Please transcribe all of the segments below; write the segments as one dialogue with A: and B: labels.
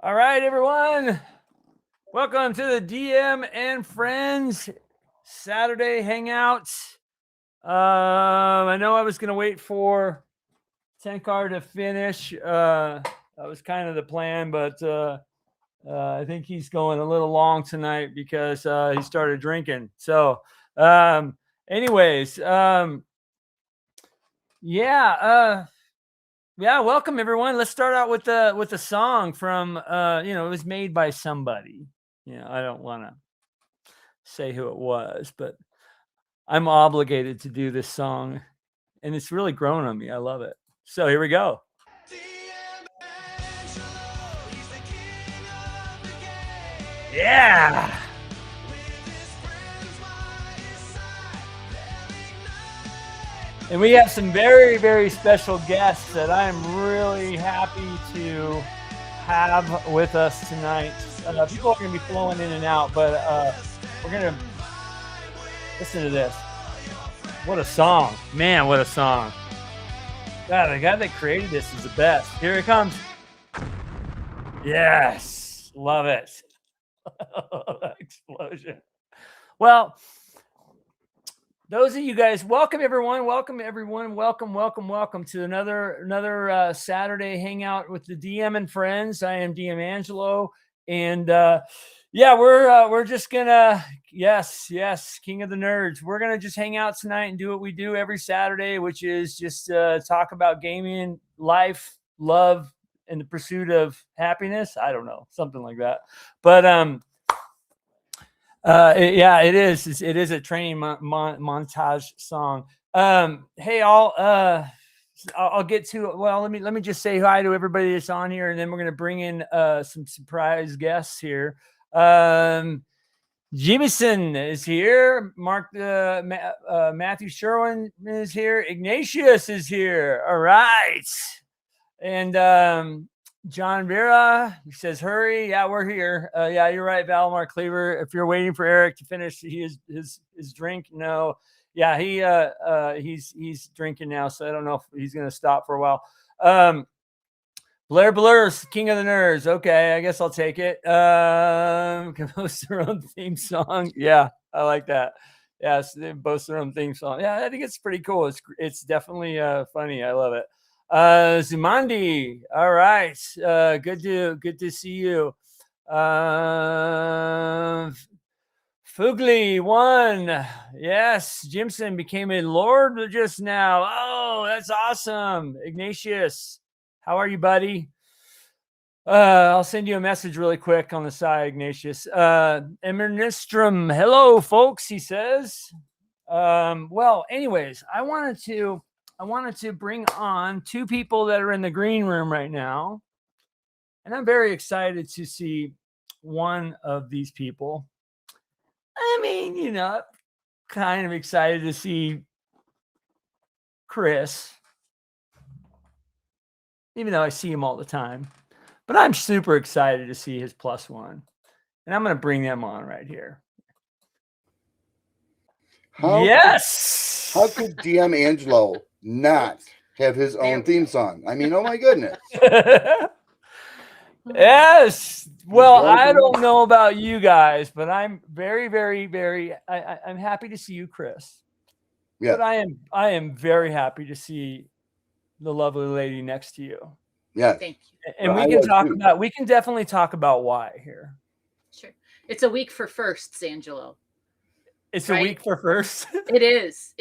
A: All right, everyone. Welcome to the DM and Friends Saturday Hangout. I know I was going to wait for Tenkar to finish. That was kind of the plan, but I think he's going a little long tonight because he started drinking. So, anyways, yeah, welcome everyone. Let's start out with the song from it was made by somebody. I don't want to say who it was, but I'm obligated to do this song, and it's really grown on me. I love it. So here we go. DM Angelo, he's the king of the game. Yeah. And we have some very, very special guests that I'm really happy to have with us tonight. People are going to be flowing in and out, but we're going to listen to this. What a song. Man, what a song. God, the guy that created this is the best. Here it comes. Yes. Love it. Explosion. Well, those of you guys, welcome everyone. Welcome to another Saturday hangout with the DM and Friends. I am DM Angelo, and we're just gonna yes, King of the Nerds. We're gonna just hang out tonight and do what we do every Saturday, which is just talk about gaming, life, love, and the pursuit of happiness. I don't know, something like that, but it is. It is a training montage song. Hey, I'll get to. Well, let me just say hi to everybody that's on here, and then we're gonna bring in some surprise guests here. Jimison is here. Matthew Sherwin is here. Ignatius is here. All right, and John Vera, he says, hurry. Yeah, we're here. Yeah, you're right, Valimar Cleaver. If you're waiting for Eric to finish his drink, no. Yeah, he's drinking now, so I don't know if he's going to stop for a while. Blair Blur's King of the Nerds. Okay, I guess I'll take it. Can boast their own theme song. Yeah, I like that. Yes, they boast their own theme song. Yeah, I think it's pretty cool. It's definitely funny. I love it. Zumandi, all right. Good to see you. Fugly one. Yes, Jimson became a lord just now. Oh, that's awesome. Ignatius, how are you, buddy? I'll send you a message really quick on the side, Ignatius. Eministrum, hello, folks, he says. Well, anyways, I wanted to bring on two people that are in the green room right now. And I'm very excited to see one of these people. I mean, kind of excited to see Chris, even though I see him all the time. But I'm super excited to see his plus one. And I'm going to bring them on right here. Yes!
B: How could DM Angelo not have his own theme song? I mean, oh my goodness.
A: Yes. Well, I don't know about you guys, but I'm very, very, very. I'm happy to see you, Chris. Yeah. But I am very happy to see the lovely lady next to you.
B: Yeah.
C: Thank you.
A: And we can definitely talk about why here.
C: Sure. It's a week for firsts, Angelo.
A: It's right? A week for first.
C: It is.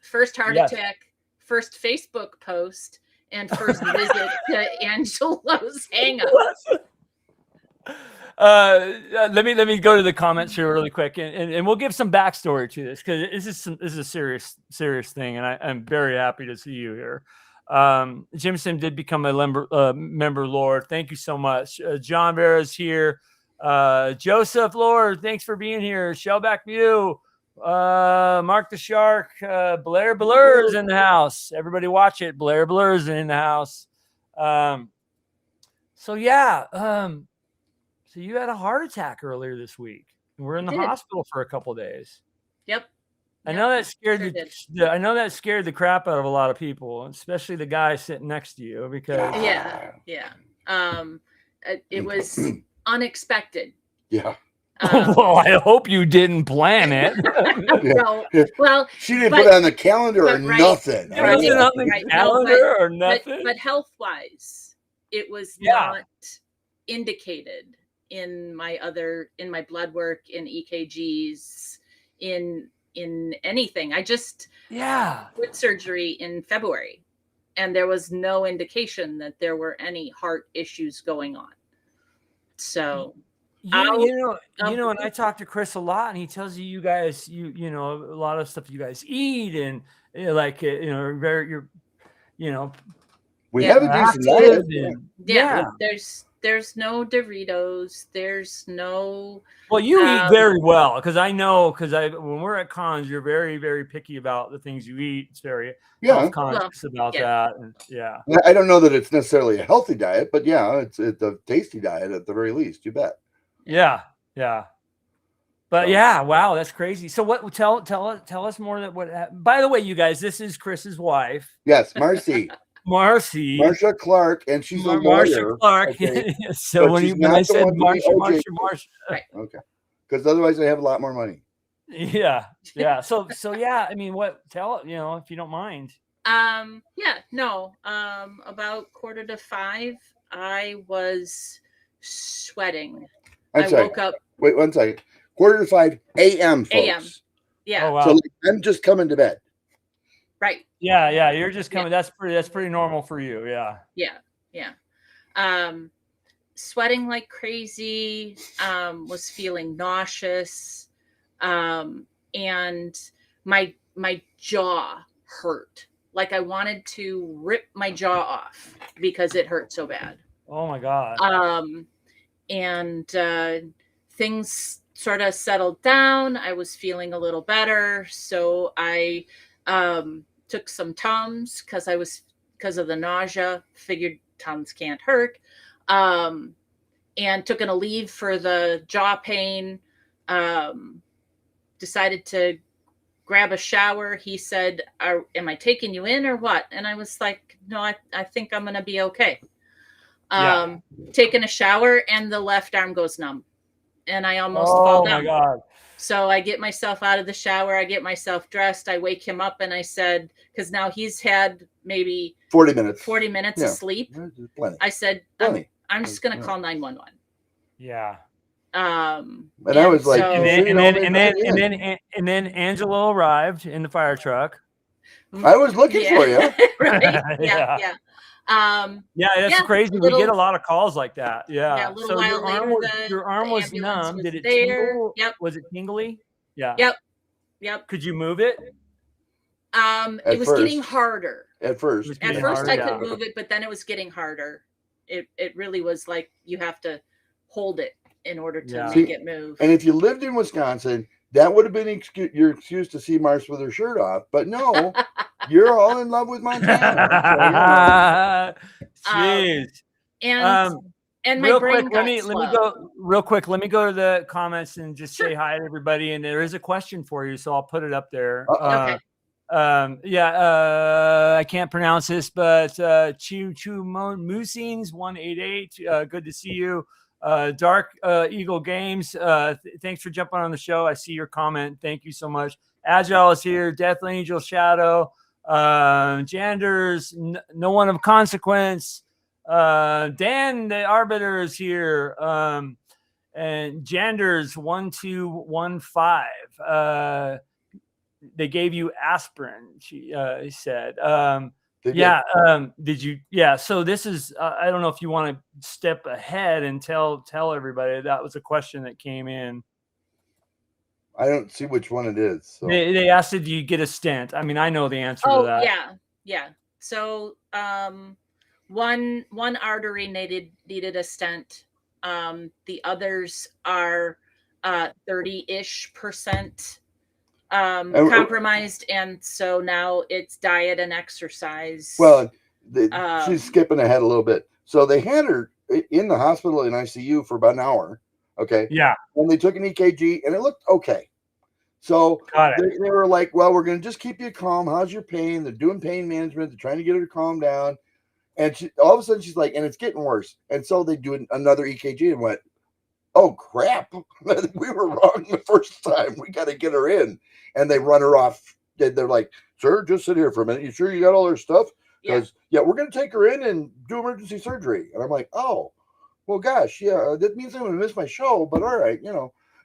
C: First heart attack, first Facebook post, and first visit to Angelo's Hangout.
A: Let me go to the comments here really quick, and we'll give some backstory to this because this is a serious thing, and I'm very happy to see you here. Jimson did become a member Lord. Thank you so much. John Vera's here. Joseph Lord, thanks for being here. Shellback View. Mark the Shark. Blair Blur's in the house. Everybody watch it. Blair Blur's in the house. So you had a heart attack earlier this week. We're in the hospital for a couple of days.
C: Yep.
A: I know that scared the crap out of a lot of people, especially the guy sitting next to you because
C: it was unexpected.
B: Yeah.
A: Well, I hope you didn't plan it.
C: No, well,
B: she didn't put it on the calendar or
C: right,
B: nothing.
A: It wasn't on the calendar or nothing.
C: But health-wise, it was
A: Yeah.
C: not indicated in my blood work, in EKGs, in anything. I just quit surgery in February, and there was no indication that there were any heart issues going on. So
A: you know, and I talk to Chris a lot, and he tells you guys, you know, a lot of stuff you guys eat, and like, you know,
B: we have a decent diet.
C: There's no Doritos. There's no.
A: Well, you eat very well, because I know, when we're at cons, you're very, very picky about the things you eat. It's very conscious about that. And,
B: I don't know that it's necessarily a healthy diet, but it's a tasty diet at the very least. You bet.
A: Yeah. But wow, that's crazy. So what? Tell us more. By the way, you guys, this is Chris's wife.
B: Yes, Marcy.
A: Marsha
B: Clark, and she's a lawyer.
A: Marsha Clark.
B: Okay.
A: So when I said Marsha.
C: Right.
B: Okay. Because otherwise I have a lot more money.
A: Yeah. So I mean, tell you know, if you don't mind.
C: About 4:45, I was sweating. I woke up.
B: Wait 1 second. 4:45 a.m. folks.
C: A.m. Yeah.
A: Oh, wow.
B: So I'm just coming to bed.
C: Right.
A: Yeah. You're just coming. That's pretty normal for you. Yeah.
C: Sweating like crazy. Was feeling nauseous. And my jaw hurt. Like I wanted to rip my jaw off because it hurt so bad.
A: Oh my God.
C: And things sort of settled down. I was feeling a little better. So I took some Tums because of the nausea, figured Tums can't hurt. And took an Aleve for the jaw pain. Decided to grab a shower. He said, am I taking you in or what? And I was like, no, I think I'm going to be okay. Taking a shower and the left arm goes numb and I almost fall down. Oh my God. So I get myself out of the shower. I get myself dressed. I wake him up and I said, because now he's had maybe 40 minutes of sleep. I said, I'm just going to call 911.
A: Yeah.
B: And I was like,
A: and then Angelo arrived in the fire truck.
B: I was looking for you.
C: Right. Yeah.
A: That's crazy. We get a lot of calls like that. Yeah.
C: A little while later,
A: your arm was numb. Did it
C: tingle?
A: Yep. Was it tingly? Yeah.
C: Yep.
A: Could you move it?
C: It was getting harder.
B: At first
C: I could move it, but then it was getting harder. It really was like you have to hold it in order to make it move.
B: And if you lived in Wisconsin, that would have been your excuse to see Mars with her shirt off. But no, you're all in love with Montana.
A: Jeez.
C: And my brain got slow.
A: Let me go to the comments and just say hi to everybody. And there is a question for you, so I'll put it up there.
C: Okay.
A: I can't pronounce this, but Chu Musings 188. Good to see you. Dark Eagle Games, thanks for jumping on the show. I see your comment. Thank you so much. Agile is here. Death Angel Shadow. Janders, no one of consequence. Dan the Arbiter is here. And Janders 1215. They gave you aspirin, he said. Did you? Yeah. So this is, I don't know if you want to step ahead and tell everybody that was a question that came in.
B: I don't see which one it is. So.
A: They asked, did you get a stent? I mean, I know the answer to that.
C: Yeah. So, one artery needed a stent. The others are 30-ish% compromised, and so now it's diet and exercise.
B: Well, she's skipping ahead a little bit. So they had her in the hospital in ICU for about an hour. Okay.
A: Yeah.
B: And they took an EKG and it looked okay. So they were like, well, we're going to just keep you calm. How's your pain? They're doing pain management. They're trying to get her to calm down. And all of a sudden she's like, and it's getting worse. And so they do another EKG and went, oh crap, we were wrong the first time. We got to get her in. And they run her off. They're like, sir, just sit here for a minute. You sure you got all her stuff? Because we're going to take her in and do emergency surgery. And I'm like, oh, well, gosh, yeah, that means I'm going to miss my show. But all right,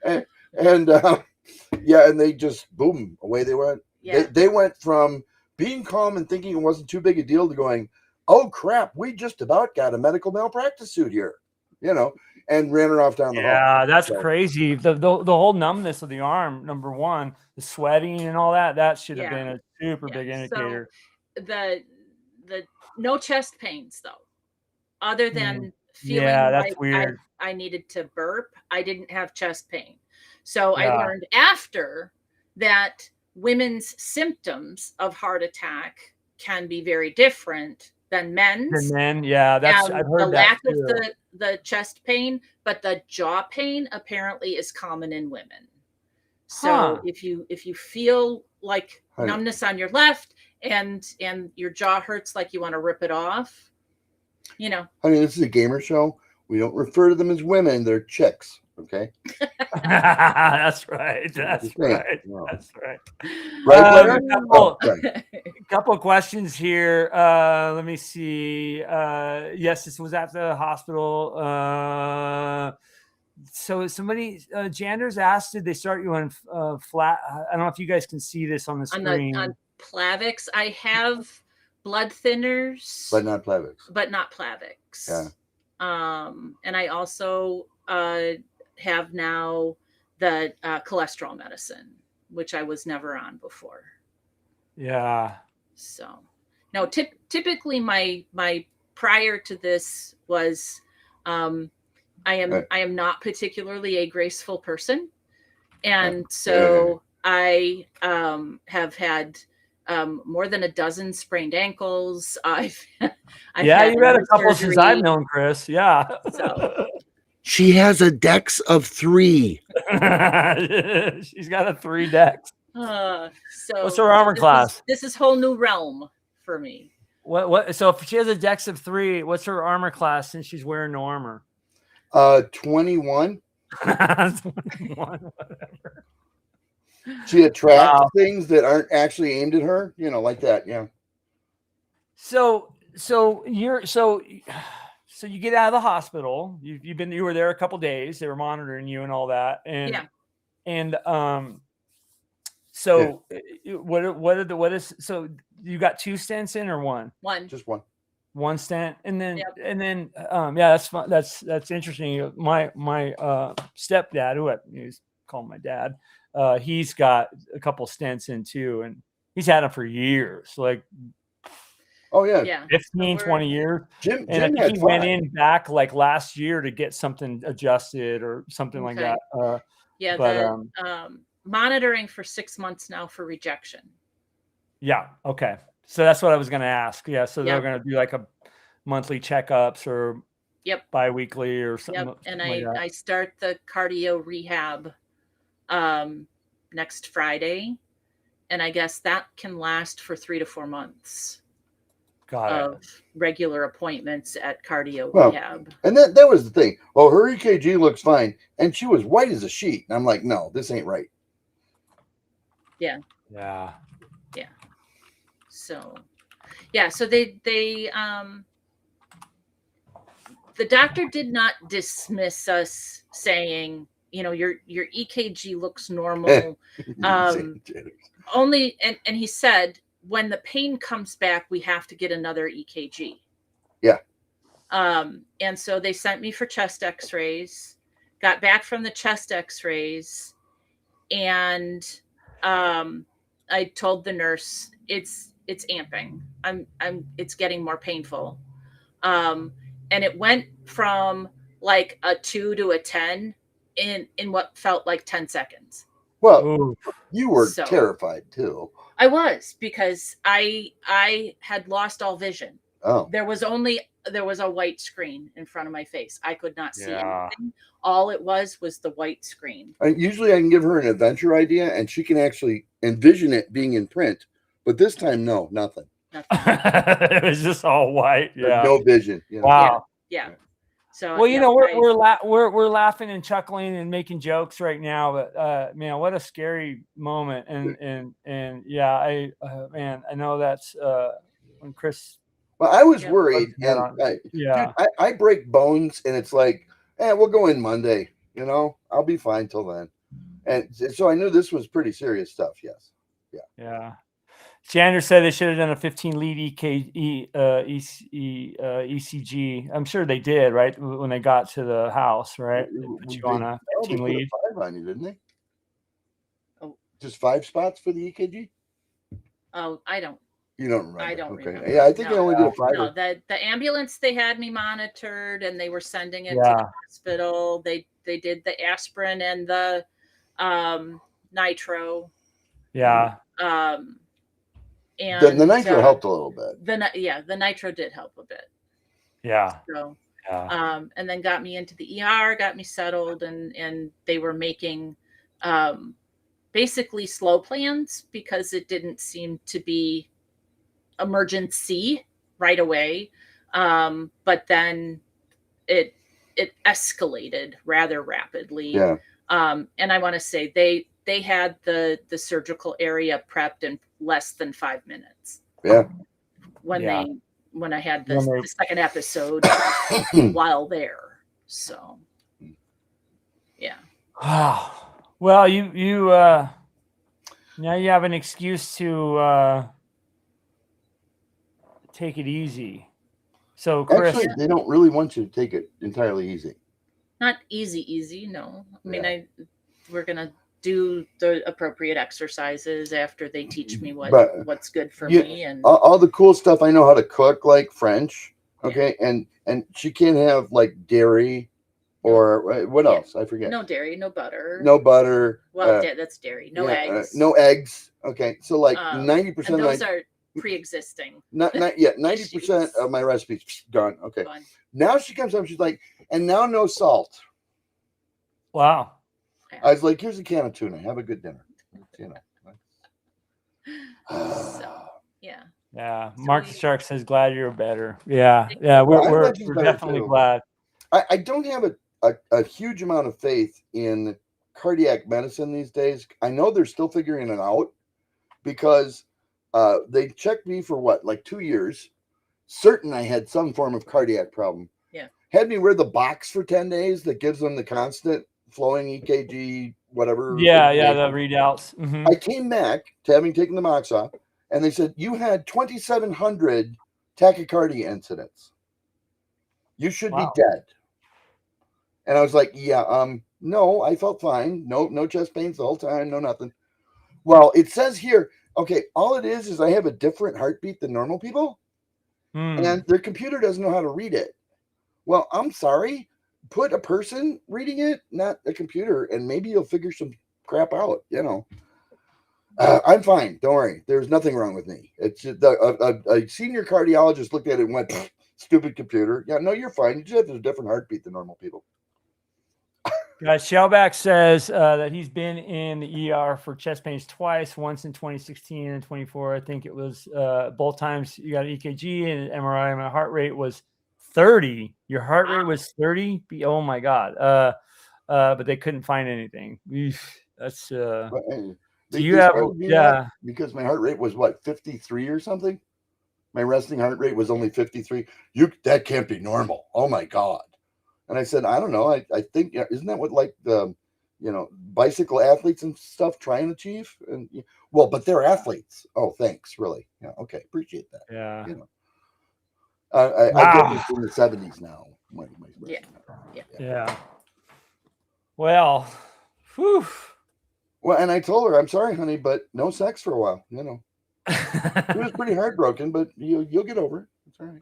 B: and and they just boom, away they went.
C: Yeah.
B: They went from being calm and thinking it wasn't too big a deal to going, oh crap, we just about got a medical malpractice suit here, and ran her off down the hall.
A: Yeah, that's crazy. The whole numbness of the arm, number one, the sweating and all that should have been a super big indicator.
C: So the no chest pains though, other than feeling like
A: weird.
C: I needed to burp. I didn't have chest pain. So I learned after that women's symptoms of heart attack can be very different than men's.
A: Men, that's I've heard
C: the lack
A: too.
C: of the chest pain, but the jaw pain apparently is common in women. So if you feel like numbness on your left and your jaw hurts like you want to rip it off,
B: Honey, this is a gamer show. We don't refer to them as women; they're chicks. Okay.
A: That's right. That's right.
B: Right.
A: Couple questions here. Let me see. Yes, this was at the hospital. So somebody, Janders asked, did they start you on flat? I don't know if you guys can see this on the screen.
C: On Plavix, I have blood thinners,
B: but not
C: Plavix.
B: Yeah.
C: And I also have now the cholesterol medicine, which I was never on before.
A: Yeah.
C: So no, typically my prior to this was I am not particularly a graceful person, and so I have had more than a dozen sprained ankles. I've
A: you've had a couple since I've known Chris. Yeah.
C: So
B: she has a dex of 3.
A: She's got a 3 dex.
C: So
A: what's her armor class?
C: This is whole new realm for me.
A: What? So if she has a dex of 3, what's her armor class since she's wearing no armor?
B: 21.
A: 21, whatever.
B: She attracts things that aren't actually aimed at her, like that. Yeah. So you get out of the hospital. You were there a couple days. They were monitoring you and all that. So you got 2 stents in or one?
C: One.
B: Just one.
C: One
A: stent, and then that's fun. That's interesting. My stepdad, who he's called my dad, he's got a couple stents in too, and he's had them for years, like 15, 20 years.
B: Jim
A: I think he went in back like last year to get something adjusted or something like that.
C: Monitoring for 6 months now for rejection.
A: Yeah. Okay. So that's what I was going to ask. Yeah. So they're going to do like a monthly checkups or bi-weekly or something.
C: Yep. And
A: like
C: I start the cardio rehab next Friday. And I guess that can last for 3 to 4 months of regular appointments at cardio rehab.
B: And that was the thing. Well, her EKG looks fine. And she was white as a sheet. And I'm like, no, this ain't right.
C: Yeah.
A: Yeah.
C: Yeah. So they the doctor did not dismiss us saying, your EKG looks normal. Only, and he said, when the pain comes back, we have to get another EKG.
B: Yeah.
C: And so they sent me for chest x-rays, got back from the chest x-rays, and I told the nurse, it's amping. It's getting more painful. And it went from like a 2 to a 10 in what felt like 10 seconds.
B: Well, you were terrified too.
C: I was, because I had lost all vision.
B: Oh.
C: There was a white screen in front of my face. I could not see anything. All it was the white screen.
B: Usually I can give her an adventure idea and she can actually envision it being in print. But this time, no, nothing.
C: Nothing.
A: It was just all white. Yeah.
B: No vision. You know?
A: Wow.
C: Yeah. So
A: Well, you
C: yeah,
A: know, we're laughing and chuckling and making jokes right now, but man, what a scary moment. And yeah, man, I know that's when Chris.
B: Well, I was
C: Yep.
B: worried,
A: Yeah.
B: and
A: Yeah.
B: dude, I break bones, and it's like, we'll go in Monday. You know, I'll be fine till then. And so I knew this was pretty serious stuff. Yes.
A: Yeah. Chandler said they should have done a 15 lead ECG. I'm sure they did, right? When they got to the house, right? They put you on a 15
B: they
A: lead.
B: put a 5 on you, didn't they?
C: Oh.
B: Just 5 spots for the EKG?
C: Oh, I don't.
B: You don't remember?
C: I don't remember.
B: Yeah, I think they only did a 5.
C: No, the ambulance, they had me monitored and they were sending it to
A: Yeah.
C: the hospital. They did the aspirin and the nitro.
A: Yeah.
C: And
B: the nitro helped a little bit.
C: The nitro did help a bit.
A: Yeah.
C: So
A: Yeah.
C: and then got me into the ER, got me settled, and they were making basically slow plans because it didn't seem to be emergency right away. But then it escalated rather rapidly.
B: Yeah.
C: And I want to say they had the surgical area prepped in less than 5 minutes.
B: Yeah.
C: When I had the second episode while there. So yeah.
A: Well, you now you have an excuse to take it easy. So Chris,
B: actually, they don't really want you to take it entirely easy.
C: Not easy. No, I mean, we're gonna do the appropriate exercises after they teach me what's good for me, and
B: all the cool stuff. I know how to cook, like French. Okay, and she can't have like dairy or what else? I forget.
C: No dairy, no butter.
B: No butter.
C: Well, that's dairy. No eggs.
B: No eggs. Okay, so like 90%
C: of those are pre-existing.
B: Not yet. 90% of my recipes gone. Okay.
C: Gone.
B: Now she comes up. She's like, and now no salt.
A: Wow.
B: I was like, here's a can of tuna. Have a good dinner. You know.
C: So yeah.
A: Yeah. Mark the Shark says, glad you're better. Yeah. Yeah. We're definitely glad.
B: I don't have a huge amount of faith in cardiac medicine these days. I know they're still figuring it out because they checked me for like 2 years. Certain I had some form of cardiac problem.
C: Yeah.
B: Had me wear the box for 10 days that gives them the constant flowing EKG, whatever.
A: Yeah, the readouts. Mm-hmm.
B: I came back to having taken the box off, and they said, you had 2,700 tachycardia incidents. You should be dead. And I was like, no, I felt fine. No chest pains the whole time. No nothing. Well, it says here, okay, all it is I have a different heartbeat than normal people. And their computer doesn't know how to read it. Well, I'm sorry. Put a person reading it, not a computer, and maybe you'll figure some crap out, you know. I'm fine. Don't worry. There's nothing wrong with me. It's just a senior cardiologist looked at it and went, stupid computer. Yeah, no, you're fine. You just have a different heartbeat than normal people.
A: Shellback says that he's been in the ER for chest pains twice, once in 2016 and 24. I think it was both times you got an EKG and an MRI. My heart rate was 30. Your heart rate was 30. Oh my God. But they couldn't find anything. That's do you have
B: because my heart rate was 53 or something. My resting heart rate was only 53. That can't be normal. Oh my God. And I said, I don't know. I think, isn't that what like the, bicycle athletes and stuff try and achieve? And well, but they're athletes. Oh, thanks. Really? Yeah. Okay. Appreciate that.
A: Yeah.
B: I get this in the 70s now.
A: Yeah. Well, whew.
B: Well, and I told her, I'm sorry, honey, but no sex for a while. It was pretty heartbroken, but you'll get over it. It's all right.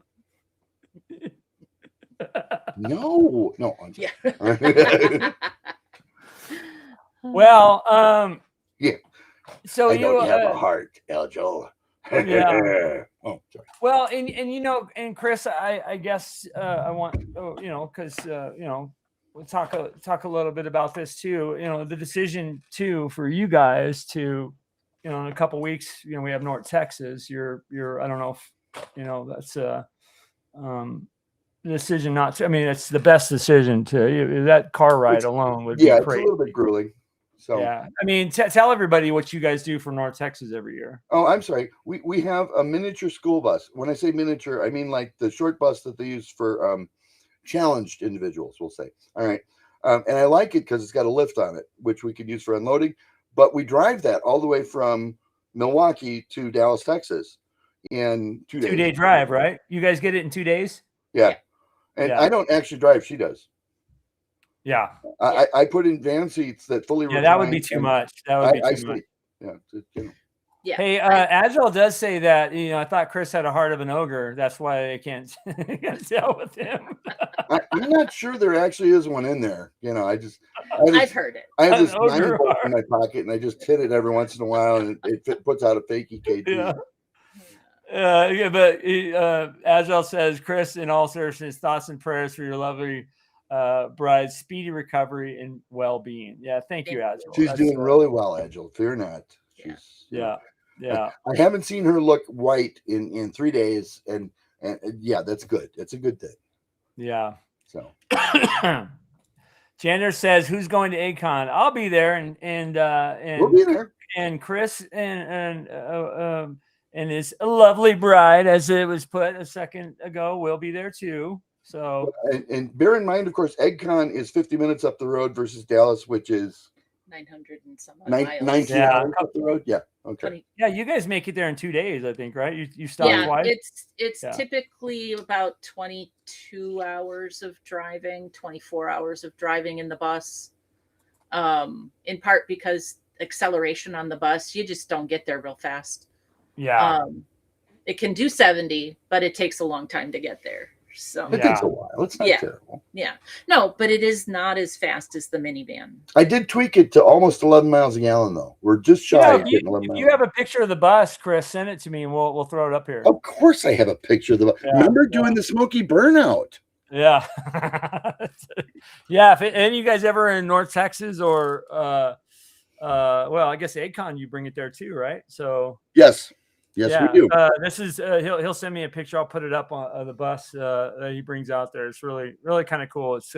B: No.
C: Yeah.
A: Well,
B: yeah.
A: So
B: I don't have a heart, Angelo.
A: Yeah.
B: Oh, sorry.
A: Well, and Chris, I guess I want because we'll talk a little bit about this too. The decision too for you guys to in a couple weeks, we have North Texas. You're I don't know if that's decision not to. I mean, it's the best decision to that car ride alone would be
B: it's
A: great.
B: a little bit grueling. So
A: yeah, I mean, tell everybody what you guys do for North Texas every year.
B: Oh, I'm sorry. We have a miniature school bus. When I say miniature, I mean like the short bus that they use for challenged individuals, we'll say. All right. And I like it because it's got a lift on it, which we could use for unloading. But we drive that all the way from Milwaukee to Dallas, Texas in 2 days.
A: 2-day drive, right? You guys get it in 2 days?
B: Yeah. And I don't actually drive. She does.
A: Yeah.
B: I put in van seats that fully
A: recline. That would be too much. That would be too much.
B: Yeah.
C: Yeah.
A: Hey, Agile does say that, I thought Chris had a heart of an ogre. That's why I can't tell with him.
B: I'm not sure there actually is one in there.
C: I've heard it.
B: I have this 9 volt in my pocket, and I just hit it every once in a while, and it puts out a fake EKG.
A: Yeah. But Agile says, Chris, in all seriousness, thoughts and prayers for your lovely bride's speedy recovery and well-being. Yeah, thank you, Agile.
B: She's doing really well, Agile. Fear not.
A: Yeah.
B: I haven't seen her look white in 3 days, and yeah, that's good. It's a good thing.
A: Yeah.
B: So
A: Chandler says, who's going to EggCon? I'll be there, and
B: we'll be there.
A: And Chris and his lovely bride, as it was put a second ago, will be there too. So
B: and bear in mind, of course, EggCon is 50 minutes up the road versus Dallas, which is
C: 900 and some odd
B: 19 hours up the road. Yeah. Okay.
C: 20.
A: Yeah, you guys make it there in 2 days, I think, right? You stop twice.
C: It's typically about 22 hours of driving, 24 hours of driving in the bus. In part because acceleration on the bus, you just don't get there real fast.
A: Yeah.
C: It can do 70, but it takes a long time to get there. So
B: it takes a while. It's not terrible.
C: Yeah. No, but it is not as fast as the minivan.
B: I did tweak it to almost 11 miles a gallon, though. We're just shy of getting 11 miles.
A: If you have a picture of the bus, Chris, send it to me and we'll throw it up here.
B: Of course I have a picture of the bus. Remember doing the Smoky Burnout?
A: Yeah. Yeah. If any of you guys ever in North Texas or well, I guess EggCon, you bring it there too, right? So
B: yes, we do.
A: This is he'll send me a picture. I'll put it up on the bus that he brings out there. It's really kind of cool. It's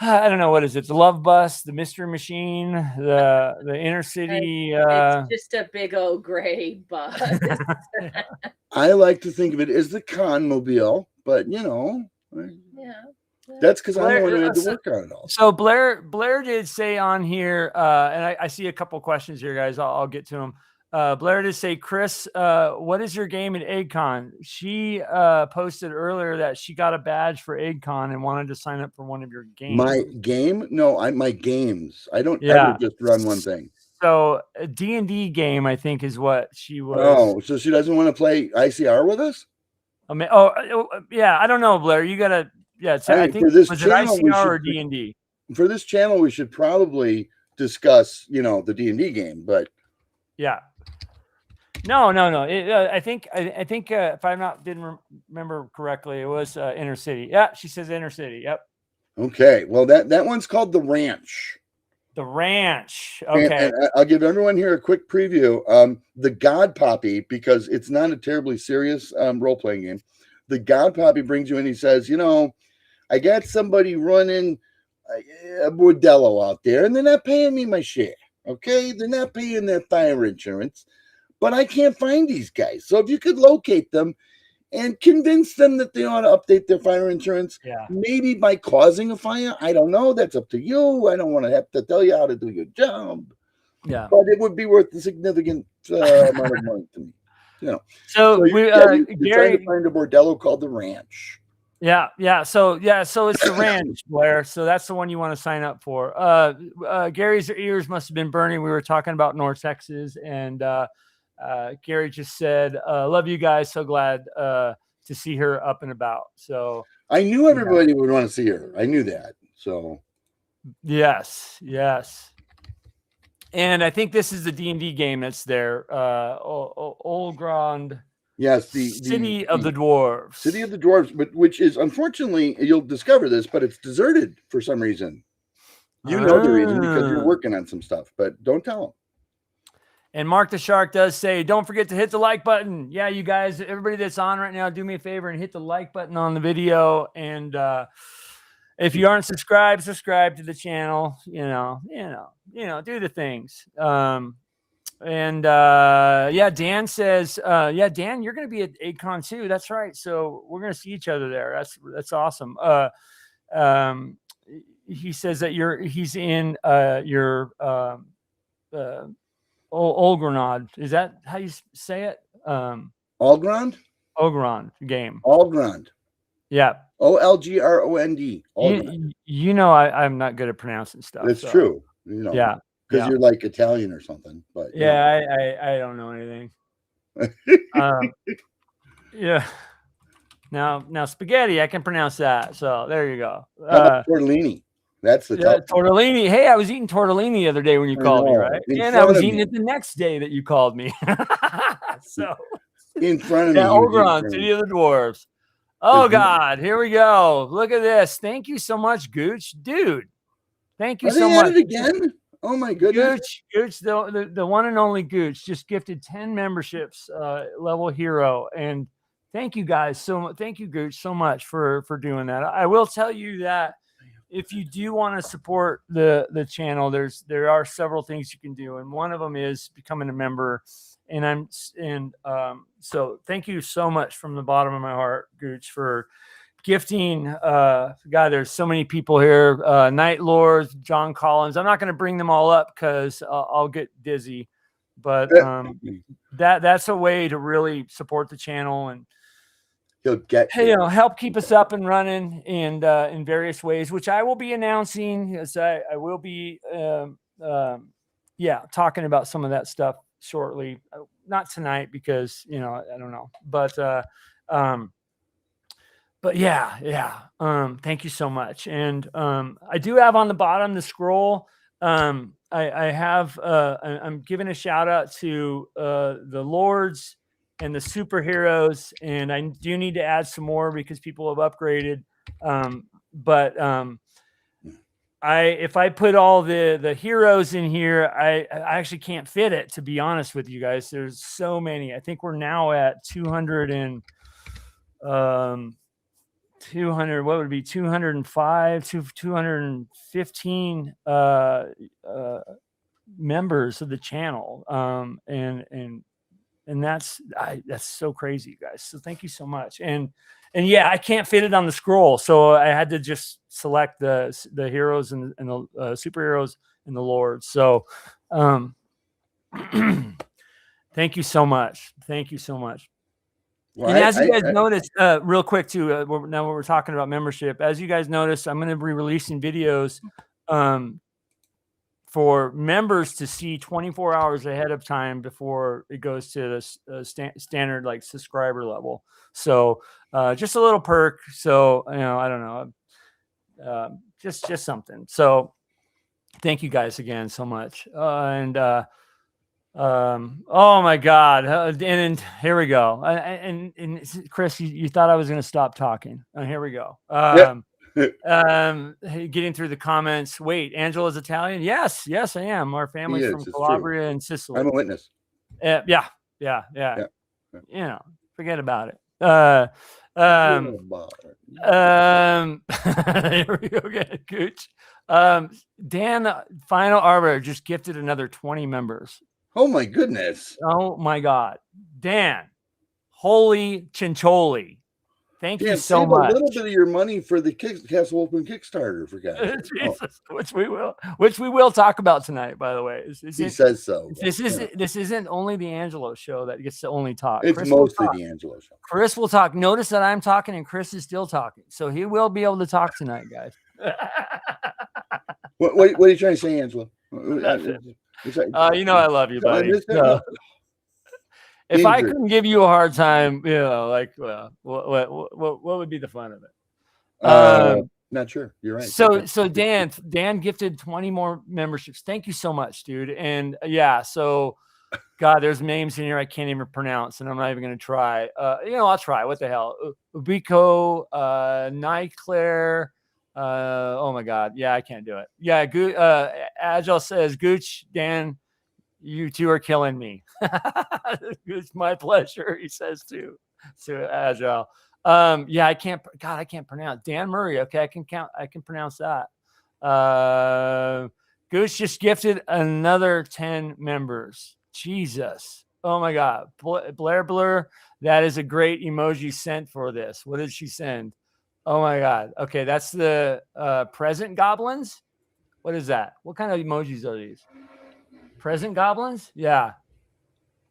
A: I don't know, what is it? The Love Bus, the Mystery Machine, the Inner City.
C: It's just a big old gray bus.
B: I like to think of it as the Conmobile, but that's because I'm the one who had to work on it all.
A: So Blair did say on here, and I see a couple questions here, guys. I'll get to them. Blair did say, Chris, what is your game at EggCon? She posted earlier that she got a badge for EggCon and wanted to sign up for one of your games.
B: My game? No, my games. I don't ever just run one thing.
A: So a D&D game, I think, is what she was.
B: Oh, so she doesn't want to play ICR with us?
A: I mean, yeah, I don't know, Blair. You gotta, I think
B: for this
A: was it ICR or D&D?
B: For this channel, we should probably discuss, the D&D game, but
A: yeah. No. I think if I didn't remember correctly, it was Inner City. Yeah, she says Inner City. Yep.
B: Okay. Well, that one's called The Ranch.
A: The Ranch. Okay.
B: And I'll give everyone here a quick preview. The God Poppy, because it's not a terribly serious role-playing game. The God Poppy brings you in. He says, I got somebody running a bordello out there, and they're not paying me my share. Okay, they're not paying their fire insurance, but I can't find these guys. So if you could locate them and convince them that they ought to update their fire insurance, maybe by causing a fire. I don't know. That's up to you. I don't want to have to tell you how to do your job.
A: Yeah,
B: but it would be worth a significant amount of money to me.
A: So
B: you're trying to find a bordello called The Ranch.
A: Yeah. So it's The Ranch, Blair. So that's the one you want to sign up for. Gary's ears must have been burning. We were talking about North Texas, and Gary just said, love you guys. So glad to see her up and about. So
B: I knew everybody would want to see her. I knew that. So
A: yes. And I think this is the D&D game that's there. Old Grand.
B: Yes,
A: the City of the Dwarves.
B: City of the Dwarves, but which is, unfortunately, you'll discover this, but it's deserted for some reason. You know the reason because you're working on some stuff, but don't tell them.
A: And Mark the Shark does say, don't forget to hit the like button. Yeah, you guys, everybody that's on right now, do me a favor and hit the like button on the video. And if you aren't subscribed, subscribe to the channel. Do the things. Yeah, Dan says, yeah, Dan, you're going to be at EggCon too. That's right. So we're going to see each other there. That's awesome. He says that he's in your Olgrond. Is that how you say it?
B: Olgrond?
A: Olgrond game.
B: Olgrond.
A: Yeah.
B: Olgrond.
A: I'm not good at pronouncing stuff.
B: That's true.
A: Yeah.
B: Because you're like Italian or something. But
A: yeah, I don't know anything. Yeah. Now spaghetti, I can pronounce that. So there you go.
B: How about tortellini? That's the
A: tortellini. Hey, I was eating tortellini the other day when you called me, right? And I was eating it the next day that you called me. So
B: in front of me.
A: Ogron, City of the Dwarves. Oh God, here we go. Look at this. Thank you so much, Gooch. Dude. Thank you so much.
B: At it again? Oh my goodness.
A: Gooch, the one and only Gooch just gifted 10 memberships, level hero. And thank you guys so much. Thank you, Gooch, so much for doing that. I will tell you that if you do want to support the channel, there are several things you can do, and one of them is becoming a member. So thank you so much from the bottom of my heart, Gooch, for gifting. God, there's so many people here. Night Lords, John Collins. I'm not going to bring them all up because I'll get dizzy. But that's a way to really support the channel and help keep us up and running and in various ways, which I will be announcing. As I will be talking about some of that stuff shortly. Not tonight because I don't know. But thank you so much. And I do have on the bottom the scroll. I have I'm giving a shout out to the Lords and the superheroes, and I do need to add some more because people have upgraded. If I put all the heroes in here, I actually can't fit it, to be honest with you guys. There's so many. I think we're now at 200 what would it be 205 to 215 members of the channel, and that's so crazy, you guys. So thank you so much. And yeah, I can't fit it on the scroll, so I had to just select the heroes and the superheroes and the lords. So thank you so much. Well, and as you guys noticed, real quick too, now we're talking about membership. As you guys notice, I'm going to be releasing videos for members to see 24 hours ahead of time before it goes to the standard like subscriber level. So just a little perk. So I don't know, just something. So thank you guys again so much. Oh my God. And here we go. And Chris, you thought I was going to stop talking. Here we go. Getting through the comments. Wait, Angela's Italian? Yes, I am. Our family's from Calabria and Sicily.
B: I'm a witness.
A: Yeah. Forget about it. Here we go again, Gooch. Dan, Final Arbiter, just gifted another 20 members.
B: Oh my goodness.
A: Oh my God. Dan, holy chincholi. Thank you so much.
B: A little bit of your money for the Castle Open Kickstarter, for God's sake.
A: Which we will talk about tonight, by the way.
B: He says so.
A: This isn't only the Angelo show that gets to only talk.
B: It's
A: Chris
B: mostly the Angelo show.
A: Chris will talk. Notice that I'm talking and Chris is still talking. So he will be able to talk tonight, guys.
B: What are you trying to say, Angelo?
A: I love you, buddy. If I couldn't give you a hard time, what would be the fun of it?
B: Not sure. You're right.
A: So Dan gifted 20 more memberships. Thank you so much, dude. And so God, there's names in here I can't even pronounce, and I'm not even going to try. I'll try. What the hell? Ubico, Nyclaire. Oh my God. Yeah, I can't do it. Yeah. Agile says, Gooch, Dan, You two are killing me. It's my pleasure, he says to Agile. Yeah, I can't pronounce Dan Murray. Okay, I can pronounce that. Goose just gifted another 10 members. Jesus. Oh my God. Blair Blur, that is a great emoji sent for this. What did she send? Oh my God. Okay, that's the present goblins. What is that? What kind of emojis are these? Present goblins? Yeah.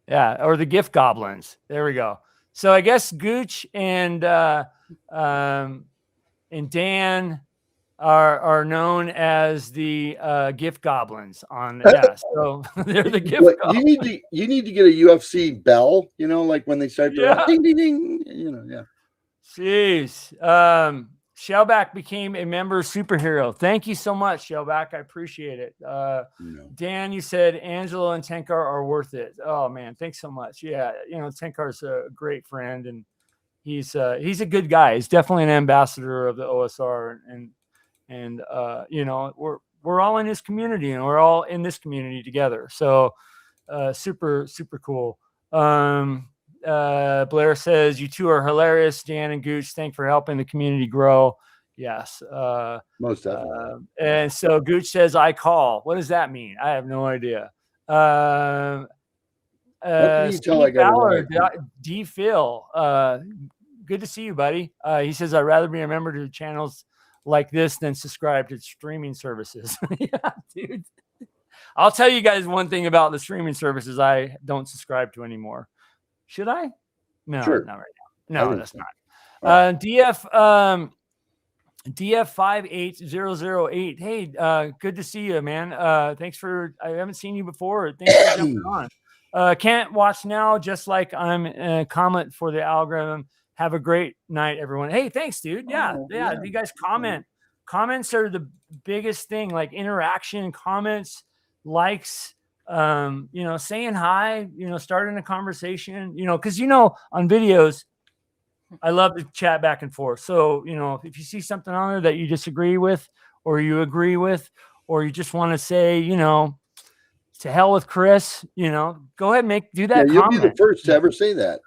A: Yeah, or the gift goblins. There we go. So I guess Gooch and Dan are known as the gift goblins on so they're the gift goblins.
B: You need to get a UFC bell, like when they start to ding ding ding, yeah.
A: Jeez. Shellback became a member superhero. Thank you so much, Shellback. I appreciate it. Dan, you said Angelo and Tenkar are worth it. Oh man, thanks so much. Yeah, Tenkar's a great friend, and he's a good guy. He's definitely an ambassador of the OSR, and we're all in his community, and we're all in this community together. So super cool. Blair says, you two are hilarious. Dan and Gooch, thanks for helping the community grow. Yes.
B: Most definitely.
A: And so Gooch says, I call. What does that mean? I have no idea. Steve Ballard, D. Phil, good to see you, buddy. He says, I'd rather be a member to channels like this than subscribe to streaming services. Yeah, dude. I'll tell you guys one thing about the streaming services I don't subscribe to anymore. Should I? No,
B: sure.
A: Not right now. No, that's not. DF58008. Hey, good to see you, man. Thanks for, I haven't seen you before. Thanks for jumping on. Can't watch now, just like I'm comment for the algorithm. Have a great night, everyone. Hey, thanks, dude. Yeah. You guys comment. Comments are the biggest thing, like interaction, comments, likes. Saying hi, starting a conversation, because on videos, I love to chat back and forth. So, if you see something on there that you disagree with, or you agree with, or you just want to say, to hell with Chris, go ahead and do that.
B: Yeah, you'll be the first to ever say that.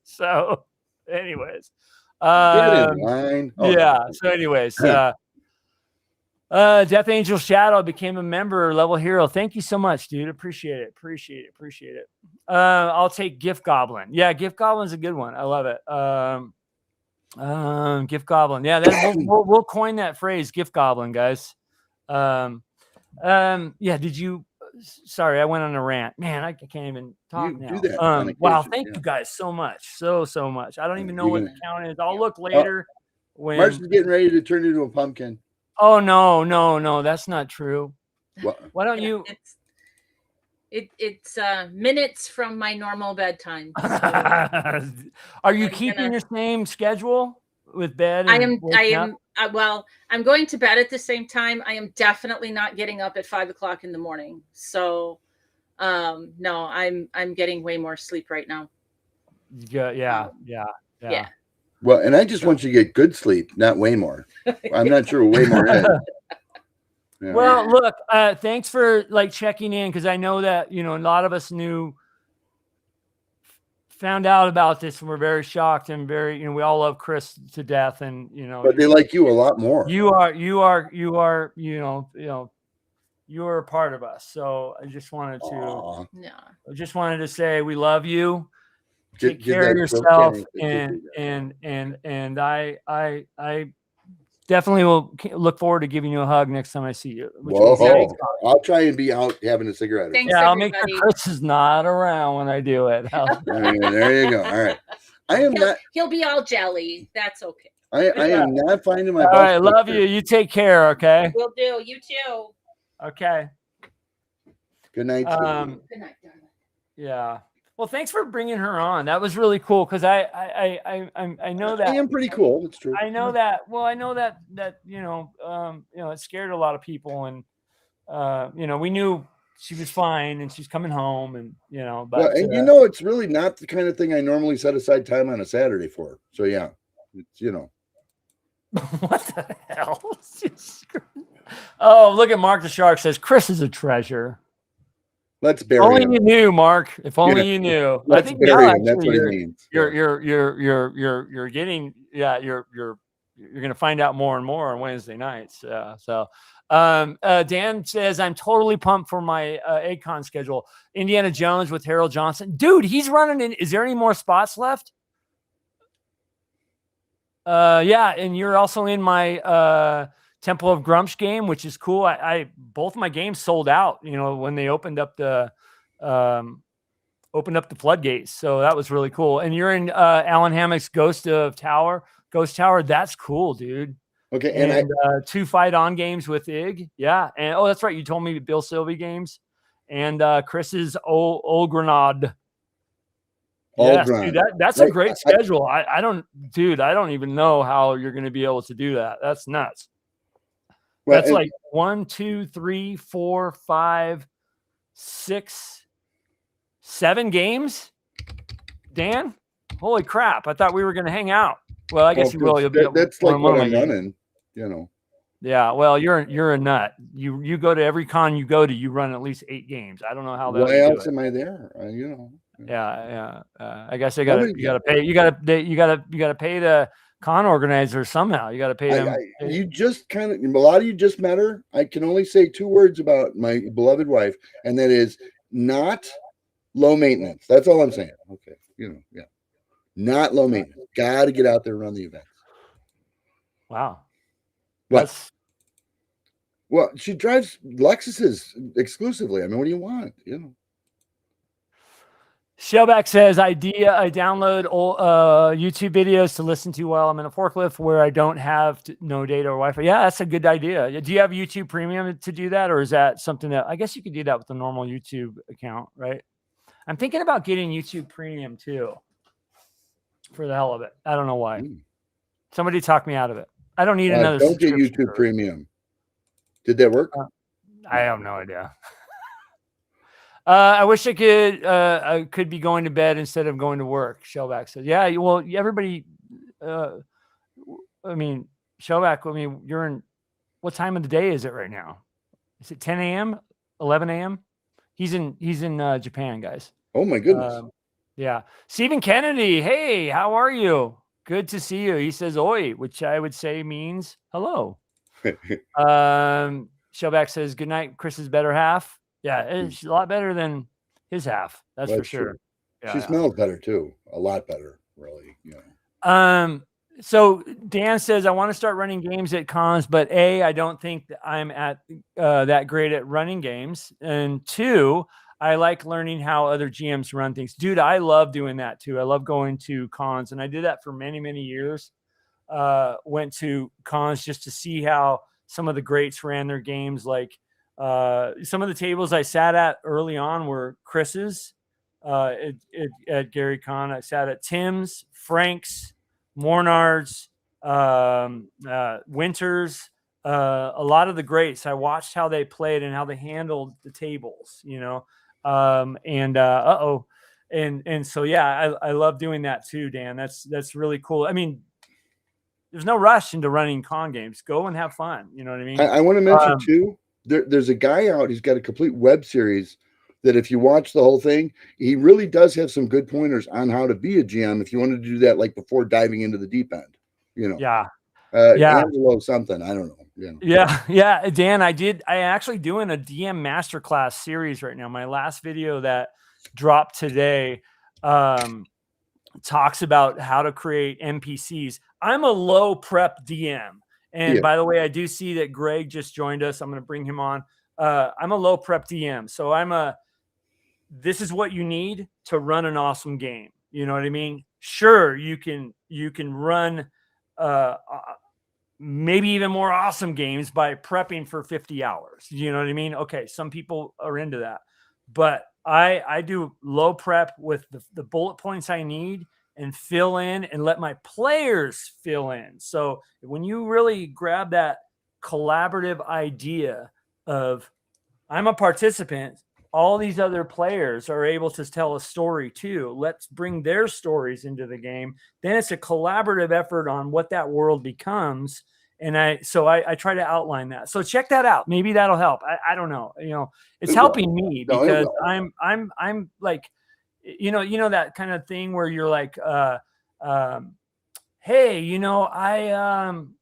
A: So, anyways,
B: get in line.
A: So, anyways, Death Angel Shadow became a member, level hero. Thank you so much, dude. Appreciate it. I'll take Gift Goblin. Yeah, Gift Goblin's a good one. I love it. Gift Goblin. Yeah, we'll coin that phrase, Gift Goblin, guys. Did you? Sorry, I went on a rant. Man, I can't even talk now.
B: Do that
A: wow, thank you guys so much. So much. I don't even know what the count is. I'll look later. When
B: Marshall's getting ready to turn into a pumpkin.
A: Oh no, that's not true. Why don't you?
C: It's minutes from my normal bedtime. So
A: are you keeping the same schedule with bed?
C: I am. Well, I'm going to bed at the same time. I am definitely not getting up at 5 o'clock in the morning. So, no, I'm getting way more sleep right now.
A: Yeah.
B: Well, and I just want you to get good sleep, not way more. I'm not sure what way more is.
A: Yeah. Well, look, thanks for checking in, because I know that a lot of us found out about this and we're very shocked and very we all love Chris to death, and
B: but they like you a lot more.
A: You are a part of us. So I just wanted to say we love you. Take care of yourself, and I definitely will look forward to giving you a hug next time I see you.
B: I'll try and be out having a cigarette.
C: Thanks,
A: I'll make sure Chris is not around when I do it.
B: There you go. All right.
C: He'll be all jelly. That's okay.
B: I am not finding my.
A: All right, love you. You take care. Okay.
C: Will do. You too.
A: Okay.
B: Good night.
C: Good night, darling.
A: Yeah. Well, thanks for bringing her on. That was really cool, because I know that
B: I am pretty cool. It's true.
A: I know that. Well, I know that it scared a lot of people, and we knew she was fine and she's coming home, and But
B: it's really not the kind of thing I normally set aside time on a Saturday for. So yeah, it's
A: What the hell? Oh, look at Mark the Shark says Chris is a treasure.
B: Let's bury
A: Only
B: him.
A: you knew, Mark. If only you knew. I
B: Let's
A: think
B: bury
A: now
B: him. That's
A: actually
B: what he means.
A: you're getting you're gonna find out more and more on Wednesday nights. Dan says I'm totally pumped for my EggCon schedule. Indiana Jones with Harold Johnson, dude. He's running in. Is there any more spots left? Yeah, and you're also in my Temple of Gruumsh game, which is cool. I both my games sold out, when they opened up the floodgates. So that was really cool. And you're in Alan Hammock's Ghost Tower. That's cool, dude.
B: Okay.
A: And 2 Fight On games with Ig. Yeah. And that's right. You told me Bill Sylvie games and Chris's Old Grenade. Yes, dude, that's a great schedule. I don't even know how you're going to be able to do that. That's nuts. Well, that's like 1, 2, 3, 4, 5, 6, 7 games. Dan, holy crap! I thought we were going to hang out. Well, I guess you will.
B: That's like what I'm running.
A: Yeah. Well, you're a nut. You go to every con you go to. You run at least 8 games. I don't know how that.
B: Why else am I there?
A: Yeah. I guess you gotta pay. You gotta pay the con organizer somehow. You gotta pay them.
B: You just kind of, a lot of you just met her. I can only say 2 words about my beloved wife, and that is not low maintenance. That's all I'm saying. Okay. Not low maintenance. Got to get out there and run the events.
A: Wow.
B: What? Well, she drives Lexuses exclusively. I mean, what do you want?
A: Shellback says, I download YouTube videos to listen to while I'm in a forklift where I don't have no data or Wi-Fi. Yeah, that's a good idea. Do you have YouTube Premium to do that? Or is that something that, I guess you could do that with the normal YouTube account, right? I'm thinking about getting YouTube Premium too, for the hell of it. I don't know why. Somebody talked me out of it. I don't need another
B: Don't get YouTube Premium. Did that work?
A: I have no idea. I wish I could be going to bed instead of going to work. Shellback says, yeah, well, everybody, Shellback, you're in, what time of the day is it right now? Is it 10 a.m., 11 a.m.? He's in Japan, guys.
B: Oh my goodness.
A: Yeah. Stephen Kennedy. Hey, how are you? Good to see you. He says, oi, which I would say means hello. Shellback says, good night, Chris's better half. Yeah, it's a lot better than his half. That's for sure.
B: Yeah, she smells better too. A lot better, really.
A: So Dan says, I want to start running games at cons, but I don't think that I'm that great at running games. And 2, I like learning how other GMs run things. Dude, I love doing that too. I love going to cons, and I did that for many, many years. Went to cons just to see how some of the greats ran their games. Like some of the tables I sat at early on were Chris's at Gary Con. I sat at Tim's, Frank's, Mornard's, Winters, a lot of the greats. I watched how they played and how they handled the tables, and so yeah, I love doing that too, Dan. That's really cool. I mean, there's no rush into running con games. Go and have fun. You know what I mean?
B: I want to mention too, there's a guy out, he's got a complete web series that if you watch the whole thing, he really does have some good pointers on how to be a GM if you wanted to do that, like before diving into the deep end,
A: Yeah.
B: Angelo something, I don't know.
A: Yeah. Dan, I actually doing a DM masterclass series right now. My last video that dropped today talks about how to create NPCs. I'm a low prep DM. And by the way, I do see that Greg just joined us. I'm going to bring him on. I'm a low prep DM. So this is what you need to run an awesome game. You know what I mean? Sure, you can run maybe even more awesome games by prepping for 50 hours. You know what I mean? Okay, some people are into that. But I do low prep with the bullet points I need and fill in and let my players fill in. So when you really grab that collaborative idea of I'm a participant, all these other players are able to tell a story too. Let's bring their stories into the game. Then it's a collaborative effort on what that world becomes. And I try to outline that. So check that out. Maybe that'll help. I don't know. It's
B: It
A: helping
B: will.
A: me
B: No, it
A: because
B: will.
A: I'm like, that kind of thing where you're like, hey, I'm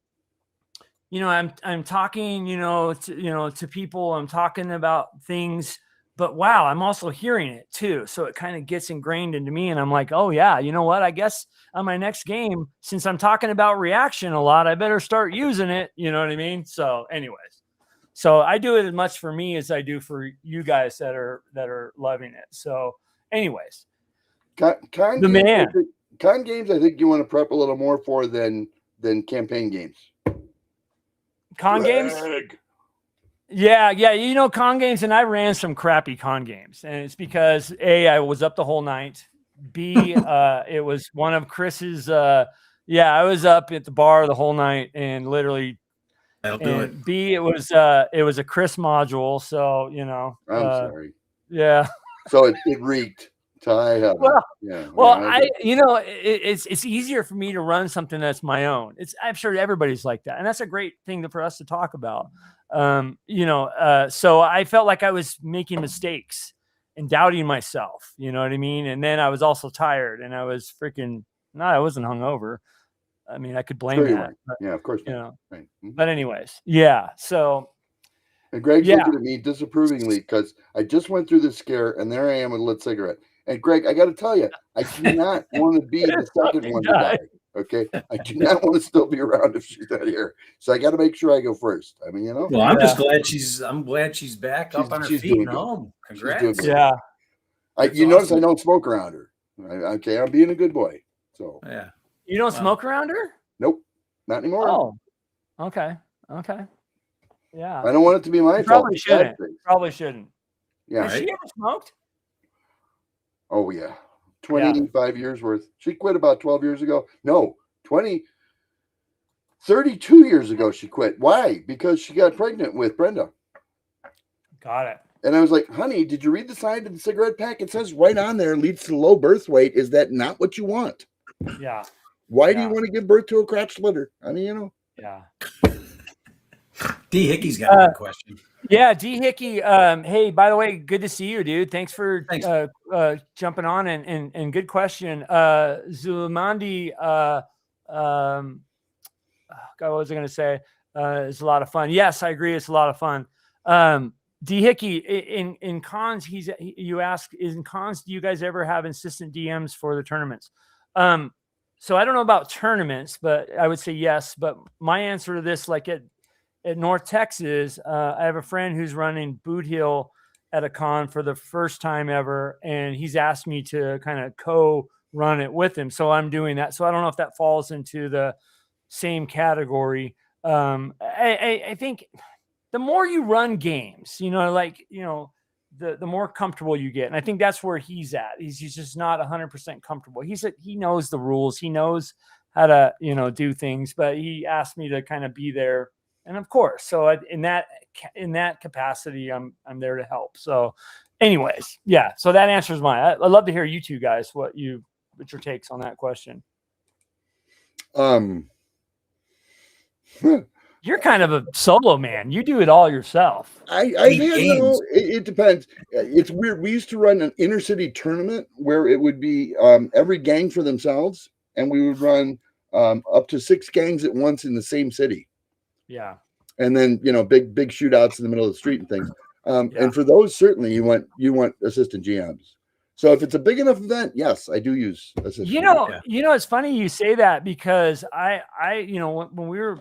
A: talking, to people, I'm talking about things, but wow, I'm also hearing it too. So it kind of gets ingrained into me. And I'm like, oh yeah, you know what? I guess on my next game, since I'm talking about reaction a lot, I better start using it. You know what I mean? So anyways, so I do it as much for me as I do for you guys that are loving it. So anyways,
B: Con
A: the
B: games,
A: man.
B: Con games, I think you want to prep a little more for than campaign games.
A: Con games? Yeah. Con games, and I ran some crappy con games, and it's because A, I was up the whole night. B, it was one of Chris's. I was up at the bar the whole night, and literally.
D: I'll do it.
A: B, it was a Chris module, so
B: I'm sorry.
A: Yeah.
B: So it reeked.
A: Well,
B: yeah.
A: It's easier for me to run something that's my own. I'm sure everybody's like that, and that's a great thing for us to talk about. So I felt like I was making mistakes and doubting myself. You know what I mean? And then I was also tired, and I was I wasn't hungover. I mean, I could blame that. But,
B: yeah, of course.
A: Right.
B: Mm-hmm.
A: But anyways, yeah. So.
B: And Greg's looking at me disapprovingly because I just went through this scare, and there I am with a lit cigarette. And Greg, I got to tell you, I do not want to be the second one to die. Okay, I do not want to still be around if she's not here. So I got to make sure I go first. I mean,
D: Well, I'm just glad I'm glad she's back up on her feet and home. Congrats.
A: Yeah.
B: You notice I don't smoke around her. Okay, I'm being a good boy. So
D: yeah.
A: You don't smoke around her?
B: Nope, not anymore.
A: Oh, okay. Yeah.
B: I don't want it to be my fault.
A: Probably shouldn't. Probably shouldn't.
B: Yeah.
A: Has she ever smoked?
B: Oh yeah. 25 years worth. She quit about 12 years ago. No, 32 years ago she quit. Why? Because she got pregnant with Brenda.
A: Got it.
B: And I was like, honey, did you read the side of the cigarette pack? It says right on there, leads to low birth weight. Is that not what you want?
A: Yeah.
B: Why do you want to give birth to a crotch litter? I mean,
A: Yeah.
D: D Hickey's got a good question.
A: Yeah, D Hickey. Hey, by the way, good to see you, dude. Thanks for jumping on and good question. Zulamandi, God, what was I going to say? It's a lot of fun. Yes, I agree. It's a lot of fun. D Hickey, in cons, you ask, in cons, do you guys ever have assistant DMs for the tournaments? So I don't know about tournaments, but I would say yes. But my answer to this, like at North Texas, I have a friend who's running Boot Hill at a con for the first time ever, and he's asked me to kind of co-run it with him. So I'm doing that. So I don't know if that falls into the same category. I think the more you run games, the more comfortable you get. And I think that's where he's at. He's just not 100% comfortable. He knows the rules. He knows how to, do things, but he asked me to kind of be there. And of course, so in that capacity, I'm there to help. So anyways, yeah. So that answers mine. I'd love to hear you two guys, what your takes on that question. You're kind of a solo man. You do it all yourself.
B: It depends. It's weird. We used to run an inner city tournament where it would be every gang for themselves, and we would run up to 6 gangs at once in the same city.
A: Yeah.
B: And then, big shootouts in the middle of the street and things. And for those, certainly you want assistant GMs. So if it's a big enough event, yes, I do use assistant.
A: It's funny you say that because I when we were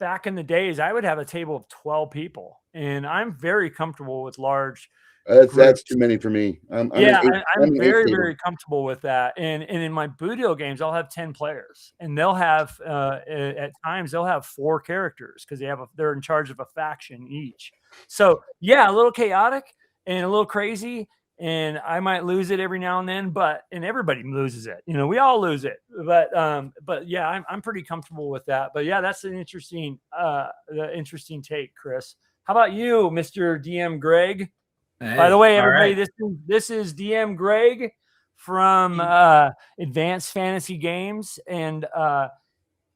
A: back in the days, I would have a table of 12 people, and I'm very comfortable with large.
B: That's too many for me. I'm
A: very, very comfortable with that. And in my Boot Hill games, I'll have 10 players, and they'll have at times they'll have 4 characters because they're in charge of a faction each. So yeah, a little chaotic and a little crazy, and I might lose it every now and then, and everybody loses it. We all lose it. But yeah, I'm pretty comfortable with that. But yeah, that's an interesting take, Chris. How about you, Mr. DM Greg? Hey, by the way, everybody, right. This is DM Greg from Advanced Fantasy Games, and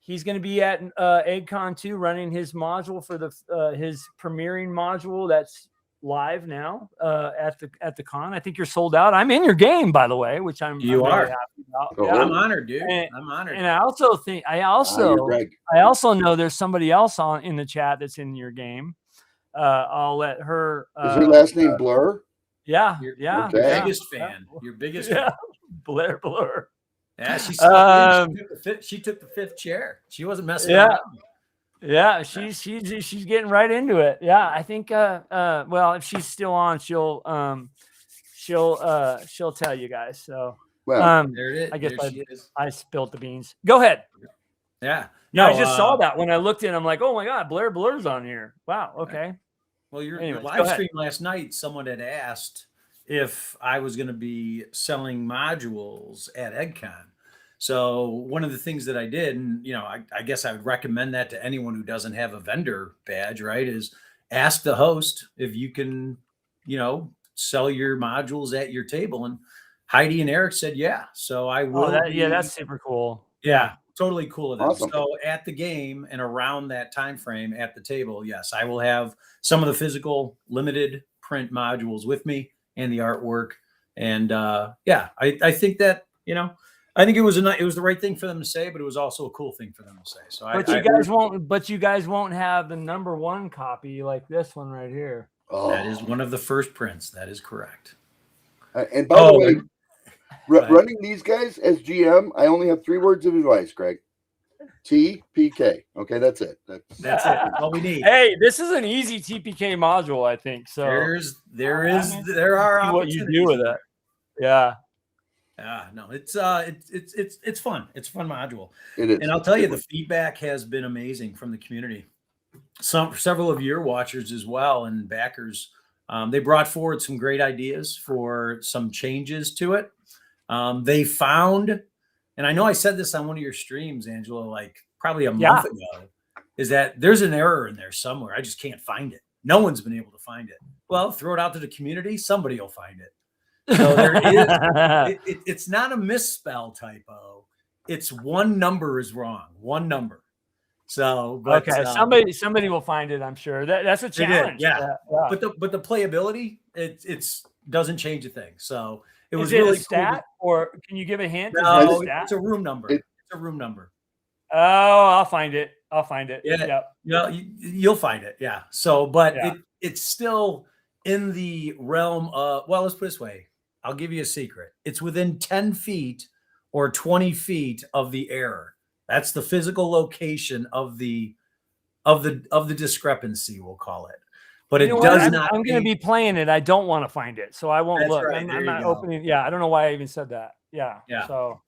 A: he's going to be at EggCon 2 running his module for the his premiering module that's live now at the con. I think you're sold out. I'm in your game, by the way, which I'm
D: You
A: really
D: are
A: happy about.
B: Oh,
A: Yeah.
D: I'm honored, dude. I'm honored.
A: And I also think I also know there's somebody else in the chat that's in your game. I'll let her.
B: Is her last name Blur?
A: Yeah,
D: Your
B: Okay.
D: biggest fan. Your biggest
A: yeah.
D: fan.
A: Blur.
D: Yeah, she took the 5th chair. She wasn't messing around.
A: Yeah, she's getting right into it. Yeah, I think well, if she's still on, she'll tell you guys. So
B: Well,
D: there it is.
A: I guess
D: There she is.
A: I spilled the beans. Go ahead.
D: Yeah.
A: No, I just saw that when I looked in. I'm like, oh my god, Blur's on here. Wow. Okay.
D: Well, your
A: Anyways,
D: live stream last night, someone had asked if I was going to be selling modules at EggCon. So one of the things that I did, and I guess I would recommend that to anyone who doesn't have a vendor badge, right, is ask the host if you can, sell your modules at your table. And Heidi and Eric said, yeah. So I will.
A: That's super cool.
D: Yeah, totally cool of them.
B: Awesome.
D: So at the game and around that time frame at the table, yes, I will have some of the physical limited print modules with me and the artwork. And I think that I think it was the right thing for them to say, but it was also a cool thing for them to say. So
A: you guys won't have the #1 copy like this one right here.
B: Oh.
D: That is one of the first prints. That is correct.
B: And by the way, running these guys as GM, I only have 3 words of advice, Greg. TPK. Okay, that's it. That's
D: it. That's all we need.
A: Hey, this is an easy TPK module, I think. So
D: there are
A: what you do with it. Yeah.
D: No, it's fun. It's a fun module.
B: It is.
D: And I'll tell you, the feedback has been amazing from the community. Several of your watchers as well and backers, they brought forward some great ideas for some changes to it. They found, and I know I said this on one of your streams, Angela, like probably a month ago, is that there's an error in there somewhere. I just can't find it. No one's been able to find it. Well, throw it out to the community. Somebody will find it. So there is, it's not a misspell typo. It's one number is wrong. One number. So, but,
A: okay, somebody will find it. I'm sure that's a challenge.
D: Yeah. But the playability, it's doesn't change a thing. So it was
A: really
D: really
A: a stat,
D: cool.
A: or can you give a hint?
D: No, it's a room number. It's a room number.
A: Oh, I'll find it.
D: Yeah. You'll find it. Yeah. So, but it's still in the realm of, well, let's put it this way. I'll give you a secret. It's within 10 feet or 20 feet of the error. That's the physical location of the discrepancy, we'll call it. But it does not.
A: I'm going to be playing it. I don't want to find it, so I won't look.
D: Right.
A: I'm not opening. Yeah, I don't know why I even said that. Yeah. So,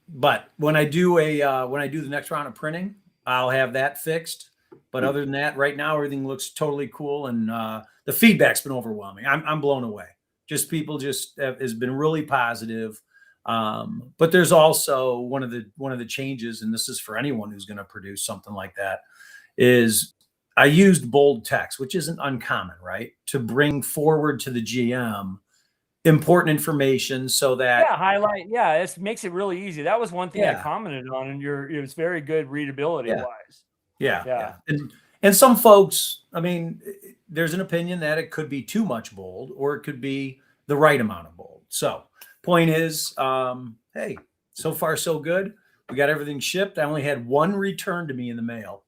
D: but when I do the next round of printing, I'll have that fixed. But other than that, right now everything looks totally cool, and the feedback's been overwhelming. I'm blown away. People has been really positive. But there's also one of the changes, and this is for anyone who's going to produce something like that, is I used bold text, which isn't uncommon, right? To bring forward to the GM important information so that
A: highlight. Yeah, it makes it really easy. That was one thing I commented on, and it was very good readability wise.
D: Yeah. And some folks, I mean, there's an opinion that it could be too much bold, or it could be the right amount of bold. So point is, hey, so far so good. We got everything shipped. I only had one return to me in the mail.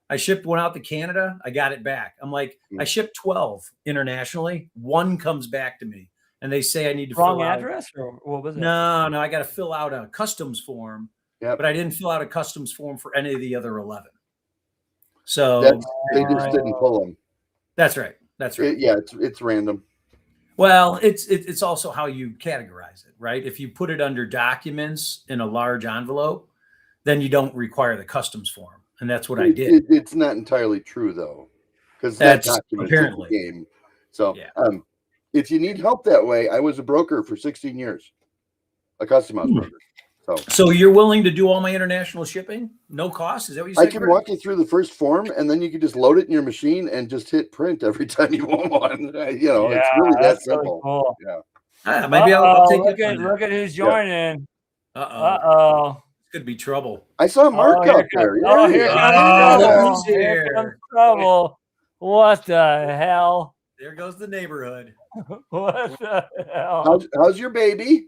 D: I shipped one out to Canada. I got it back. I'm like, I shipped 12 internationally. One comes back to me, and they say I need to
A: wrong
D: fill
A: address, or what was it?
D: No, I got to fill out a customs form. But I didn't fill out a customs form for any of the other 11. So
B: they just didn't pull them.
D: That's right.
B: It's random.
D: Well, it's also how you categorize it, right? If you put it under documents in a large envelope, then you don't require the customs form, and that's what I did.
B: It's not entirely true though, because that's
D: apparently
B: the game. So, if you need help that way, I was a broker for 16 years, a custom house broker.
D: So you're willing to do all my international shipping? No cost? Is that what you said?
B: I can walk you through the first form, and then you can just load it in your machine and just hit print every time you want one. It's really that simple.
A: Really cool.
D: Yeah. Maybe I'll take
A: it. Look at who's joining.
D: Uh-oh. Could be trouble.
B: I saw Mark
A: here
B: out there.
A: Oh,
B: Yeah,
A: here
B: yeah.
A: comes
D: Oh,
A: trouble.
D: he's
A: Here
D: here.
A: comes trouble. What the hell?
D: There goes the neighborhood.
A: What the hell?
B: How's your baby?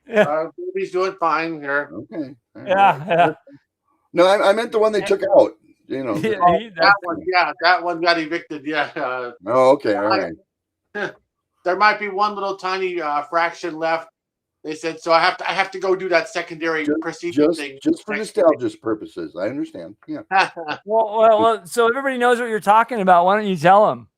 E: Baby's doing fine here.
B: Okay. All right.
A: Yeah.
B: No, I meant the one they took out. You know.
E: That one got evicted. Yeah.
B: Oh, okay. All right.
E: There might be one little tiny fraction left. They said so. I have to go do that secondary procedure thing.
B: Just for nostalgia purposes. I understand. Yeah.
A: Well, so everybody knows what you're talking about. Why don't you tell them?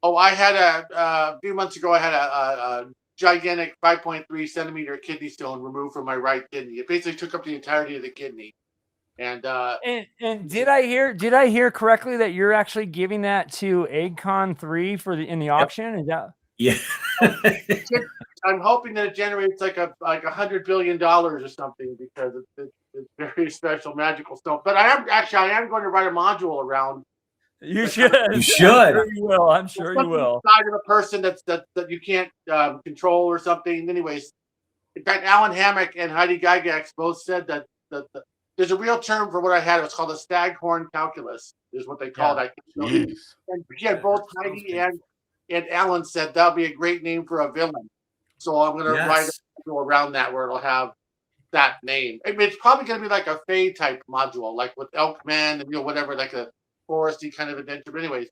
E: Oh, I had a few months ago. I had a gigantic 5.3 centimeter kidney stone removed from my right kidney. It basically took up the entirety of the kidney. And
A: did I hear correctly that you're actually giving that to EggCon 3 in the auction? Is that?
D: Yeah.
E: I'm hoping that it generates like $100 billion or something because it's very special magical stone. But I am going to write a module around.
A: You should.
D: You should.
A: I'm sure you will.
E: Side of a person that you can't control or something. Anyways, in fact, Alan Hammock and Heidi Gygax both said that there's a real term for what I had. It was called a staghorn calculus, is what they called it. And yeah, both Heidi and Alan said that'll be a great name for a villain. So I'm going to write a module around that where it'll have that name. I mean, it's probably going to be like a Fae type module, like with Elkman and whatever, like a foresty kind of adventure. But anyways,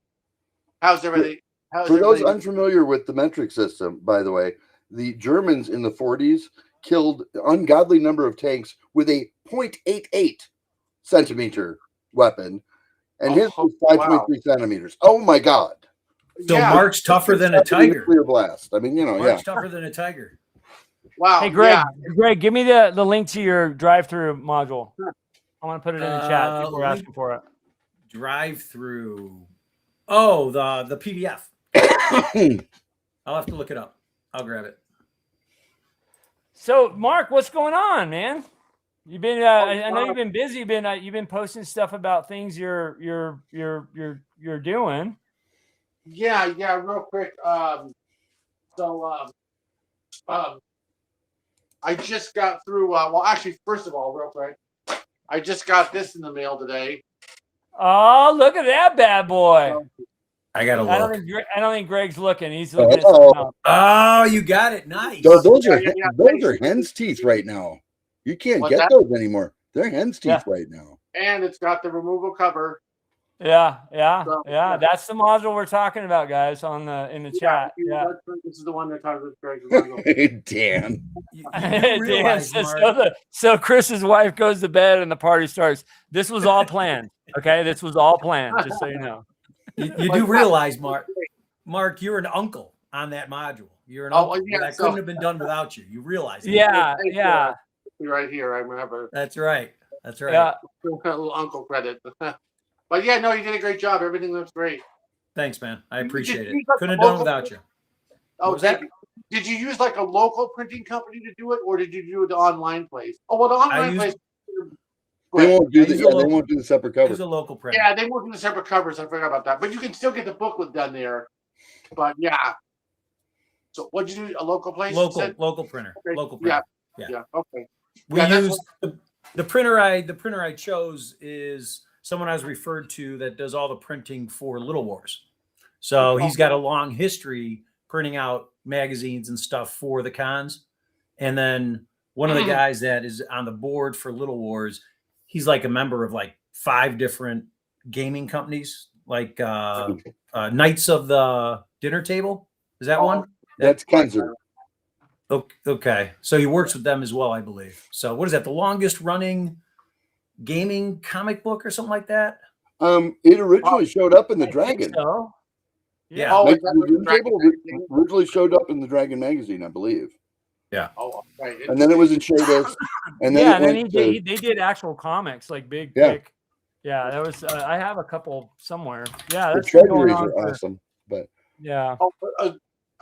E: how's everybody?
B: For those unfamiliar with the metric system, by the way, the Germans in the 40s killed an ungodly number of tanks with a 0.88 centimeter weapon, and his was 5.3 centimeters. Oh my God!
D: So Mark's tougher than a tiger.
B: Nuclear blast. I mean,
D: Mark's tougher than a tiger.
E: Wow.
A: Hey, Greg, give me the link to your drive-through module. I want to put it in the chat. People are asking for it.
D: Drive-through. Oh, the PDF. I'll have to look it up. I'll grab it.
A: So, Mark, what's going on, man? You've been I know you've been busy. You've been posting stuff about things you're doing.
E: Yeah, real quick. I just got through. Well, actually, first of all, real quick, I just got this in the mail today.
A: Oh, look at that bad boy!
D: I gotta look.
A: I don't think Greg's looking. He's looking at something else.
D: Oh, you got it. Nice.
B: Those are hen's teeth right now. You can't get those anymore. They're hen's teeth right now.
E: And it's got the removable cover.
A: Yeah. That's the module we're talking about, guys, in the chat. Yeah.
E: This is the one that talks with Greg.
B: Dan.
A: Dan says, so Chris's wife goes to bed and the party starts. This was all planned. Okay, this was all planned. Just so you know.
D: You do realize, Mark, you're an uncle on that module. You're an uncle. That couldn't have been done without you. You realize that.
A: Yeah.
E: Right here, I remember.
D: That's right.
E: Yeah. A little uncle credit. But yeah, no, you did a great job. Everything looks great.
D: Thanks, man. I appreciate it. Couldn't have done it without you.
E: Oh, did you use like a local printing company to do it, or did you do the online place? Oh, well, the online place.
B: They won't do the separate covers.
D: It's a local print.
E: Yeah, they won't do the separate covers. I forgot about that. But you can still get the booklet done there. But yeah. So what'd you do? A local place?
D: Local printer.
E: Okay.
D: Local printer.
E: Yeah. Okay.
D: We used the printer I chose is someone I was referred to that does all the printing for Little Wars. So he's got a long history printing out magazines and stuff for the cons. And then one of the guys that is on the board for Little Wars, he's like a member of like 5 different gaming companies, like Knights of the Dinner Table. Is that one?
B: That's Kenzer.
D: Okay. So he works with them as well, I believe. So what is that? The longest running gaming comic book or something like that?
B: It originally showed up in the Dragon.
A: So.
D: Yeah.
B: The originally showed up in the Dragon magazine, I believe.
D: Yeah.
E: Oh, right.
B: And then it was in Shadows. And then
A: they did actual comics, like big. Yeah, that was. I have a couple somewhere. Yeah,
B: that's the treasuries are awesome. But
A: yeah.
E: Oh, I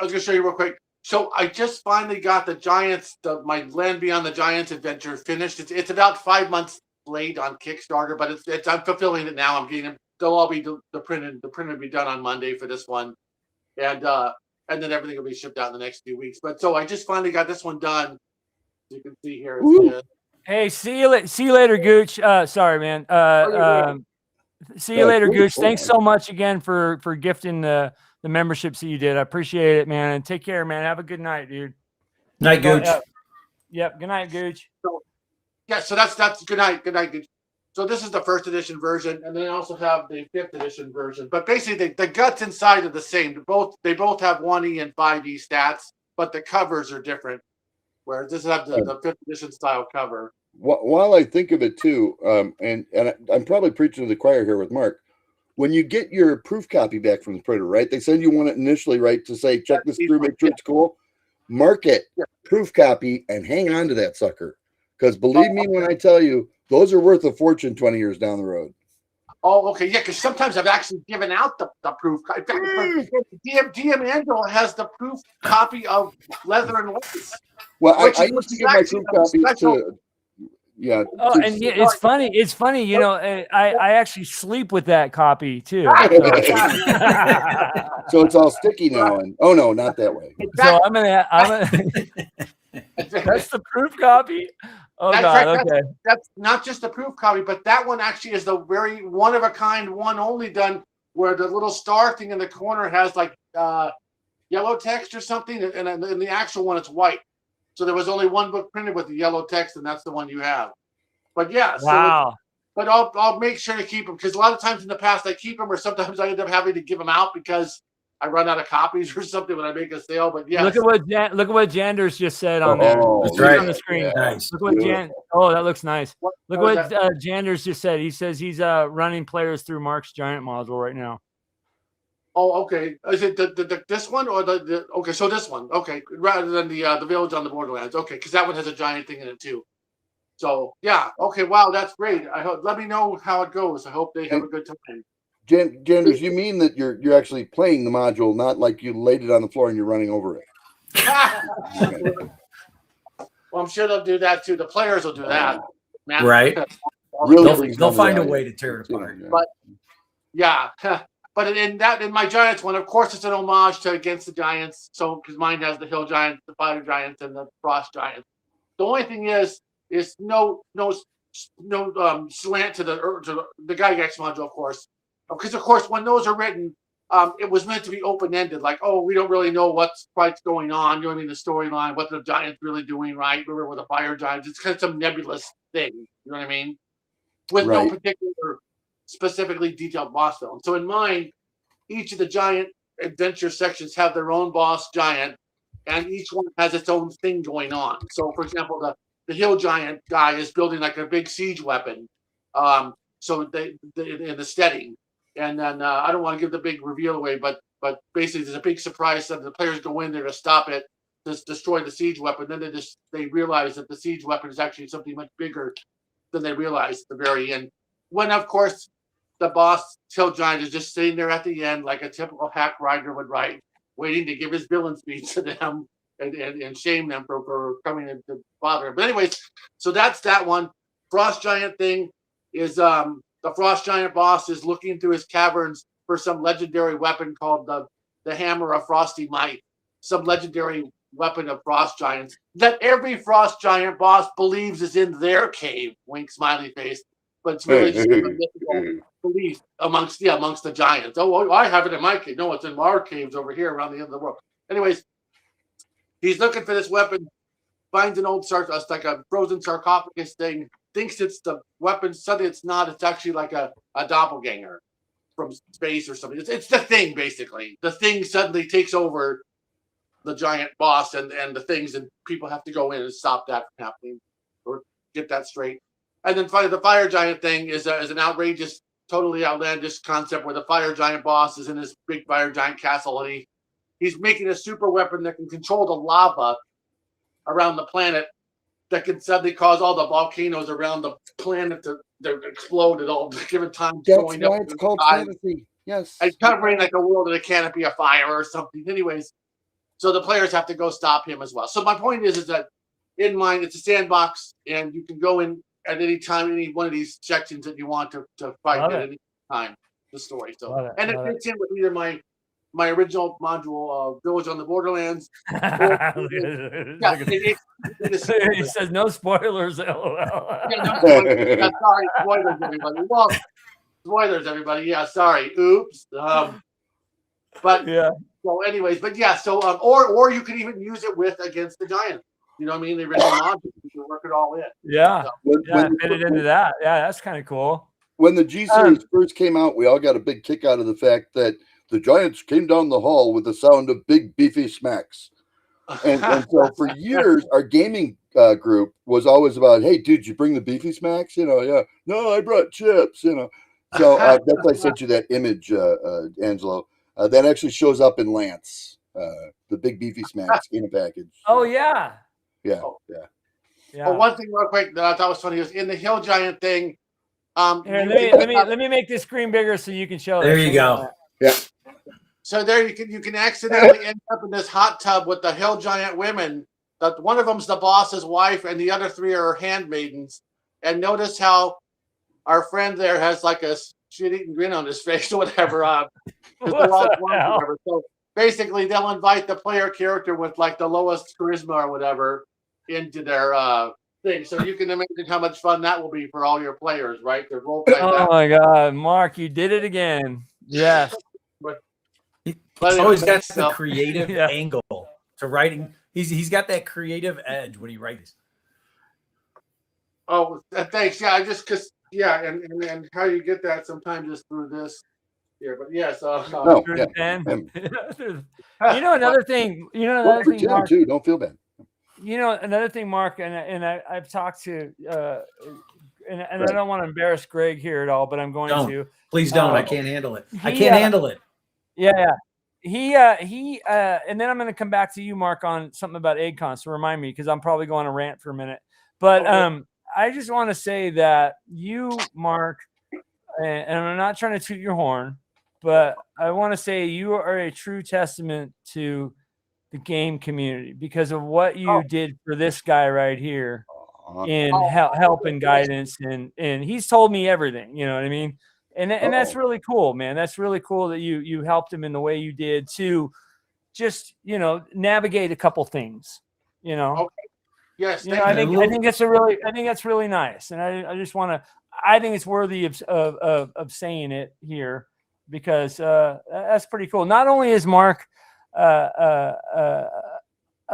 E: was gonna show you real quick. So I just finally got the Giants, my Land Beyond the Giants adventure finished. It's about 5 months late on Kickstarter, but it's I'm fulfilling it now. I'm getting them. They'll all be the print will be done on Monday for this one, and then everything will be shipped out in the next few weeks. But so I just finally got this one done. You can see here.
A: Hey, see you later, Gooch. Sorry, man. See you
B: Yeah,
A: later,
B: cool,
A: Gooch.
B: cool,
A: Thanks
B: man.
A: so much again for gifting the memberships that you did. I appreciate it, man. And take care, man. Have a good night, dude.
D: Night,
A: Go-
D: Gooch.
A: Yep. Good night, Gooch.
E: Yeah, so that's good night. Good night. So this is the first edition version, and then I also have the 5th edition version. But basically, the guts inside are the same. They both have 1E and 5E stats, but the covers are different. Whereas this has the 5th edition style cover.
B: While I think of it too, and I'm probably preaching to the choir here with Mark. When you get your proof copy back from the printer, right? They send you one initially, right, to say check this through, make sure it's cool. Mark it, proof copy, and hang on to that sucker. Because believe me when I tell you, those are worth a fortune 20 years down the road.
E: Oh, okay, yeah, because sometimes I've actually given out the proof. In fact, DM Angelo has the proof copy of Leather and Lace.
B: Well, I used to give my proof copies to, yeah.
A: Oh, and yeah, it's funny. It's funny. You know, I actually sleep with that copy too.
B: So it's all sticky now. And oh no, not that way.
A: So I'm gonna. That's the proof copy. Oh God. Okay.
E: That's not just the proof copy, but that one actually is the very one of a kind, one only done where the little star thing in the corner has like yellow text or something, and in the actual one it's white. So there was only one book printed with the yellow text, and that's the one you have. But yeah,
A: wow.
E: But I'll make sure to keep them because a lot of times in the past I keep them, or sometimes I end up having to give them out because I run out of copies or something when I make a sale. But yeah,
A: look at what Janders just said on there.
B: That's
D: right
A: On the screen.
B: Yeah.
D: Nice.
A: Look what Oh, that looks nice. Look what
E: that?
A: Janders just said. He says he's running players through Mark's giant module right now.
E: Oh, okay. Is it this one or the okay? So this one, okay, rather than the Village on the Borderlands, okay, because that one has a giant thing in it too. So yeah, okay, wow, that's great. I hope. Let me know how it goes. I hope they have a good time.
B: Genders, you mean that you're actually playing the module, not like you laid it on the floor and you're running over it.
E: Well, I'm sure they'll do that too. The players will do that. Man.
D: Right.
B: Really,
D: They'll find a way to tear it apart.
E: But yeah, but in my Giants one, of course, it's an homage to Against the Giants. So because mine has the Hill Giants, the Fighter Giants, and the Frost Giants. The only thing is no slant to the Gygax module, of course, because of course when those are written, it was meant to be open ended. Like, oh, we don't really know what's quite going on. You know what I mean? The storyline, what the Giants really doing, right? Remember with the Fire Giants, it's kind of some nebulous thing. You know what I mean? With no particular specifically detailed boss villain. So in mine, each of the giant adventure sections have their own boss giant, and each one has its own thing going on. So for example, the hill giant guy is building like a big siege weapon. So in the steading. And then I don't want to give the big reveal away, but basically there's a big surprise that the players go in there to stop it, to destroy the siege weapon. Then they realize that the siege weapon is actually something much bigger than they realized at the very end. When of course the boss hill giant is just sitting there at the end like a typical hack writer would write, waiting to give his villain speech to them and shame them for coming in to bother him. But anyways, so that's that one. Frost giant thing is the Frost Giant boss is looking through his caverns for some legendary weapon called the Hammer of Frosty Might, some legendary weapon of Frost Giants that every Frost Giant boss believes is in their cave. Wink, smiley face. But it's really just a mythical belief amongst the giants. Oh, I have it in my cave. No, it's in our caves over here around the end of the world. Anyways, he's looking for this weapon, finds an old like a frozen sarcophagus thing, thinks it's the weapon. Suddenly it's not. It's actually like a doppelganger from space or something. It's the thing, basically. The thing suddenly takes over the giant boss and the things, and people have to go in and stop that from happening or get that straight. And then finally, the fire giant thing is an outrageous, totally outlandish concept where the fire giant boss is in this big fire giant castle, and he's making a super weapon that can control the lava around the planet that can suddenly cause all the volcanoes around the planet to explode at all given times.
B: That's why it's called fantasy. Yes.
E: And covering like a world in a canopy of fire or something. Anyways, so the players have to go stop him as well. So my point is that in mine, it's a sandbox, and you can go in at any time, any one of these sections that you want to fight at any time, the story. So, and it fits in with either my my original module, Village on the Borderlands.
A: He says no spoilers. LOL.
E: Yeah, sorry, spoilers, everybody. Well, spoilers, everybody. Yeah, sorry. Oops. But
A: yeah.
E: so, anyways, but yeah. So, or you could even use it against the Giants. You know what I mean? The original module. You can work it all in.
A: Yeah.
E: So,
A: Fit it into that. Yeah, that's kind of cool.
B: When the G series first came out, we all got a big kick out of the fact that the Giants came down the hall with the sound of big beefy smacks. And so for years, our gaming group was always about, hey, dude, you bring the beefy smacks? Yeah. No, I brought chips, So that's why I sent you that image, Angelo. That actually shows up in Lance, the big beefy smacks in a package.
A: Oh, yeah.
B: Yeah.
E: Well, one thing real quick that I thought was funny was in the Hill Giant thing.
A: Here, let me make this screen bigger so you can show it.
D: There you go.
B: Yeah.
E: So there you can accidentally end up in this hot tub with the Hill Giant women. That one of them's the boss's wife, and the other three are her handmaidens. And notice how our friend there has like a shit-eating grin on his face or whatever. So basically, they'll invite the player character with like the lowest charisma or whatever into their thing. So you can imagine how much fun that will be for all your players, right? To role play that.
A: My God, Mark, you did it again. Yes.
D: He's always got the creative angle to writing. He's got that creative edge when he writes.
E: Oh, thanks. Yeah, and how you get that sometimes is through this here. But yes,
A: another thing. Mark,
B: too. Don't feel bad.
A: Another thing, Mark, and I've talked to, and I don't want to embarrass Greg here at all, but I'm going to.
D: Please don't. I can't handle it. I can't handle it.
A: Yeah. He and then I'm going to come back to you, Mark, on something about EggCon. So remind me, because I'm probably going to rant for a minute. But I just want to say that you, Mark, and I'm not trying to toot your horn, but I want to say you are a true testament to the game community because of what you did for this guy right here in help and guidance. And he's told me everything, you know what I mean? And that's really cool, man. That's really cool that you helped him in the way you did to just, navigate a couple things,
E: Okay. Yes.
A: I think that's really nice. And I think it's worthy of saying it here because that's pretty cool. Not only is Mark a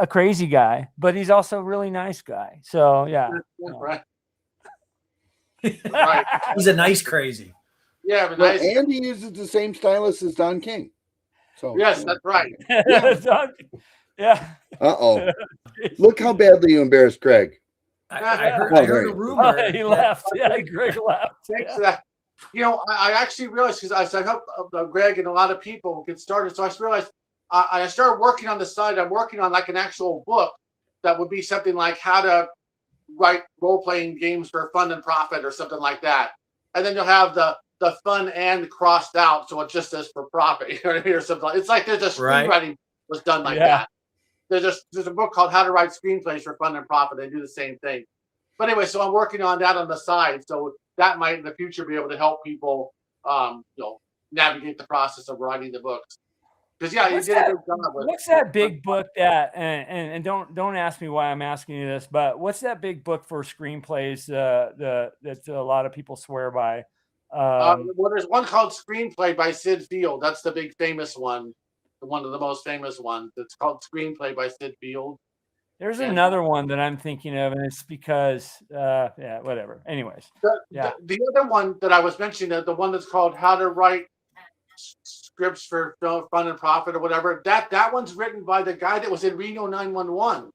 A: crazy guy, but he's also a really nice guy. So yeah.
E: Right.
D: He's a nice crazy.
E: Yeah, but nice.
B: And he uses the same stylus as Don King. So
E: yes, that's right.
A: Yeah.
B: Uh-oh. Look how badly you embarrassed Greg.
D: I heard a rumor.
A: He left. Yeah, Greg left.
E: Thanks for that. I actually realized because I helped Greg and a lot of people get started. So I realized I started working on the side. I'm working on like an actual book that would be something like how to write role-playing games for fun and profit or something like that. And then you'll have the fun and crossed out, so it just says for profit or something. It's like there's a screenwriting was done like that. There's a book called How to Write Screenplays for Fun and Profit. They do the same thing. But anyway, so I'm working on that on the side. So that might in the future be able to help people, navigate the process of writing the books. Because you did a good job with.
A: What's that big book that? And don't ask me why I'm asking you this, but what's that big book for screenplays that a lot of people swear by?
E: Well, there's one called Screenplay by Sid Field. That's the big famous one. One of the most famous ones. It's called Screenplay by Sid Field.
A: There's another one that I'm thinking of, and it's because, whatever. Anyways.
E: The other one that I was mentioning, the one that's called How to Write Scripts for Fun and Profit or whatever, that one's written by the guy that was in Reno 911.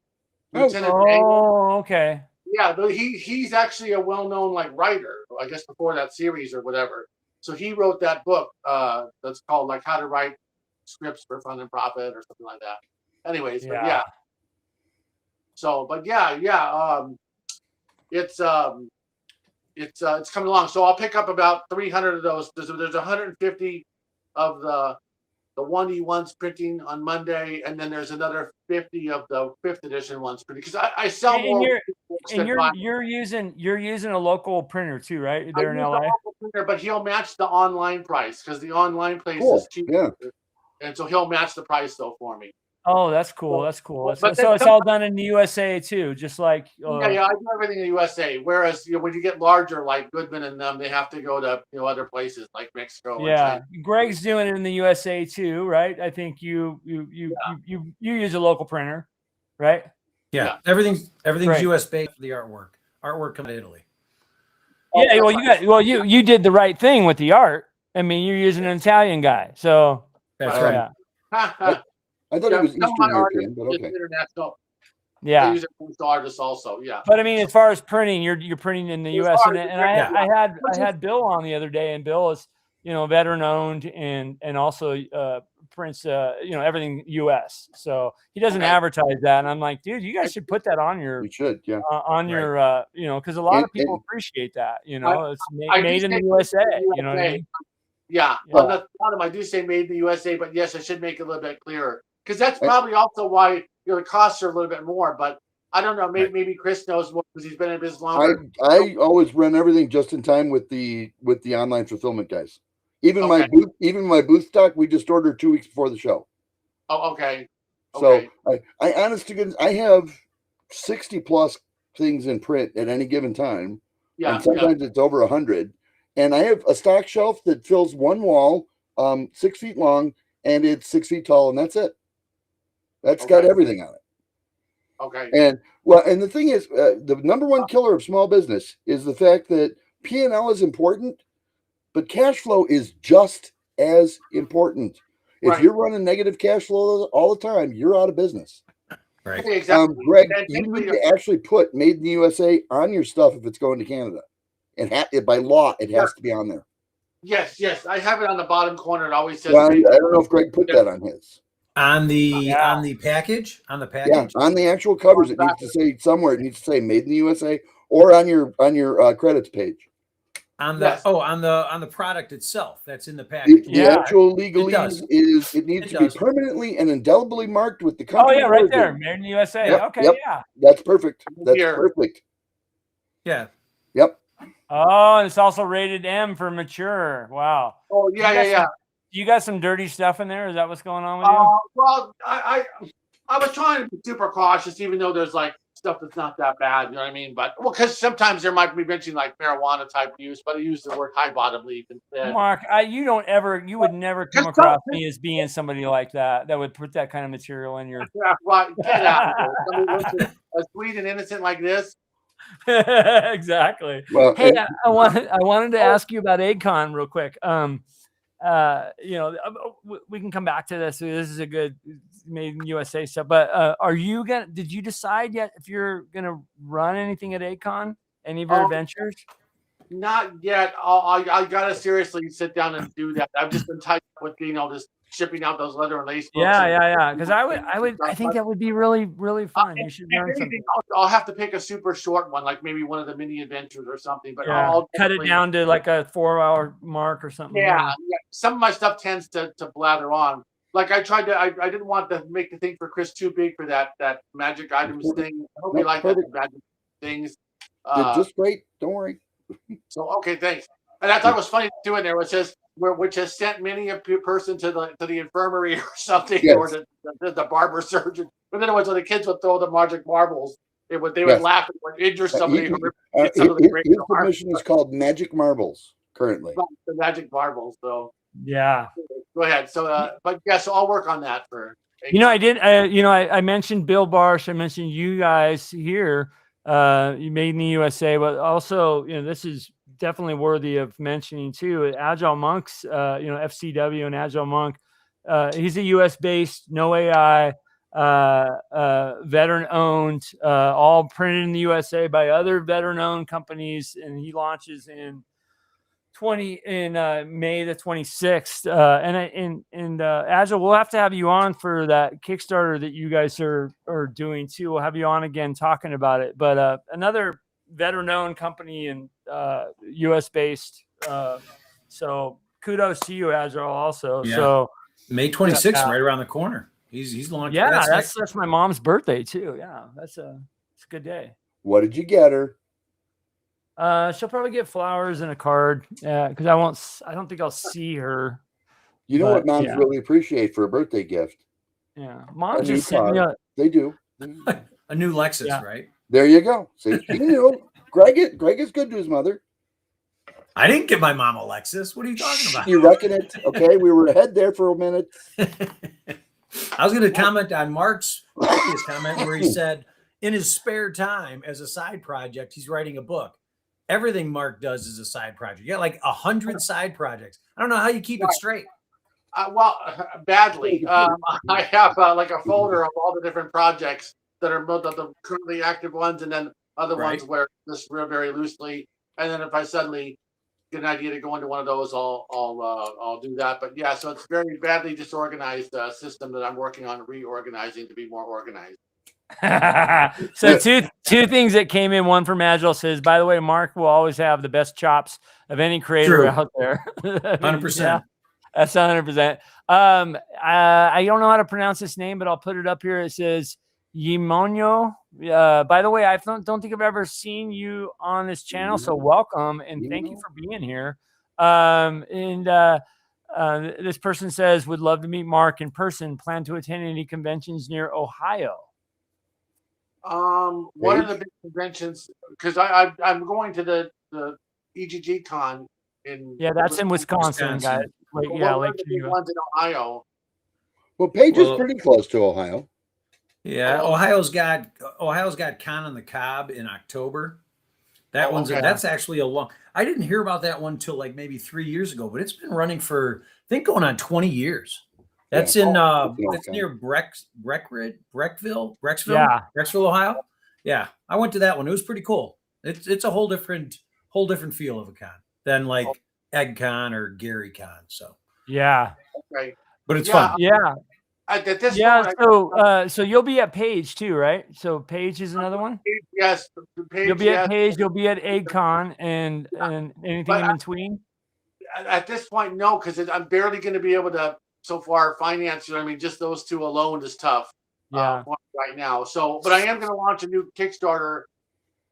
A: Okay.
E: Yeah, he's actually a well-known writer, I guess before that series or whatever. So he wrote that book that's called How to Write Scripts for Fun and Profit or something like that. Anyways, but yeah. So, but it's coming along. So I'll pick up about 300 of those. There's 150 of the 1E1s printing on Monday, and then there's another 50 of the 5th edition ones printing because I sell more.
A: And you're using a local printer too, right? They're in LA.
E: Printer, but he'll match the online price because the online price is cheaper.
B: Yeah.
E: and so he'll match the price though for me.
A: Oh, that's cool. That's cool.
E: But
A: So it's all done in the USA too, just like
E: yeah, I do everything in the USA. Whereas when you get larger, like Goodman and them, they have to go to other places like Mexico.
A: Yeah, Greg's doing it in the USA too, right? I think you use a local printer, right?
D: Yeah. Everything's
A: Great.
D: US based for the artwork. Artwork comes to Italy.
A: Yeah, you did the right thing with the art. I mean, you're using an Italian guy, so
D: That's
B: right.
D: right.
B: I thought it was Eastern European, but okay.
E: International.
A: Yeah.
E: They use it for artists also. Yeah.
A: But I mean, as far as printing, you're printing in the U.S. And I had Bill on the other day, and Bill is veteran owned and also prints everything U.S. So he doesn't advertise that, and I'm like, dude, you guys should put that on your.
B: We should, yeah.
A: On your because a lot of people appreciate that. It's made in the USA. You know what I mean?
E: Yeah. On the bottom, I do say made in the USA, but yes, I should make it a little bit clearer because that's probably also why the costs are a little bit more. But I don't know. Maybe Chris knows more because he's been in business longer.
B: I always run everything just in time with the online fulfillment guys. Even my booth stock, we just ordered 2 weeks before the show.
E: Oh, okay.
B: So I honest to goodness, I have 60 plus things in print at any given time. Yeah. And sometimes it's over 100. And I have a stock shelf that fills one wall, 6 feet long, and it's 6 feet tall, and that's it. That's got everything on it.
E: Okay.
B: And the thing is, the number one killer of small business is the fact that P&L is important, but cash flow is just as important. If you're running negative cash flow all the time, you're out of business.
D: Right.
E: Okay, exactly.
B: Greg, you need to actually put "Made in the USA" on your stuff if it's going to Canada. And by law, it has to be on there.
E: Yes. I have it on the bottom corner. It always says.
B: Well, I don't know if Greg put that on his.
D: On the package.
B: Yeah, on the actual covers, it needs to say somewhere. It needs to say "Made in the USA" or on your credits page.
D: On the product itself, that's in the package.
B: The actual legalese it needs to be permanently and indelibly marked with the company.
A: Oh yeah, right there, Made in the USA.
B: Yep,
A: okay,
B: yep.
A: yeah,
B: that's perfect. That's perfect.
D: Yeah.
B: Yep.
A: Oh, and it's also rated M for mature. Wow.
E: Oh yeah.
A: You got some dirty stuff in there? Is that what's going on with you?
E: Well, I was trying to be super cautious, even though there's like stuff that's not that bad. You know what I mean? But because sometimes there might be mentioning like marijuana type use, but I use the word high bottom leaf instead.
A: Mark, you would never come across me as being somebody like that would put that kind of material in your.
E: Yeah, right. Get out of here. A sweet and innocent like this.
A: Exactly. Well, hey, I wanted to ask you about EggCon real quick. We can come back to this. This is a good Made in USA stuff. But did you decide yet if you're gonna run anything at EggCon? Any of your adventures?
E: Not yet. I gotta seriously sit down and do that. I've just been tied up with just shipping out those leather and lace books.
A: Yeah. Because I think that would be really, really fun. You should learn something.
E: I'll have to pick a super short one, like maybe one of the mini adventures or something. But
A: I'll cut it down to like a 4-hour mark or something.
E: Yeah. Some of my stuff tends to blather on. Like I didn't want to make the thing for Chris too big for that magic items thing. I hope you like that magic things.
B: Just great. Don't worry.
E: So okay, thanks. And I thought it was funny too in there, which has sent many a person to the infirmary or something, or the barber surgeon. But then it was when the kids would throw the magic marbles, they would laugh and injure somebody.
B: His submission is called Magic Marbles currently.
E: The magic marbles. So
A: yeah.
E: Go ahead. So, so I'll work on that for.
A: I mentioned Bill Barsh. I mentioned you guys here. You Made in the USA, but also, this is definitely worthy of mentioning too. Agile Monks, FCW and Agile Monk. He's a US based, no AI, veteran owned, all printed in the USA by other veteran owned companies, and he launches in May the 26th. And Agile, we'll have to have you on for that Kickstarter that you guys are doing too. We'll have you on again talking about it. But another veteran-owned company and U.S. based. So kudos to you, Agile. Also, so
D: May 26th, right around the corner. He's launching.
A: Yeah, that's my mom's birthday too. Yeah, it's a good day.
B: What did you get her?
A: She'll probably get flowers and a card. Because I don't think I'll see her
B: You know
A: But,
B: what moms
A: yeah.
B: really appreciate for a birthday gift?
A: Yeah.
B: A
A: Mom
B: new
A: just sent me
B: car. They do.
D: A new Lexus,
A: Yeah.
D: right?
B: There you go. See, he knew. Greg is good to his mother.
D: I didn't give my mom a Lexus. What are you talking about?
B: You reckon it? Okay, we were ahead there for a minute.
D: I was going to comment on Mark's previous comment where he said in his spare time as a side project, he's writing a book. Everything Mark does is a side project. Yeah, like 100 side projects. I don't know how you keep it straight.
E: Well, badly. I have like a folder of all the different projects that are both of the currently active ones, and then other ones where just real very loosely. And then if I suddenly get an idea to go into one of those, I'll do that. But yeah, so it's very badly disorganized system that I'm working on reorganizing to be more organized.
A: So two things that came in. One from Agile says, by the way, Mark will always have the best chops of any creator out there.
D: 100%.
A: Yeah, that's 100%. I don't know how to pronounce this name, but I'll put it up here. It says Yimonyo. By the way, I don't think I've ever seen you on this channel, so welcome and thank you for being here. This person says, would love to meet Mark in person. Plan to attend any conventions near Ohio.
E: One of the big conventions, because I'm going to the EggCon in
A: that's in Wisconsin, guys. Like,
E: one of the big ones in Ohio.
B: Well, Page is pretty close to Ohio.
D: Yeah, Ohio's got Con on the Cob in October. That that's actually a long. I didn't hear about that one till like maybe 3 years ago, but it's been running for I think going on 20 years. That's in it's near Brecksville, Ohio. Yeah, I went to that one. It was pretty cool. It's a whole different feel of a con than like EggCon or GaryCon. So
A: yeah,
E: right.
D: But it's fun.
A: Yeah.
E: At this
A: point, so you'll be at Page too, right? So Page is another one.
E: Yes, Page,
A: you'll be at Page. You'll be at EggCon and anything in between.
E: At this point, no, because I'm barely going to be able to so far finance. I mean, just those two alone is tough.
A: Yeah.
E: Right now. So, but I am going to launch a new Kickstarter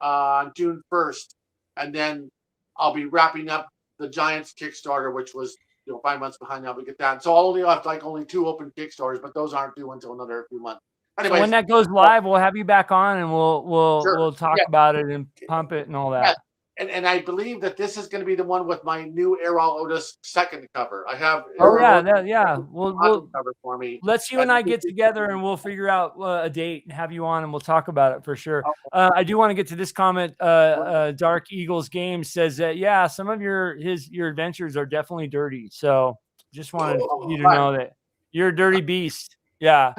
E: on June 1st, and then I'll be wrapping up the Giants Kickstarter, which was 5 months behind now. We get that. So I'll only have only 2 open Kickstarters, but those aren't due until another few months. Anyways,
A: so when that goes live, we'll have you back on, and we'll talk about it and pump it and all that.
E: Yeah. And I believe that this is going to be the one with my new Errol Otis second cover. I have.
A: We'll
E: cover for me.
A: Let's you and I get together and we'll figure out a date and have you on and we'll talk about it for sure. I do want to get to this comment. Dark Eagles Game says that some of your adventures are definitely dirty. So just wanted you to know that you're a dirty beast. Yeah.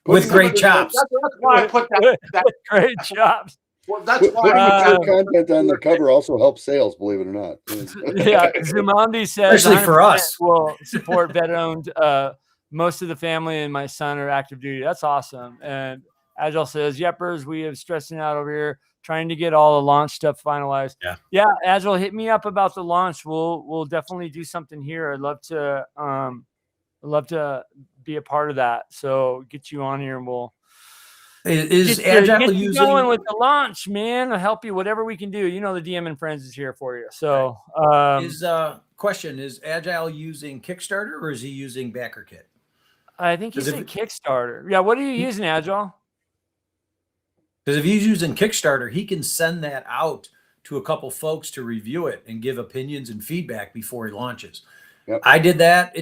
D: With great chops.
E: That's why I put that
A: great chops.
E: Well, that's why
B: content on the cover also helps sales, believe it or not.
A: Yeah, Zumandi says,
D: especially for us,
A: will support vet-owned. Most of the family and my son are active duty. That's awesome. And Agile says, "Yepers, we have stressing out over here, trying to get all the launch stuff finalized." Yeah. Agile, hit me up about the launch. We'll definitely do something here. I'd love to be a part of that. So get you on here and we'll.
D: Is Agile using
A: going with the launch, man? I'll help you, whatever we can do. The DM and Friends is here for you. So
D: question is Agile using Kickstarter or is he using BackerKit?
A: I think he's said Kickstarter. Yeah, what are you using, Agile?
D: Because if he's using Kickstarter, he can send that out to a couple folks to review it and give opinions and feedback before he launches.
B: Yep.
D: I did that.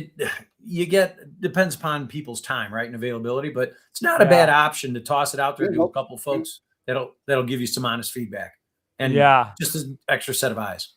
D: Depends upon people's time, right, and availability, but it's not a bad option to toss it out there to a couple folks that'll give you some honest feedback and just an extra set of eyes.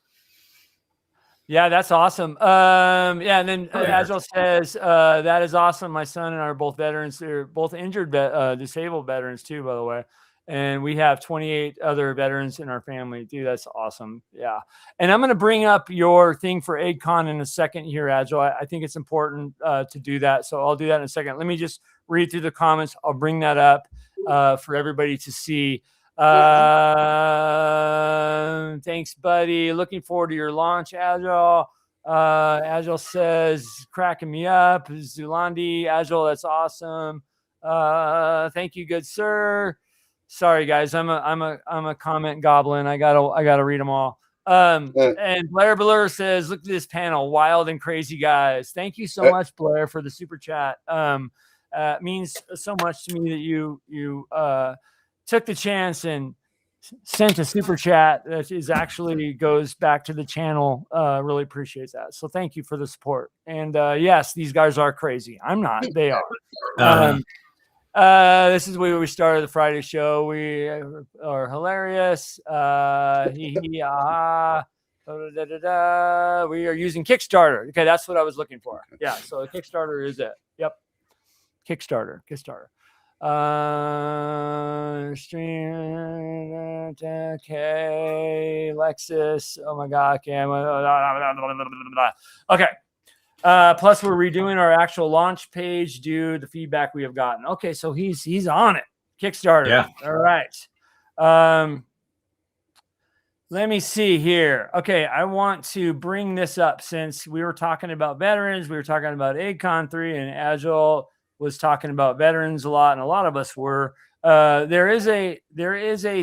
A: Yeah, that's awesome. And then Agile says that is awesome. My son and I are both veterans. They're both injured, disabled veterans too, by the way. And we have 28 other veterans in our family. Dude, that's awesome. Yeah. And I'm going to bring up your thing for EggCon in a second here, Agile. I think it's important to do that. So I'll do that in a second. Let me just read through the comments. I'll bring that up for everybody to see. Thanks, buddy. Looking forward to your launch, Agile. Agile says, cracking me up. Zulandi, Agile, that's awesome. Thank you, good sir. Sorry, guys. I'm a comment goblin. I gotta read them all. And Blair Blur says, look at this panel, wild and crazy guys. Thank you so much, Blair, for the super chat. Means so much to me that you took the chance and sent a super chat that is actually goes back to the channel. Really appreciate that. So thank you for the support. And yes, these guys are crazy. I'm not. They are. This is where we started the Friday show. We are hilarious. We are using Kickstarter. Okay, that's what I was looking for. Yeah, so Kickstarter is it. Yep. Kickstarter. Stream. Okay. Lexus. Oh my God. Okay. Plus, we're redoing our actual launch page due to the feedback we have gotten. Okay, so he's on it. Kickstarter.
D: Yeah.
A: All right. Let me see here. Okay, I want to bring this up since we were talking about veterans. We were talking about EggCon 3, and Agile was talking about veterans a lot, and a lot of us were. There is a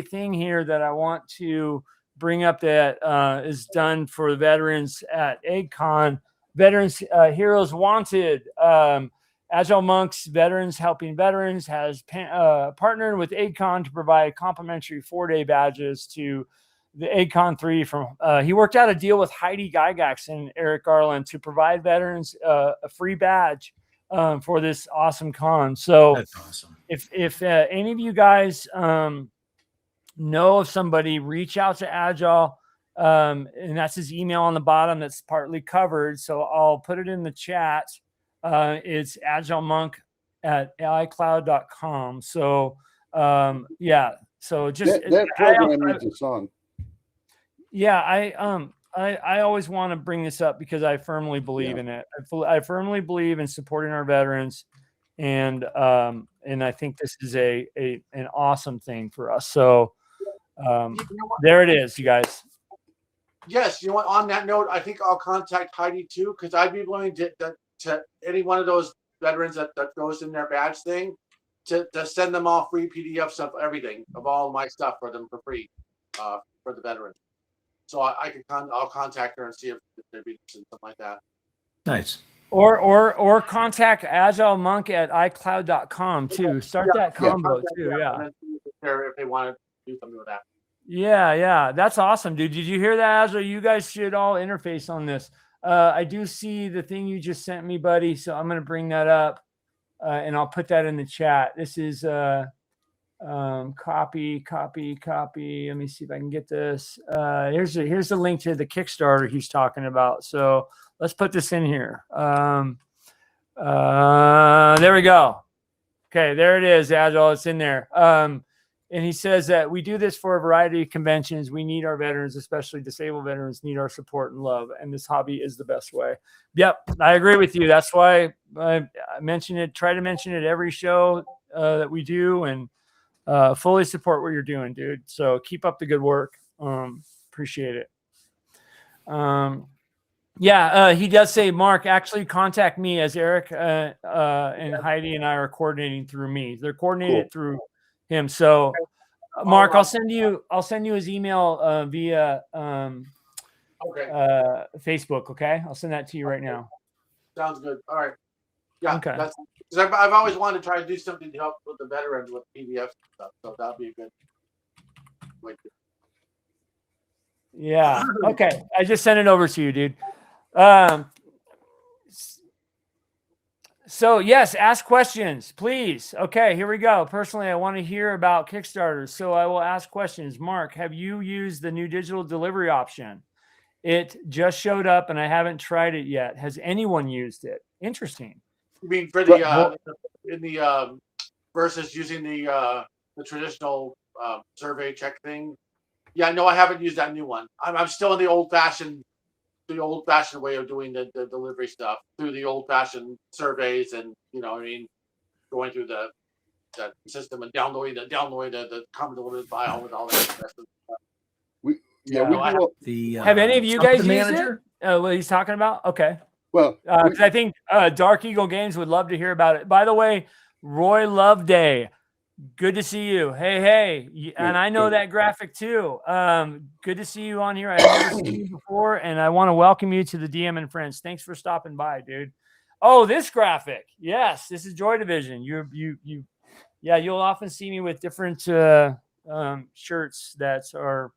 A: thing here that I want to bring up that is done for the veterans at EggCon. Veterans Heroes Wanted. Agile Monks Veterans Helping Veterans has partnered with EggCon to provide complimentary 4-day badges to the EggCon 3 from he worked out a deal with Heidi Gygax and Eric Garland to provide veterans a free badge for this awesome con. So
D: That's awesome.
A: If any of you guys know of somebody, reach out to Agile. And that's his email on the bottom. That's partly covered. So I'll put it in the chat. It's agilemonk@icloud.com. So, yeah. So just
B: that program needs a song.
A: Yeah. I always want to bring this up because I firmly believe in it. I firmly believe in supporting our veterans. And I think this is an awesome thing for us. So, there it is, you guys.
E: Yes, you know what? On that note, I think I'll contact Heidi too, because I'd be willing to any one of those veterans that goes in their badge thing to send them all free PDFs of everything, of all my stuff for them for free for the veterans. So I'll contact her and see if they'd be interested in something like that.
D: Nice.
A: Or contact agilemonk@icloud.com too. Start that combo too. Yeah.
E: If they want to do something with that.
A: Yeah, that's awesome, dude. Did you hear that, Agile? You guys should all interface on this. I do see the thing you just sent me, buddy. So I'm going to bring that up, and I'll put that in the chat. This is copy. Let me see if I can get this. Here's the link to the Kickstarter he's talking about. So let's put this in here. There we go. Okay, there it is, Agile. It's in there. And he says that we do this for a variety of conventions. We need our veterans, especially disabled veterans, need our support and love. And this hobby is the best way. Yep, I agree with you. That's why I mention it, try to mention it every show that we do, and fully support what you're doing, dude. So keep up the good work. Appreciate it. He does say, Mark, actually contact me, as Eric and Heidi and I are coordinating through me. They're coordinated through him. So Mark, I'll send you his email via Facebook. Okay. I'll send that to you right now.
E: Sounds good. All right. Yeah.
A: Okay.
E: That's because I've always wanted to try to do something to help with the veterans with PDFs and stuff. So that'll be a good way to.
A: Yeah. Okay. I just sent it over to you, dude. So yes, ask questions, please. Okay, here we go. Personally, I want to hear about Kickstarter, so I will ask questions. Mark, have you used the new digital delivery option? It just showed up, and I haven't tried it yet. Has anyone used it? Interesting.
E: You mean for the in the versus using the traditional survey check thing? Yeah, no, I haven't used that new one. I'm still in the old-fashioned way of doing the delivery stuff through the old-fashioned surveys, and going through the system and downloading the common delivered file with all that stuff.
A: Have any of you guys used it? What he's talking about? Okay.
B: Well,
A: I think Dark Eagle Games would love to hear about it. By the way, Roy Loveday, Good to see you. Hey. And I know
B: Hey.
A: that graphic too. Good to see you on here. I've never seen you before, and I want to welcome you to the DM and Friends. Thanks for stopping by, dude. Oh, this graphic. Yes, this is Joy Division. Yeah, you'll often see me with different shirts that are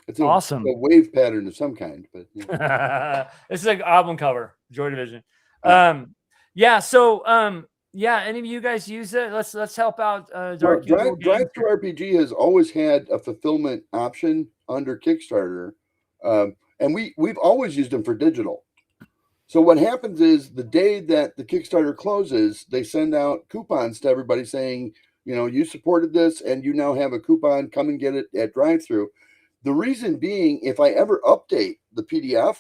B: It's
A: awesome.
B: a wave pattern of some kind, but yeah.
A: This is like album cover, Joy Division.
B: Oh.
A: Yeah, so yeah, any of you guys use it? Let's help out Dark Eagle again.
B: DriveThruRPG has always had a fulfillment option under Kickstarter, and we've always used them for digital. So what happens is the day that the Kickstarter closes, they send out coupons to everybody saying, you supported this and you now have a coupon. Come and get it at DriveThru. The reason being, if I ever update the PDF,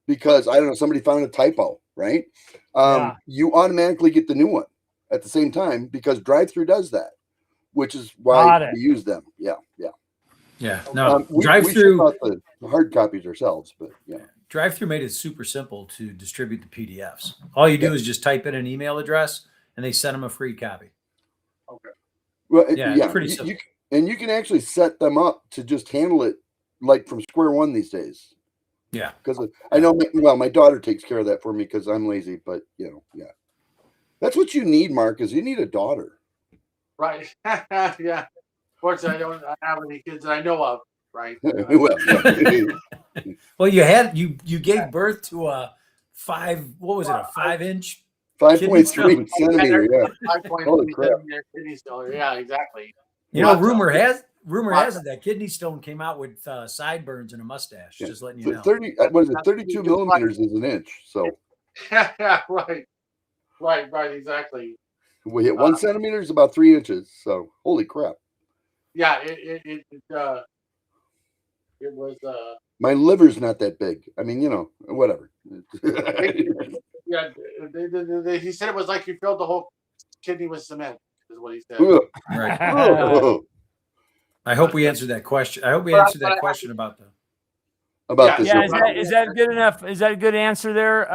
B: because I don't know, somebody found a typo, right? You automatically get the new one at the same time because DriveThru does that, which is why we use them. Yeah.
D: No,
B: we
D: DriveThru
B: ship out the hard copies ourselves, but yeah.
D: DriveThru made it super simple to distribute the PDFs. All you do is just type in an email address, and they send them a free copy.
E: Okay.
B: Well,
D: pretty simple.
B: You can actually set them up to just handle it like from square one these days.
D: Yeah,
B: because I know. Well, my daughter takes care of that for me because I'm lazy. But that's what you need, Mark. Is you need a daughter.
E: Right. Yeah. Fortunately, I don't have any kids that I know of. Right.
D: Well, you gave birth to a 5-inch
B: 5.3 centimeter. Yeah.
E: 5.3 centimeter kidney stone. Yeah, exactly.
D: Rumor has it that kidney stone came out with sideburns and a mustache.
B: Yeah.
D: Just letting you know.
B: 32 millimeters is an inch. So.
E: Yeah. Right. Exactly.
B: We hit 1 centimeter is about 3 inches. So holy crap.
E: Yeah. It was.
B: My liver's not that big. I mean, whatever.
E: Yeah, he said it was like you filled the whole kidney with cement. Is what he said.
D: Right. I hope we answered that question. I hope we answered that question about this.
A: Yeah, is that good enough? Is that a good answer there?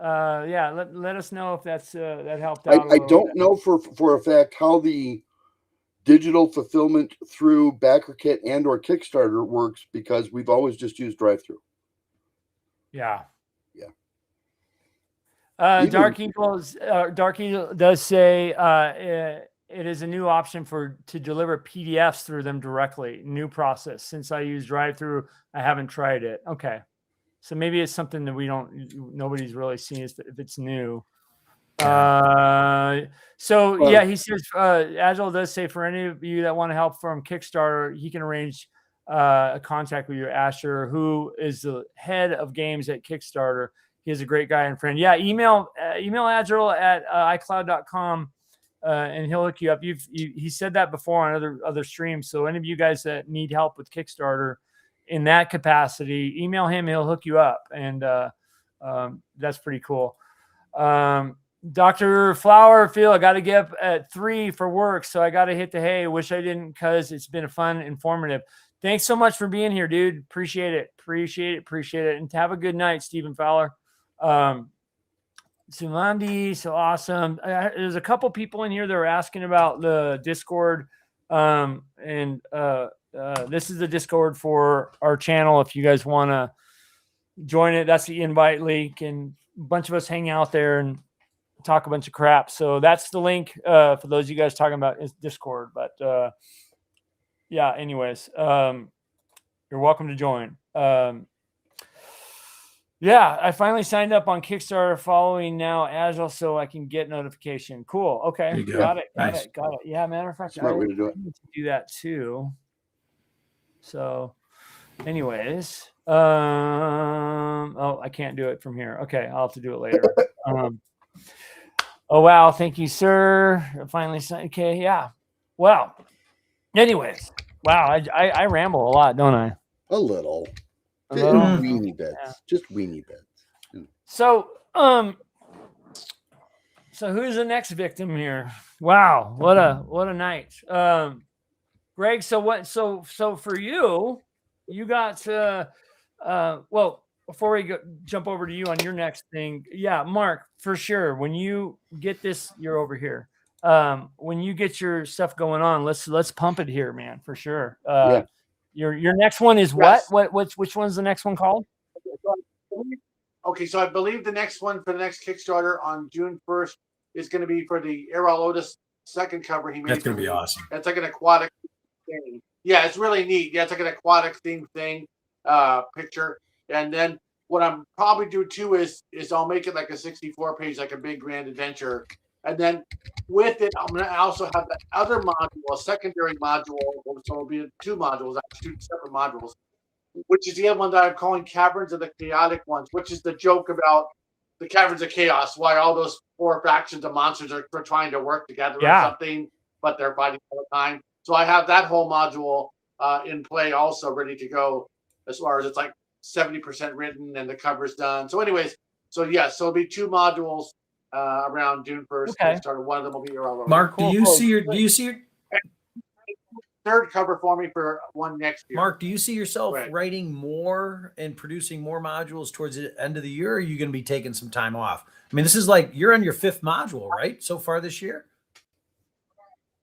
A: Yeah, let us know if that's that helped out.
B: I don't know for a fact how the digital fulfillment through BackerKit and or Kickstarter works because we've always just used DriveThru.
A: Yeah. Dark Eagle does say it is a new option to deliver PDFs through them directly. New process. Since I use DriveThru, I haven't tried it. Okay, so maybe it's something that nobody's really seen if it's new. He says Agile does say for any of you that want to help from Kickstarter, he can arrange a contact with your Asher, who is the head of games at Kickstarter. He is a great guy and friend. Yeah, email Agile at iCloud.com and he'll hook you up. He said that before on other streams. So any of you guys that need help with Kickstarter in that capacity, email him. He'll hook you up, and that's pretty cool. Dr. Flowerfield, I got to get up at 3 for work, so I got to hit the hay. Wish I didn't, because it's been fun, informative. Thanks so much for being here, dude. Appreciate it. And have a good night, Stephen Fowler. Sumandi, so awesome. There's a couple people in here that are asking about the Discord. This is the Discord for our channel. If you guys want to join it, that's the invite link, and a bunch of us hang out there and talk a bunch of crap. So that's the link for those of you guys talking about is Discord. But yeah, anyways, you're welcome to join. Yeah, I finally signed up on Kickstarter following now Agile so I can get notification. Cool. Okay. Got it. Yeah, matter of fact,
B: Smart way to do it.
A: need to do that too. So anyways, I can't do it from here. Okay, I'll have to do it later. Oh wow, thank you, sir. Finally, okay, yeah. Well, anyways, wow, I ramble a lot, don't I?
B: A little. Weenie bits. Yeah. Just weenie bits.
A: So who's the next victim here? Wow, what a night. Greg, so for you got well, before we jump over to you on your next thing, yeah, Mark, for sure. When you get this, you're over here. when you get your stuff going on, let's pump it here, man, for sure.
B: Yeah.
A: Your next one is
E: Yes.
A: which one's the next one called?
E: Okay, so I believe the next one for the next Kickstarter on June 1st is going to be for the Errol Otis second cover he made.
D: That's going to be awesome.
E: It's like an aquatic thing. Yeah, it's really neat. Yeah, it's like an aquatic theme thing, picture. And then what I'm probably do too is I'll make it like a 64 page, like a big grand adventure. And then with it, I'm going to also have the other module, a secondary module. So it'll be 2 modules, actually 2 separate modules, which is the other one that I'm calling Caverns of the Chaotic Ones, which is the joke about the Caverns of Chaos, why all those 4 factions of monsters are trying to work together or something, but they're fighting all the time. So I have that whole module in play also ready to go, as far as it's like 70% written and the cover's done. So anyways, so it'll be 2 modules around June 1st.
A: Okay.
E: Kickstarter. One of them will be your
D: Mark,
A: Cool,
D: do you
A: cool.
D: see your
E: third cover for me for one next year.
D: Mark, do you see yourself
E: Right.
D: writing more and producing more modules towards the end of the year? Or are you going to be taking some time off? I mean, this is like you're on your 5th module, right? So far this year?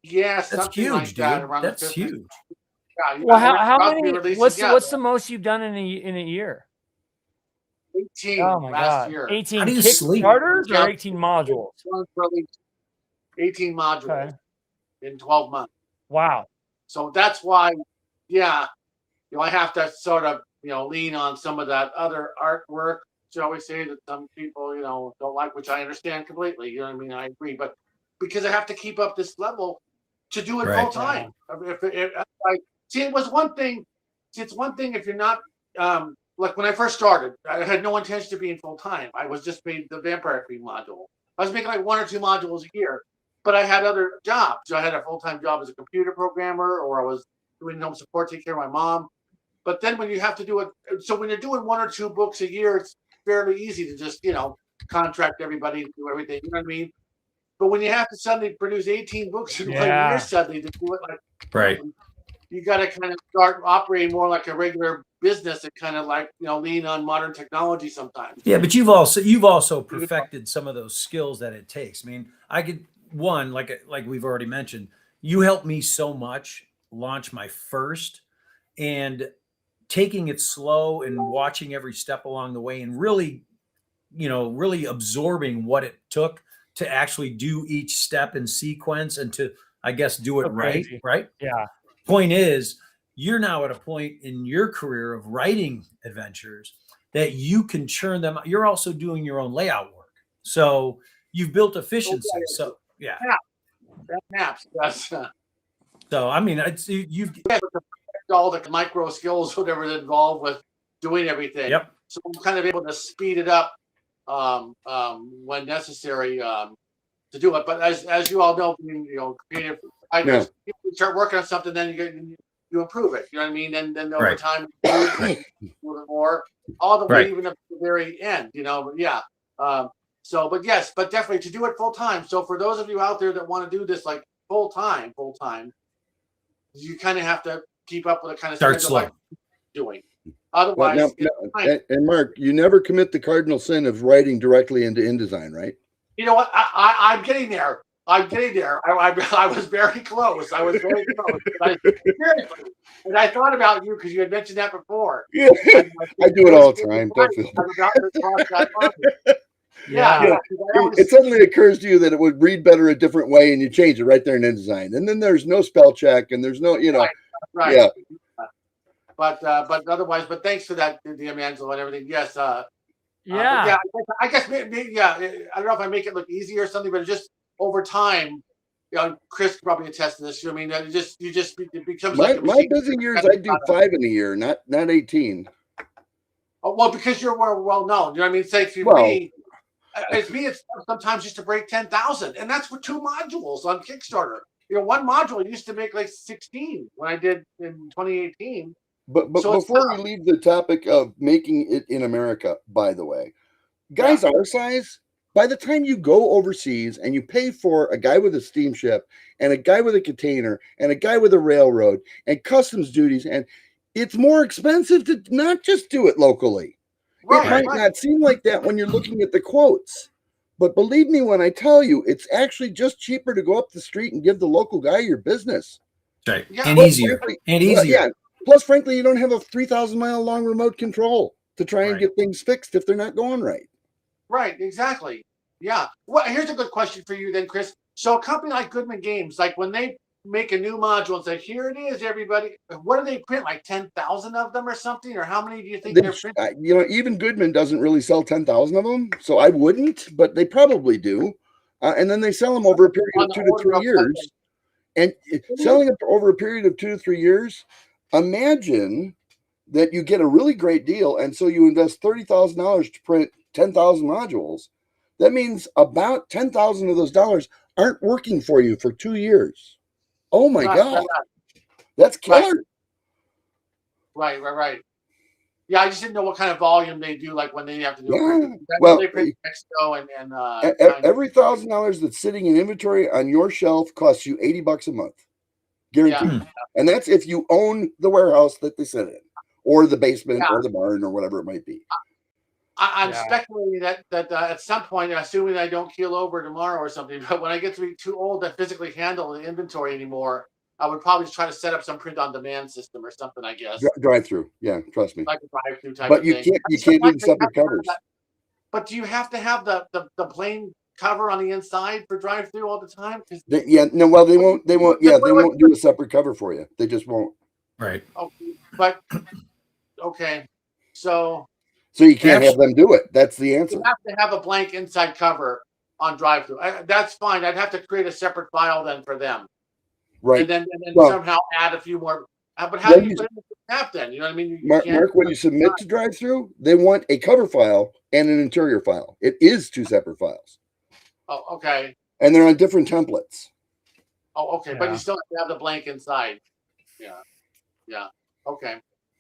E: Yeah,
D: That's
E: something
D: huge,
E: like that.
D: dude.
E: Around
D: That's
E: the 5th.
D: huge.
E: Yeah,
A: Well,
E: we're
A: how
E: about to be
A: many?
E: releasing-
A: What's the most you've done in a year?
E: 18
A: Oh my
E: last
A: god,
E: year.
A: 18
D: How do you sleep?
A: Kickstarters
E: Yeah.
A: or 18 modules?
E: 18 modules
A: Okay.
E: in 12 months.
A: Wow.
E: So that's why, I have to sort of, lean on some of that other artwork. Shall we say that some people, don't like, which I understand completely. You know what I mean? I agree, but because I have to keep up this level to do it
D: Right.
E: full time. It was one thing. It's one thing if you're not like when I first started, I had no intention of being full time. I was just made the Vampire Queen module. I was making like 1 or 2 modules a year, but I had other jobs. So I had a full time job as a computer programmer, or I was doing home support, take care of my mom. But then when you have to do it, so when you're doing 1 or 2 books a year, it's fairly easy to just contract everybody to do everything. You know what I mean? But when you have to suddenly produce 18 books in 1 year suddenly to do it, like
D: Right.
E: you got to kind of start operating more like a regular business and kind of like lean on modern technology sometimes.
D: Yeah, but you've also perfected some of those skills that it takes. I mean, I could like we've already mentioned, you helped me so much launch my first, and taking it slow and watching every step along the way and really absorbing what it took to actually do each step in sequence and to, I guess, do it right.
A: Yeah.
D: Point is, you're now at a point in your career of writing adventures that you can churn them. You're also doing your own layout work. So you've built efficiency. So yeah.
E: That maps. That's
D: So I mean, you've
E: all the micro skills, whatever that's involved with doing everything.
D: Yep.
E: So I'm kind of able to speed it up when necessary to do it. But as you all know, creative. If you start working on something, then you improve it. You know what I mean? And then over time, you improve it a little bit more, all the way even up to the very end. But yeah. But definitely to do it full time. So for those of you out there that want to do this like full time, you kind of have to keep up with the kind of
D: start
E: schedule
D: slow.
E: like doing. Otherwise,
B: and Mark, you never commit the cardinal sin of writing directly into InDesign, right?
E: You know what? I'm getting there. I was very close. I was very close. And I thought about you because you had mentioned that before.
B: Yeah, I do it all the time.
E: Yeah.
B: It suddenly occurs to you that it would read better a different way, and you change it right there in InDesign. And then there's no spell check, and there's no,
E: Right.
B: Yeah.
E: But otherwise, thanks for that, DM Angelo and everything. Yes. I guess maybe I don't know if I make it look easier or something, but just over time, Chris could probably attest to this. I mean, it becomes
B: my
E: like
B: busy years. I do 5 in a year, not 18.
E: Oh, well, because you're more well known. You know what I mean? Say for me, it's sometimes just to break 10,000, and that's for 2 modules on Kickstarter. One module used to make like 16 when I did in 2018.
B: But before we leave the topic of making it in America, by the way, guys our size, by the time you go overseas and you pay for a guy with a steamship and a guy with a container and a guy with a railroad and customs duties, and it's more expensive to not just do it locally. It might not seem like that when you're looking at the quotes, But believe me when I tell you, it's actually just cheaper to go up the street and give the local guy your business.
D: Right.
E: Yeah.
D: And
B: Plus,
D: easier.
B: frankly-
D: And
B: well,
D: easier.
B: yeah. Plus, frankly, you don't have a 3,000-mile long remote control to try and
D: Right.
B: get things fixed if they're not going right.
E: Right, exactly. Yeah. Well, here's a good question for you then, Chris. So a company like Goodman Games, like when they make a new module and say, here it is, everybody, what do they print? Like 10,000 of them or something? Or how many do you think they're printing?
B: Even Goodman doesn't really sell 10,000 of them, so I wouldn't, but they probably do. And then they sell them over a period of 2 to 3 years. And selling it over a period of 2 to 3 years, imagine that you get a really great deal, and so you invest $30,000 to print 10,000 modules. That means about 10,000 of those dollars aren't working for you for 2 years. Oh my God, that's killer.
E: Right. Yeah, I just didn't know what kind of volume they do, like when they have to do.
B: Well,
E: they print Mexico and
B: every $1,000 that's sitting in inventory on your shelf costs you $80 a month, guaranteed.
E: Yeah.
B: And that's if you own the warehouse that they sit in, or the basement, or the barn, or whatever it might be.
E: I'm speculating that at some point, assuming I don't keel over tomorrow or something, but when I get to be too old to physically handle the inventory anymore, I would probably just try to set up some print-on-demand system or something. I guess
B: drive-through, yeah, trust me.
E: Like a drive-through type.
B: But
E: of
B: you
E: thing.
B: can't do the separate covers.
E: But do you have to have the plain cover on the inside for drive-through all the time?
B: They won't do a separate cover for you. They just won't.
D: Right.
E: Okay, but okay, so
B: you can't have them do it. That's the answer.
E: you have to have a blank inside cover on drive-through. That's fine. I'd have to create a separate file then for them.
B: Right.
E: And then somehow add a few more. But how do you put it in the app then? You know what I mean?
B: Mark, when you submit to drive-through, they want a cover file and an interior file. It is 2 separate files.
E: Oh, okay.
B: And they're on different templates.
E: Oh, okay. But you still have to have the blank inside. Yeah. Okay.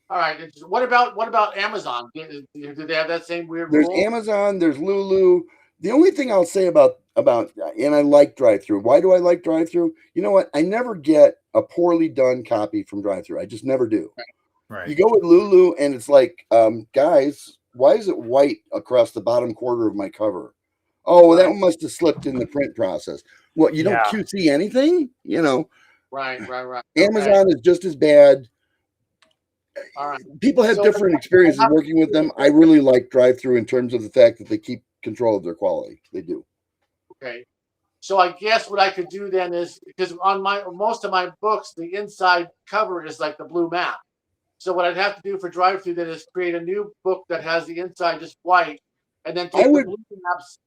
E: All right. What about Amazon? Do they have that same weird
B: There's
E: rule?
B: Amazon, there's Lulu. The only thing I'll say about, and I like drive-through. Why do I like drive-through? You know what? I never get a poorly done copy from drive-through. I just never do.
D: Right.
B: You go with Lulu, and it's like, guys, why is it white across the bottom quarter of my cover? Oh, well, that one must have slipped in the print process. Well, you don't QC anything, you know.
E: Right.
B: Amazon is just as bad.
E: All right.
B: People have different experiences working with them. I really like drive-through in terms of the fact that they keep control of their quality. They do.
E: Okay. So I guess what I could do then is, because on most of my books, the inside cover is like the blue map. So what I'd have to do for drive-through then is create a new book that has the inside just white, and then take the blue maps,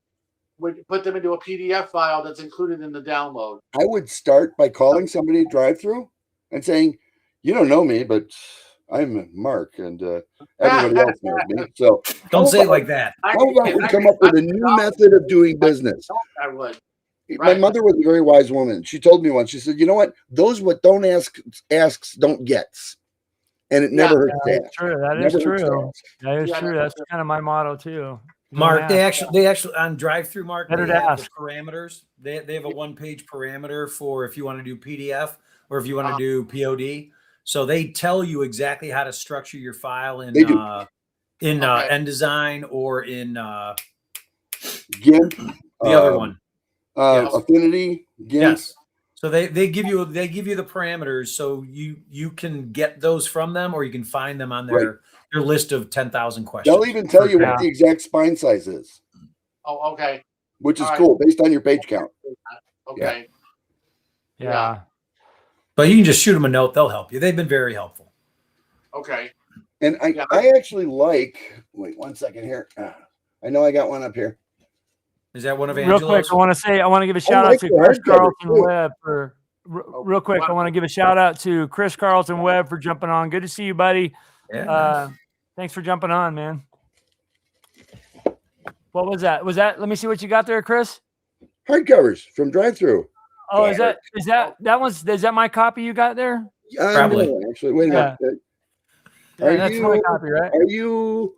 E: would put them into a PDF file that's included in the download.
B: I would start by calling somebody at drive-through and saying, "You don't know me, but I'm Mark, and everybody else knows me. So
D: don't say it like that.
B: How about we come up with a new method of doing business?"
E: I would.
B: My mother was a very wise woman. She told me once, she said, "You know what? Those what don't asks don't gets." And it never hurts to ask.
A: True. That is true. That is true. That's kind of my motto too.
D: Mark, they actually on drive-through, Mark,
A: better
D: they
A: to
D: have
A: ask.
D: the parameters. They have a 1-page parameter for if you want to do PDF or if you want to do POD. So they tell you exactly how to structure your file in InDesign or in
B: GIMP,
D: the other one.
B: Affinity, GIMP.
D: Yes. So they give you the parameters so you can get those from them, or you can find them on their list of 10,000 questions.
B: They'll even tell you what the exact spine size is.
E: Oh, okay.
B: Which is cool, based on your page count.
E: Okay.
A: Yeah.
D: But you can just shoot them a note. They'll help you. They've been very helpful.
E: Okay.
B: And I actually like, wait 1 second here. I know I got one up here.
D: Is that one of Angelo's?
A: Real quick, I want to give a shout out to Chris Carlton Webb for real quick. I want to give a shout out to Chris Carlton Webb for jumping on. Good to see you, buddy.
D: Yeah,
A: thanks for jumping on, man. What was that? Let me see what you got there, Chris.
B: Hardcovers from drive-through.
A: Oh, is that my copy you got there?
D: Probably.
B: No, actually, wait a minute.
A: That's my copy, right?
B: Are you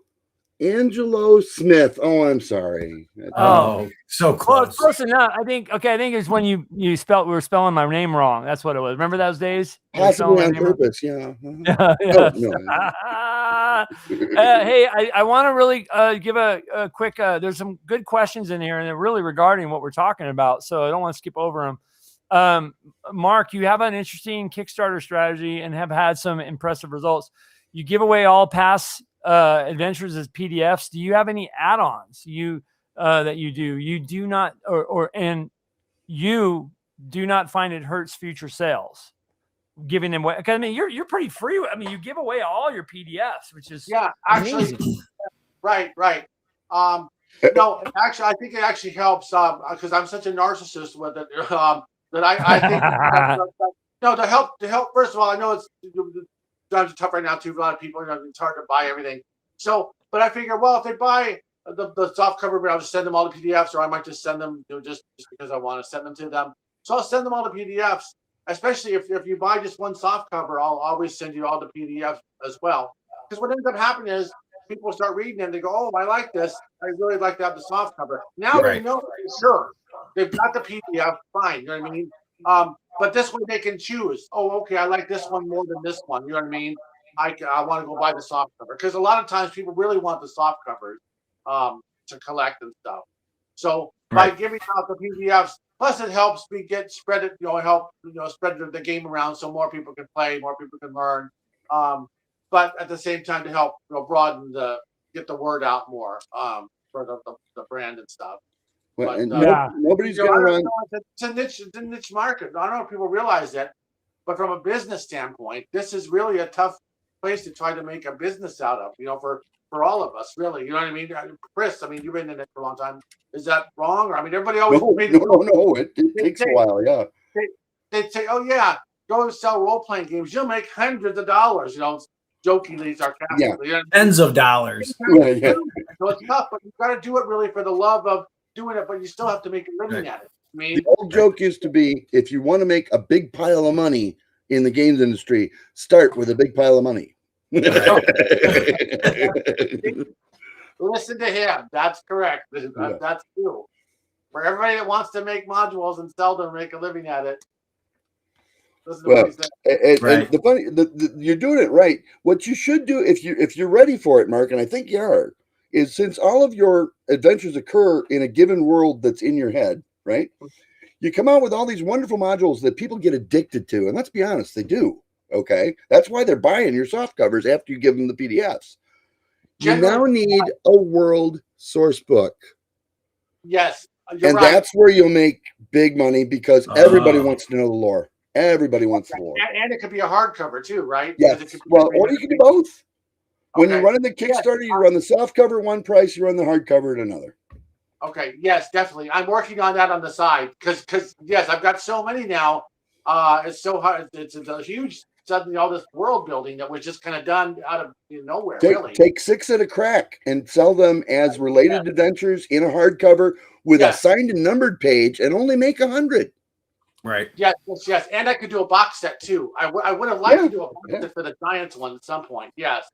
B: Angelo Smith? Oh, I'm sorry.
D: Oh, so close.
A: Close enough. I think it's when you we were spelling my name wrong. That's what it was. Remember those days?
B: Possibly on purpose, yeah.
A: Yeah.
B: Oh, no.
A: Hey, I want to really give a quick. There's some good questions in here, and they're really regarding what we're talking about. So I don't want to skip over them. Mark, you have an interesting Kickstarter strategy and have had some impressive results. You give away all past adventures as PDFs. Do you have any add-ons that you do? You do not, and you do not find it hurts future sales giving them away. I mean, you're pretty free. I mean, you give away all your PDFs, which is
E: actually
A: amazing.
E: right. No, actually, I think it actually helps because I'm such a narcissist with it that I think no to help. First of all, I know times are tough right now too for a lot of people. It's hard to buy everything. So, but I figure, well, if they buy the soft cover, I'll just send them all the PDFs, or I might just send them just because I want to send them to them. So I'll send them all the PDFs. Especially if you buy just one soft cover, I'll always send you all the PDFs as well. Because what ends up happening is people start reading and they go, "Oh, I like this. I really like to have the soft cover." Now they know for sure they've got the PDF. Fine, you know what I mean. But this way they can choose. Oh, okay, I like this one more than this one. You know what I mean? I want to go buy the soft cover because a lot of times people really want the soft covers to collect and stuff. So by giving out the PDFs. Plus, it helps me spread it, spread the game around so more people can play, more people can learn. But at the same time, to help broaden get the word out more for the brand and stuff.
B: Well,
E: but,
B: and nobody's going to run.
E: It's a niche market. I don't know if people realize that, but from a business standpoint, this is really a tough place to try to make a business out of. For all of us, really. You know what I mean? Chris, I mean, you've been in it for a long time. Is that wrong? Or, I mean, everybody always...
B: No. It takes a while, yeah.
E: They'd say, oh, yeah, go sell role-playing games. You'll make hundreds of dollars, jokingly, sarcastically.
B: Yeah.
D: Tens of dollars.
B: Yeah.
E: So it's tough, but you've got to do it really for the love of doing it, but you still have to make a living at it. I mean,
B: the old joke used to be, if you want to make a big pile of money in the games industry, start with a big pile of money.
E: Listen to him. That's correct. That's true. For everybody that wants to make modules and sell them and make a living at it. Listen to what he said.
B: And the funny, you're doing it right. What you should do if you're ready for it, Mark, and I think you are, is since all of your adventures occur in a given world that's in your head, right? You come out with all these wonderful modules that people get addicted to, and let's be honest, they do. Okay, that's why they're buying your soft covers after you give them the PDFs. You now need a world source book.
E: Yes,
B: and right. That's where you'll make big money because everybody wants to know the lore. Everybody wants the lore,
E: and it could be a hardcover too, right?
B: Yes. Well, or you can do both. When you're running the Kickstarter, you run the soft cover at one price, you run the hardcover at another.
E: Okay. Yes, definitely. I'm working on that on the side because yes, I've got so many now. It's so hard. It's a huge. Suddenly all this world building that was just kind of done out of nowhere.
B: Take 6 at a crack and sell them as related adventures in a hardcover with a signed and numbered page and only make 100.
D: Right.
E: Yes. And I could do a box set too. I would have liked to do a box set for the Giants one at some point. Yes.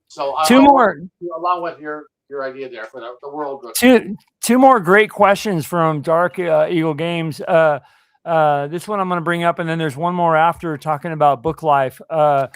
E: So
A: two more
E: along with your idea there for the world book.
A: Two more great questions from Dark Eagle Games. This one I'm going to bring up, and then there's one more after talking about book life. Dark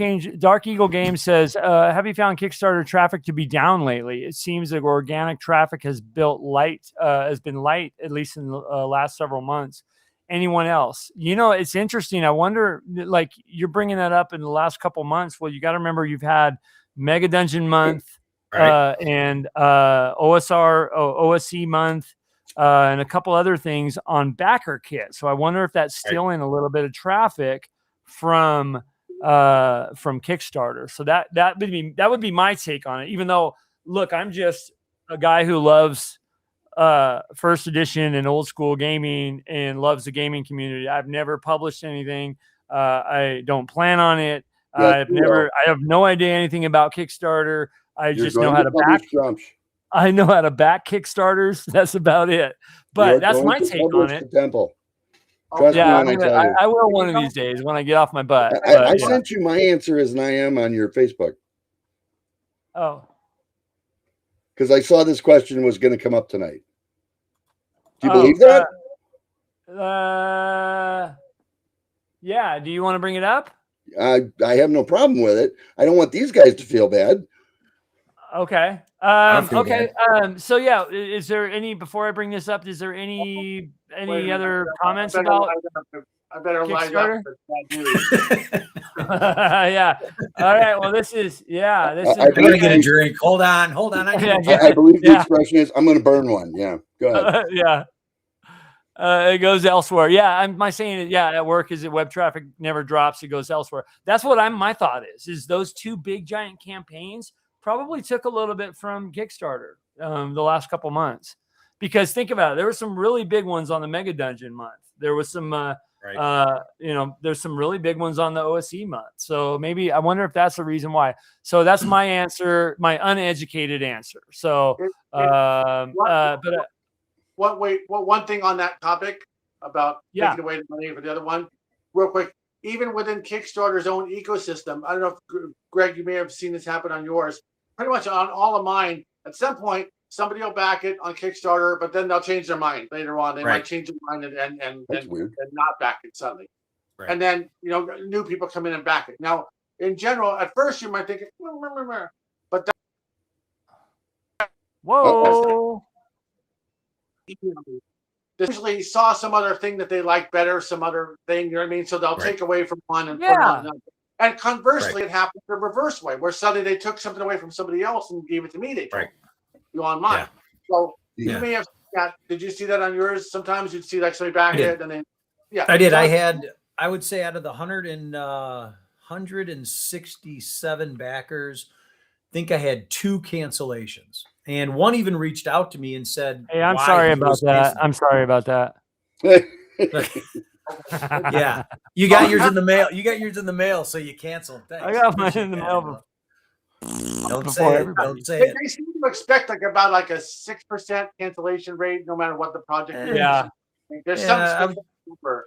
A: Eagle Games says, have you found Kickstarter traffic to be down lately? It seems like organic traffic has been light, at least in the last several months. Anyone else? It's interesting. I wonder, like you're bringing that up in the last couple months. Well, you got to remember you've had Mega Dungeon month and OSC month. And a couple other things on backer kit. So I wonder if that's stealing a little bit of traffic from Kickstarter. So that would be my take on it. Even though, look, I'm just a guy who loves first edition and old school gaming and loves the gaming community. I've never published anything. I don't plan on it. I have no idea anything about Kickstarter. I just know how to back. I know how to back Kickstarters. That's about it. But that's my take on it.
B: Temple.
A: I will one of these days when I get off my butt.
B: I sent you my answer as I am on your Facebook.
A: Oh.
B: Because I saw this question was going to come up tonight. Do you believe that?
A: Yeah. Do you want to bring it up?
B: I have no problem with it. I don't want these guys to feel bad.
A: Okay.
D: don't feel
A: Okay. So yeah, is there any, before I bring this up, is there any
E: Wait a minute,
A: other comments
E: I better
A: about
E: line up. I better line up
A: Kickstarter?
E: for bad news.
A: Yeah. All right. Well, this is
B: I
D: I'm gonna
B: believe
D: get a
B: the-
D: drink. Hold on. I need
A: Yeah,
B: I believe the
A: Yeah.
B: expression is, I'm going to burn one. Yeah, go ahead.
A: yeah. It goes elsewhere. Yeah, my saying it. Yeah, at work is that web traffic never drops; it goes elsewhere. That's what my thought is those two big giant campaigns probably took a little bit from Kickstarter the last couple months, because think about it, there were some really big ones on the Mega Dungeon month. There was some, there's some really big ones on the OSE month. So maybe I wonder if that's the reason why. So that's my answer, my uneducated answer. So,
E: One thing on that topic about taking away the money for the other one, real quick. Even within Kickstarter's own ecosystem, I don't know if Greg, you may have seen this happen on yours. Pretty much on all of mine, at some point, somebody will back it on Kickstarter, but then they'll change their mind later on. They might change their mind and not back it suddenly. Right. And then new people come in and back it. Now, in general, at first you might think, but
A: whoa.
E: They usually saw some other thing that they like better, some other thing, you know what I mean? So they'll take away from one and put on another. And conversely, it happened the reverse way, where suddenly they took something away from somebody else and gave it to me. They took you on mine. Yeah. So you may have got, did you see that on yours? Sometimes you'd see like somebody back it and then,
D: I did. I would say out of the 167 backers, I think I had 2 cancellations. And one even reached out to me and said,
A: "Hey, I'm sorry about that. I'm sorry about that."
D: Yeah, you got yours in the mail. You got yours in the mail, so you canceled. Thanks.
A: I got mine in the mail.
D: Don't say it. Don't say it.
E: They seem to expect about a 6% cancellation rate, no matter what the project is.
A: Yeah,
E: there's some.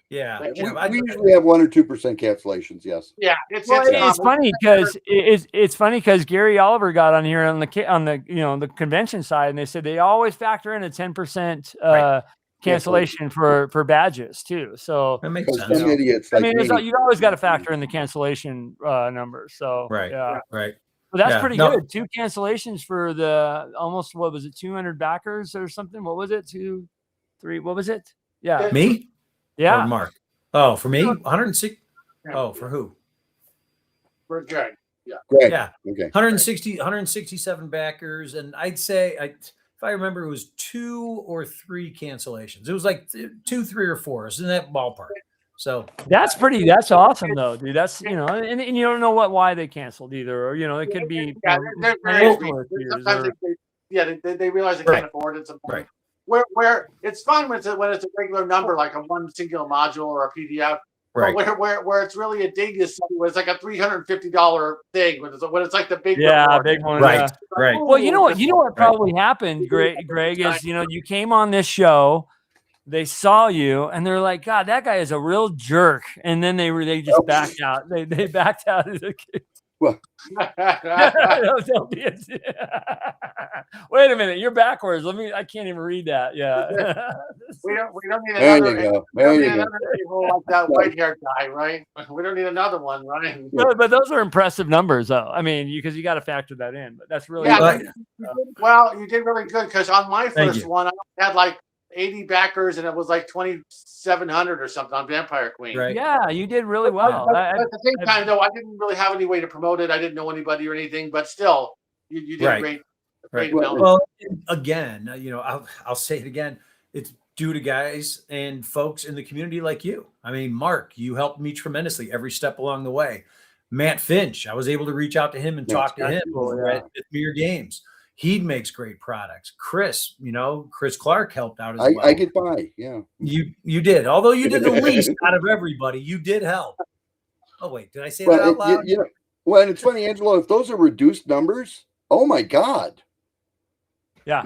D: Yeah,
B: we usually have 1 or 2% cancellations. Yes.
E: Yeah,
A: it's funny because it's funny because Gary Oliver got on here on the the convention side, and they said they always factor in a 10% cancellation for badges too. So
D: that makes sense.
B: Some idiots.
A: I mean, you always got to factor in the cancellation numbers. So
D: right.
A: Well, that's pretty good. 2 cancellations for the almost, what was it, 200 backers or something? What was it? 2, 3? What was it? Yeah,
D: me.
A: Yeah,
D: or Mark. Oh, for me, 106. Oh, for who?
E: For Greg.
B: Yeah. Greg.
D: Yeah.
B: Okay.
D: 167 backers, and I'd say if I remember, it was 2 or 3 cancellations. It was like 2, 3, or 4. It's in that ballpark. So
A: that's awesome though, dude. That's and you don't know why they canceled either, or it could be
E: they realize they can't afford it sometimes.
D: Right.
E: Where it's fun when it's a regular number, like a one singular module or a PDF.
D: Right.
E: But where it's really a dig is something where it's like a $350 thing when it's like the big
A: big one.
D: Right.
A: Yeah.
D: Right.
A: Well, you know what probably happened, Greg, is you came on this show, they saw you, and they're like, God, that guy is a real jerk, and then they just backed out. They backed out of the kid.
B: Well,
A: wait a minute, you're backwards. I can't even read that. Yeah.
E: we don't need
B: another.
E: There you go. Like that white-haired guy, right? We don't need another one, right?
A: But those are impressive numbers, though. I mean, because you got to factor that in. But that's really
E: well, you did really good, because on my first one, I had like 80 backers, and it was like 2,700 or something on Vampire Queen.
A: Right. Yeah, you did really well.
E: But at the same time, though, I didn't really have any way to promote it. I didn't know anybody or anything, but still, you did great.
D: Right. Well, again, I'll say it again. It's due to guys and folks in the community like you. I mean, Mark, you helped me tremendously every step along the way. Matt Finch, I was able to reach out to him and talk to him at Mere Games. He makes great products. Chris, Chris Clark helped out as well.
B: I get by. Yeah.
D: You did. Although you did the least out of everybody, you did help. Oh, wait. Did I say that out loud?
B: Well, and it's funny, Angelo, if those are reduced numbers, oh my God.
A: Yeah.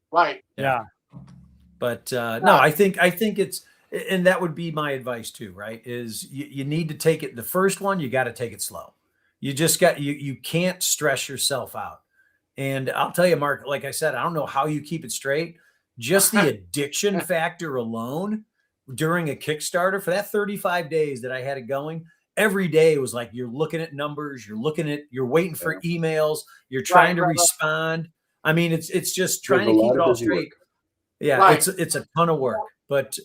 E: Right.
A: Yeah.
D: But no, I think it's, and that would be my advice too, right? Is you need to take it, the first one, you got to take it slow. You just you can't stress yourself out. And I'll tell you, Mark, like I said, I don't know how you keep it straight. Just the addiction factor alone during a Kickstarter for that 35 days that I had it going, every day was like you're looking at numbers, you're waiting for emails, you're trying to respond. I mean, it's just trying to keep it all straight. Yeah, it's a ton of work, but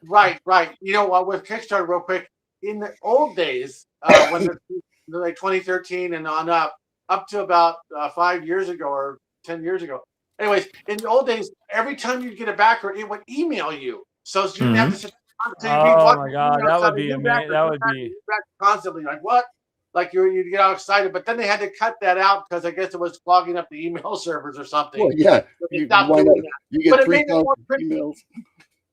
E: right. You know what? With Kickstarter, real quick, in the old days, when like 2013 and on up to about 5 years ago or 10 years ago. Anyways, in the old days, every time you get a backer, it would email you, so you didn't have to sit.
A: Oh my God, that would be amazing. That would be
E: constantly like what? Like you'd get all excited, but then they had to cut that out because I guess it was clogging up the email servers or something.
B: Well, yeah,
E: you get
B: 3,000 emails.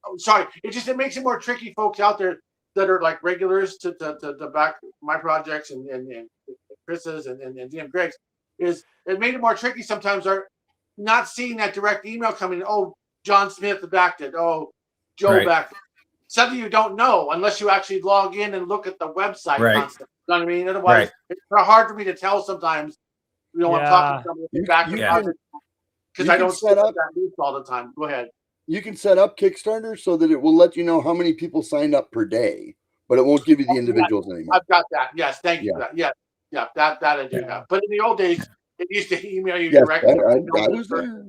E: Oh, sorry, it makes it more tricky, folks out there that are like regulars to back my projects and Chris's and DM Greg's. Is it made it more tricky sometimes? Are not seeing that direct email coming. Oh, John Smith backed it. Oh, Joe backed it. Something you don't know unless you actually log in and look at the website constantly. You know what I mean? Otherwise, it's hard for me to tell sometimes. You know, I'm talking to somebody back because I don't set up that news all the time. Go ahead.
B: You can set up Kickstarter so that it will let you know how many people signed up per day, but it won't give you the individuals anymore.
E: I've got that. Yes, thank you for that. Yeah, that I do have. But in the old days, it used to email you directly. I was there.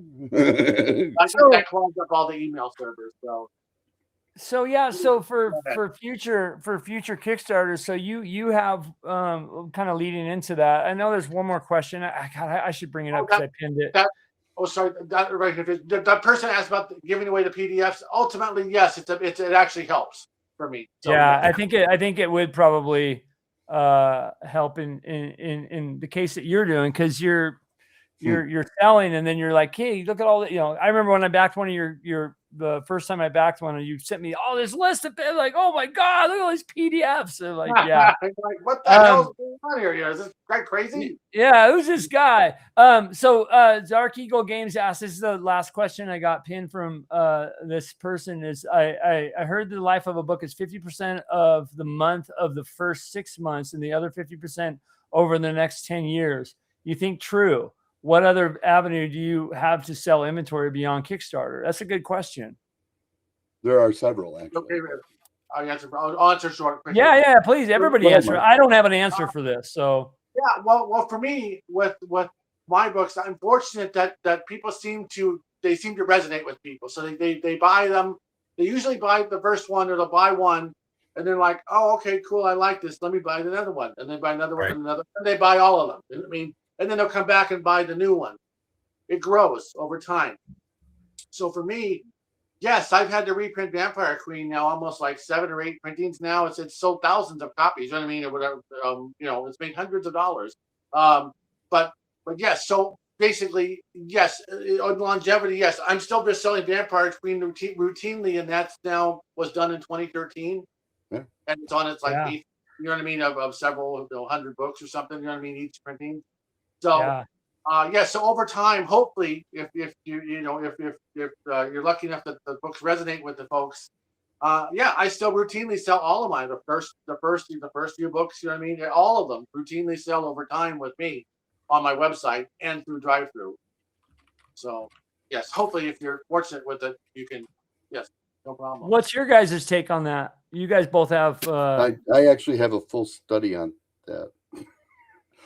E: I think that clogs up all the email servers.
A: So for future Kickstarters, so you have kind of leading into that. I know there's one more question. I should bring it up because I pinned it.
E: That person asked about giving away the PDFs. Ultimately, yes, it actually helps for me. So,
A: I think it would probably help in the case that you're doing, because you're selling, and then you're like, hey, look at all the, I remember when I backed one of the first time I backed one, and you sent me all this list of, like, oh my God, look at all these PDFs. And like, yeah,
E: like, what the hell is going on here? Is this guy crazy?
A: Yeah, who's this guy? So Dark Eagle Games asked, this is the last question I got pinned from this person, is I heard the life of a book is 50% of the month of the first 6 months and the other 50% over the next 10 years. You think true? What other avenue do you have to sell inventory beyond Kickstarter? That's a good question.
B: There are several, actually.
E: Okay, I'll answer short. Quickly.
A: Yeah, please. Everybody answer. I don't have an answer for this, so.
E: Yeah, well, for me, with my books, I'm fortunate that people seem to resonate with people. So they buy them. They usually buy the first one, or they'll buy one, and they're like, oh, okay, cool, I like this. Let me buy another one, and they buy another one, and another, and they buy all of them. I mean. And then they'll come back and buy the new one. It grows over time. So for me, yes, I've had to reprint Vampire Queen now almost like 7 or 8 printings now. It's sold thousands of copies. You know what I mean? Or whatever. It's made hundreds of dollars. But yes. So basically, yes. On longevity, yes. I'm still just selling Vampire Queen routinely, and that's now was done in 2013, and it's on its eighth. You know what I mean? Of several 100 books or something. You know what I mean? Each printing. So, so over time, hopefully, if you're lucky enough that the books resonate with the folks, I still routinely sell all of mine. The first few books, you know what I mean? All of them routinely sell over time with me on my website and through DriveThru. So, yes, hopefully, if you're fortunate with it, you can, no problem.
A: What's your guys' take on that? You guys both have.
B: I actually have a full study on that.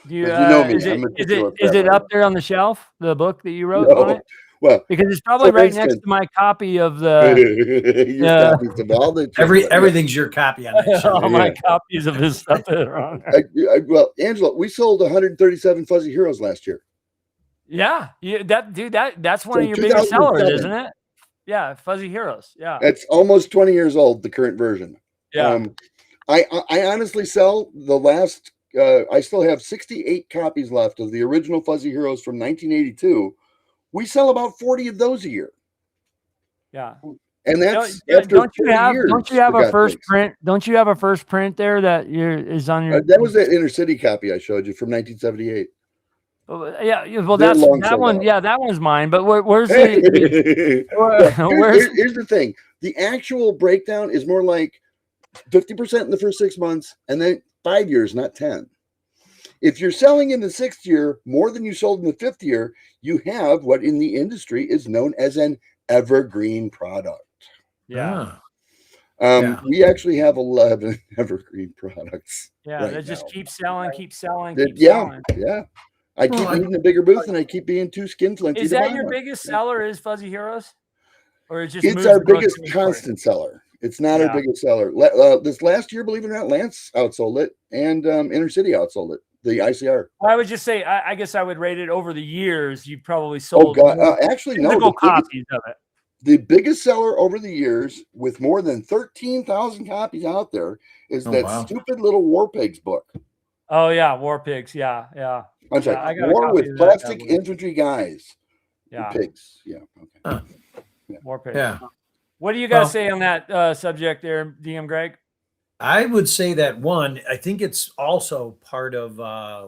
A: Do you know me? Is it up there on the shelf? The book that you wrote on it?
B: Well,
A: because it's probably right next to my copy of the.
B: Copies of all the
D: everything's your copy on that.
A: All my copies of his stuff that are on there.
B: Well, Angelo, we sold 137 Fuzzy Heroes last year.
A: Yeah, that's one of your biggest sellers, isn't it? Yeah, Fuzzy Heroes. Yeah,
B: it's almost 20 years old. The current version.
A: Yeah,
B: I honestly sell the last. I still have 68 copies left of the original Fuzzy Heroes from 1982. We sell about 40 of those a year.
A: Yeah.
B: And that's
A: don't you have a first print? Don't you have a first print there that is on your
B: that was that inner city copy I showed you from 1978.
A: Well, that's that one. Yeah, that one's mine. But where's the?
B: Here's the thing: the actual breakdown is more like 50% in the first 6 months, and then 5 years, not 10. If you're selling in the 6th year more than you sold in the 5th year, you have what in the industry is known as an evergreen product.
A: Yeah.
B: We actually have 11 Evergreen products.
A: Yeah,
B: right
A: they just
B: now.
A: keep selling, keep selling,
B: That-
A: keep
B: yeah,
A: selling.
B: yeah. I keep needing a bigger booth, and I keep being too skin flinty.
A: Is
B: to
A: that
B: buy
A: your
B: one.
A: biggest seller? Is Fuzzy Heroes, or it just
B: It's
A: moves
B: our
A: the most
B: biggest
A: inventory?
B: constant seller. It's not
A: Yeah.
B: our biggest seller. This last year, believe it or not, Lance outsold it, and Inner City outsold it. The ICR.
A: I would just say, I guess I would rate it over the years. You've probably
B: Oh
A: sold
B: God!
A: more
B: Actually, no.
A: physical copies of it.
B: The biggest seller over the years, with more than 13,000 copies out there, is that stupid little War Pigs book.
A: Oh yeah, War Pigs. Yeah, yeah.
B: I'm sorry,
A: I got a
B: War
A: copy
B: with
A: of that
B: Plastic
A: one.
B: Infantry Guys.
A: Yeah,
B: Pigs. Yeah. Okay.
A: War Pigs.
D: Yeah.
A: What do you guys say on that subject there, DM Greg?
D: I would say that one, I think it's also part of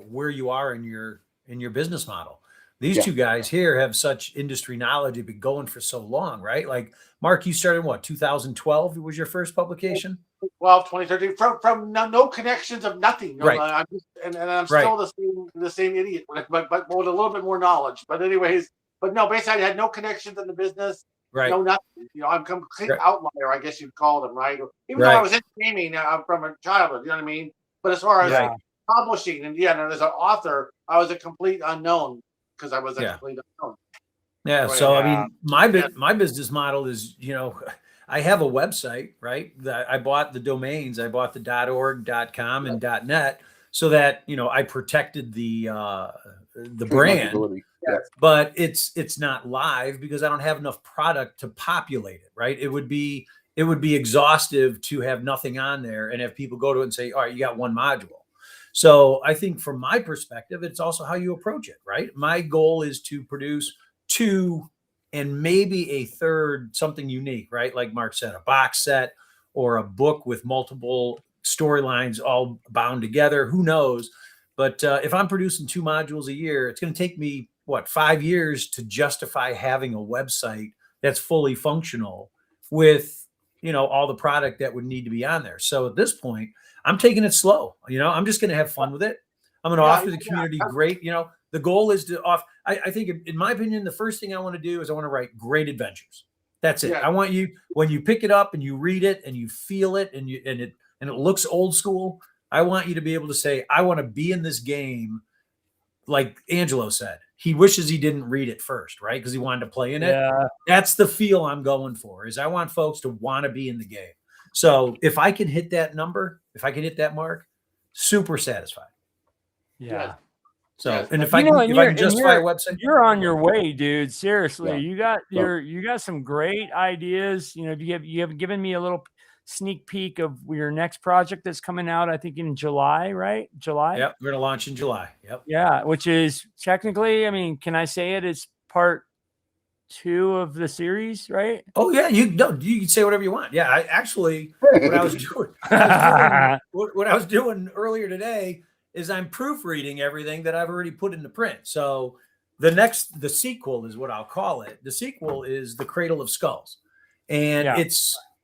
D: where you are in your business model. These two guys here have such industry knowledge. They've been going for so long, right? Like Mark, you started in what, 2012 was your first publication?
E: 2013, from no connections of nothing.
D: Right.
E: I'm just, and I'm still the same idiot, but with a little bit more knowledge. But anyways, no, basically I had no connections in the business.
D: Right.
E: No, nothing. I'm a complete outlier, I guess you'd call them, right? Even though I was in gaming from a childhood, you know what I mean? But as far as publishing and as an author, I was a complete unknown because I was a complete unknown.
D: Yeah.
E: Right.
D: So I mean, my business model is, I have a website, right? That I bought the domains. I bought the .org, .com, and .net, so that I protected the brand. But it's not live because I don't have enough product to populate it, right? It would be exhaustive to have nothing on there and have people go to it and say, all right, you got one module. So I think from my perspective, it's also how you approach it, right? My goal is to produce 2 and maybe a third, something unique, right? Like Mark said, a box set or a book with multiple storylines all bound together. Who knows? But if I'm producing 2 modules a year, it's going to take me 5 years to justify having a website that's fully functional with, all the product that would need to be on there. So at this point, I'm taking it slow. I'm just going to have fun with it. I'm going to offer the community great, the goal is to I think in my opinion, the first thing I want to do is I want to write great adventures. That's it. I want you, when you pick it up and you read it and you feel it and it looks old school, I want you to be able to say, I want to be in this game. Like Angelo said, he wishes he didn't read it first, right? Because he wanted to play in it. That's the feel I'm going for, is I want folks to want to be in the game. So if I can hit that number, if I can hit that mark, super satisfied.
A: Yeah.
D: So, and if I can justify a website,
A: you're on your way, dude. Seriously,
B: Yeah.
A: you got some great ideas. You have given me a little sneak peek of your next project that's coming out, I think in July, right? July.
D: Yep, we're gonna launch in July. Yep.
A: Yeah, which is technically, I mean, can I say it? It's part 2 of the series, right?
D: Oh yeah, you can say whatever you want. Yeah, I actually what I was doing earlier today is I'm proofreading everything that I've already put into print. So the sequel is what I'll call it. The sequel is the Cradle of Skulls, and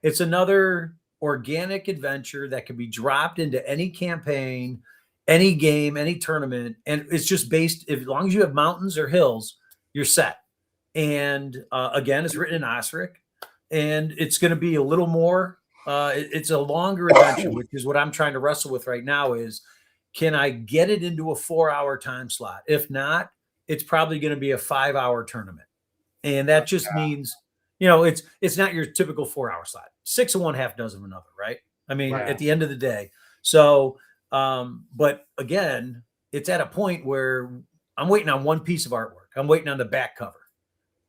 D: it's another organic adventure that can be dropped into any campaign, any game, any tournament, and it's just based. As long as you have mountains or hills, you're set. And again, it's written in Osric, and it's going to be a little more. It's a longer adventure, which is what I'm trying to wrestle with right now. Is can I get it into a 4-hour time slot? If not, it's probably going to be a 5-hour tournament, and that just means it's not your typical 4-hour slot. 6 of one, half dozen of another, right? I mean, at the end of the day. So, but again, it's at a point where I'm waiting on one piece of artwork. I'm waiting on the back cover.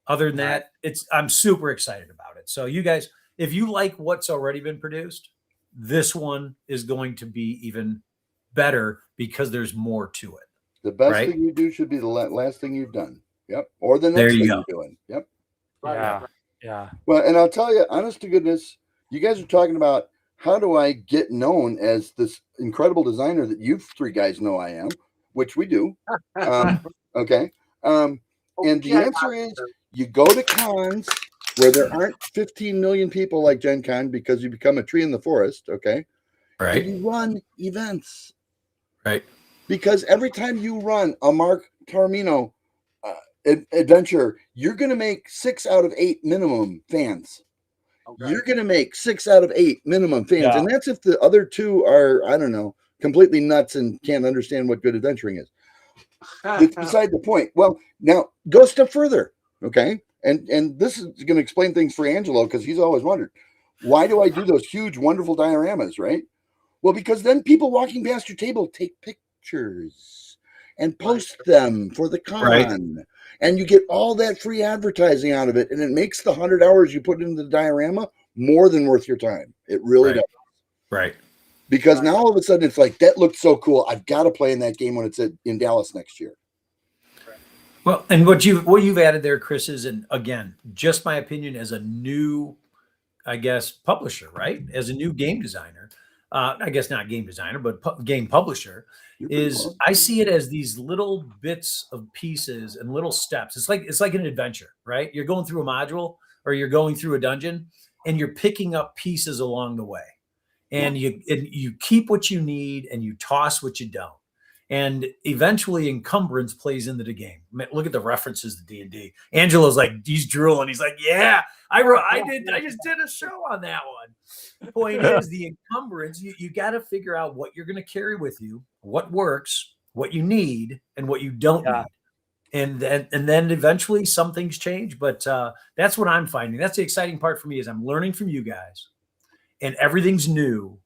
D: Other than that, I'm super excited about it. So you guys, if you like what's already been produced, this one is going to be even better because there's more to it.
B: The best thing you do should be the last thing you've done. Yep. Or the next thing you're doing. Yep.
A: Yeah.
B: Well, and I'll tell you, honest to goodness, you guys are talking about how do I get known as this incredible designer that you 3 guys know I am, which we do. Okay. And the answer is you go to cons where there aren't 15 million people like Gen Con because you become a tree in the forest. Okay.
D: Right.
B: And you run events.
D: Right.
B: Because every time you run a Mark Taormino adventure, you're going to make 6 out of 8 minimum fans.
E: Okay.
B: you're going to make 6 out of 8 minimum fans.
A: Yeah.
B: And that's if the other 2 are, I don't know, completely nuts and can't understand what good adventuring is. It's beside the point. Well, now go a step further. Okay. And this is going to explain things for Angelo, because he's always wondered, why do I do those huge, wonderful dioramas, right? Well, because then people walking past your table take pictures and post them for the con.
D: Right.
B: And you get all that free advertising out of it. And it makes the 100 hours you put into the diorama more than worth your time. It really does.
D: Right.
B: Because now all of a sudden it's like, that looked so cool. I've got to play in that game when it's in Dallas next year.
D: Well, and what you've added there, Chris, is, and again, just my opinion as a new, I guess, publisher, right? As a new game designer, I guess not game designer, but game publisher, is I see it as these little bits of pieces and little steps. It's like an adventure, right? You're going through a module or you're going through a dungeon, and you're picking up pieces along the way, and you keep what you need and you toss what you don't. And eventually encumbrance plays into the game. I mean, look at the references to D&D. Angelo's like, he's drooling. He's like, yeah, I just did a show on that one. The point is, the encumbrance, you got to figure out what you're going to carry with you, what works, what you need, and what you don't need. And then eventually some things change. But that's what I'm finding. That's the exciting part for me, is I'm learning from you guys, and everything's new.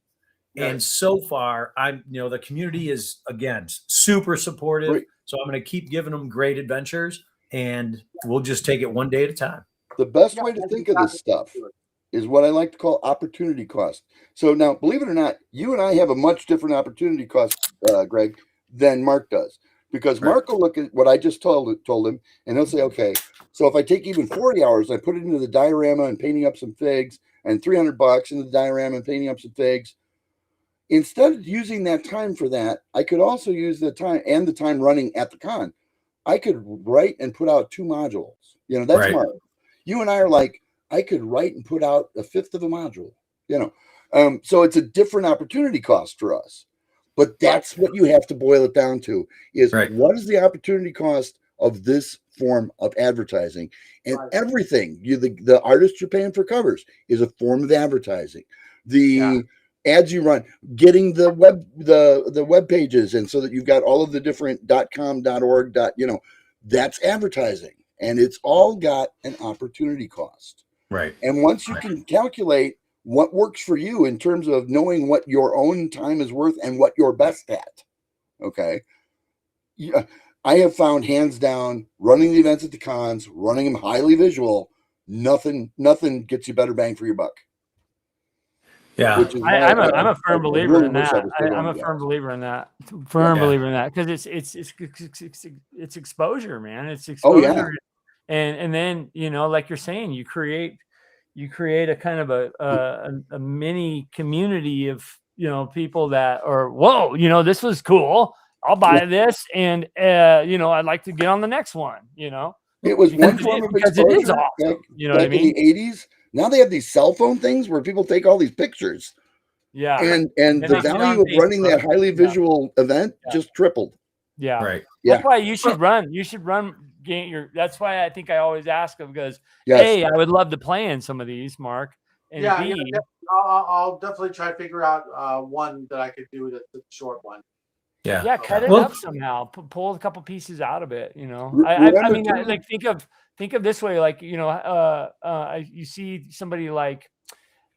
D: And so far, the community is, again, super supportive. Right. So I'm going to keep giving them great adventures, and we'll just take it one day at a time.
B: The best way to think of this stuff is what I like to call opportunity cost. So now, believe it or not, you and I have a much different opportunity cost, Greg, than Mark does. Because Mark will look at what I just told him, and he'll say, okay, so if I take even 40 hours, I put it into the diorama and painting up some figs, and $300 into the diorama and painting up some figs. Instead of using that time for that, I could also use the time running at the con. I could write and put out 2 modules. That's Mark. You and I are like, I could write and put out a 1/5 of a module. So it's a different opportunity cost for us. But that's what you have to boil it down to, is what is the opportunity cost of this form of advertising? And everything, the artist you're paying for covers is a form of advertising. The ads you run, getting the web pages, and so that you've got all of the different .com, .org, that's advertising, and it's all got an opportunity cost.
D: Right.
B: And once you can calculate what works for you in terms of knowing what your own time is worth and what you're best at, okay? Yeah, I have found, hands down, running the events at the cons, running them highly visual, nothing gets you better bang for your buck.
A: Yeah, I'm a firm believer in that. I'm a firm believer in that. Believer in that, because it's exposure, man. It's exposure.
B: Oh, yeah.
A: And then like you're saying, you create a kind of a mini community of people that are, whoa, this was cool. I'll buy this, and I'd like to get on the next one.
B: It was one form of exposure,
A: because it is awesome.
B: In the 80s. Now they have these cell phone things where people take all these pictures.
A: Yeah.
B: And the value of running that highly visual event just tripled.
A: Yeah.
D: Right.
A: That's why you should run. That's why I think I always ask them, because A, I would love to play in some of these, Mark. And B,
E: I'll definitely try to figure out one that I could do that's a short one.
A: Yeah, cut it up somehow. Pull a couple pieces out of it. I mean, like think of this way, like you see somebody like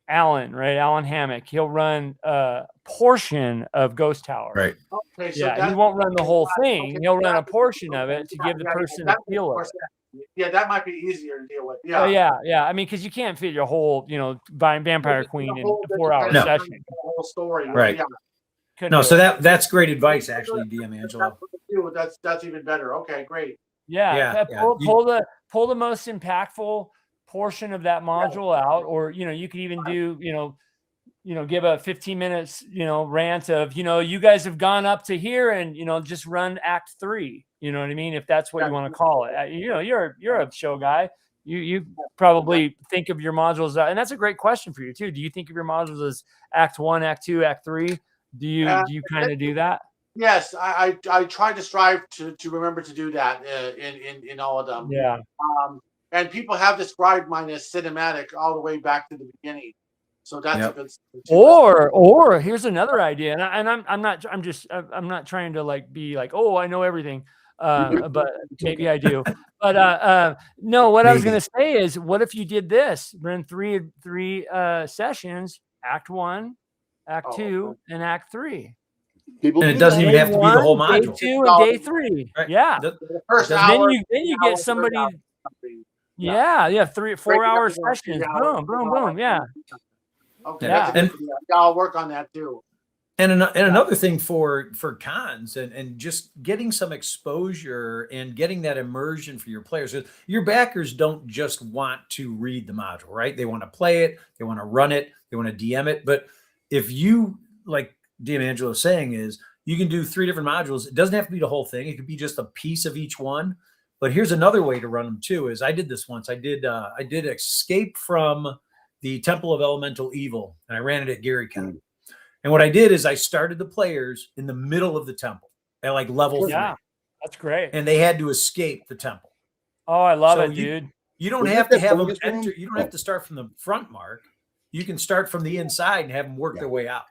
A: Alan, right? Alan Hammock. He'll run a portion of Ghost Tower.
D: Right.
E: Okay, so
A: he won't run the whole thing. He'll run a portion of it to give the person a feel of it.
E: Yeah, that might be easier to deal with.
A: Yeah. Yeah. I mean, because you can't fit your whole, Vampire Queen in a 4-hour session.
E: The whole story.
D: Right.
E: Yeah.
D: No, so that's great advice, actually, DM Angelo.
E: That's even better. Okay, great.
A: Yeah. Pull the most impactful portion of that module out, or you could even do give a 15 minutes rant of you guys have gone up to here, and just run Act 3. You know what I mean? If that's what you want to call it. You're a show guy. You probably think of your modules, and that's a great question for you too. Do you think of your modules as Act 1, Act 2, Act 3? Do you kind of do that?
E: Yes, I try to strive to remember to do that in all of them.
A: Yeah.
E: And people have described mine as cinematic all the way back to the beginning. So that's a good.
A: Or here's another idea, and I'm not trying to like be like, oh, I know everything, but maybe I do. But no, what I was gonna say is, what if you did this? Run three sessions: Act 1, Act 2, and Act 3.
B: People
D: And
B: do
D: it doesn't
B: that.
D: even have to be the whole
A: Day
D: module.
A: 2 and day 3.
D: Right.
A: Yeah.
D: The
E: first
D: then
E: hour,
A: Then you get somebody. Yeah, 3-4-hour sessions. Boom, boom, boom. Yeah.
E: Okay,
A: Yeah.
E: that's a good idea. I'll work on that too.
D: And another thing for cons and just getting some exposure and getting that immersion for your players. Your backers don't just want to read the module, right? They want to play it, they want to run it, they want to DM it. But if you, like DM Angelo is saying, is you can do 3 different modules. It doesn't have to be the whole thing. It could be just a piece of each one. But here's another way to run them too. Is I did this once. I did Escape from the Temple of Elemental Evil, and I ran it at GaryCon. And what I did is I started the players in the middle of the temple at like level 3.
A: Yeah, that's great.
D: And they had to escape the temple.
A: Oh, I love it, dude.
D: You don't have to have them enter. You don't have to start from the front, Mark. You can start from the inside and have them work their way out.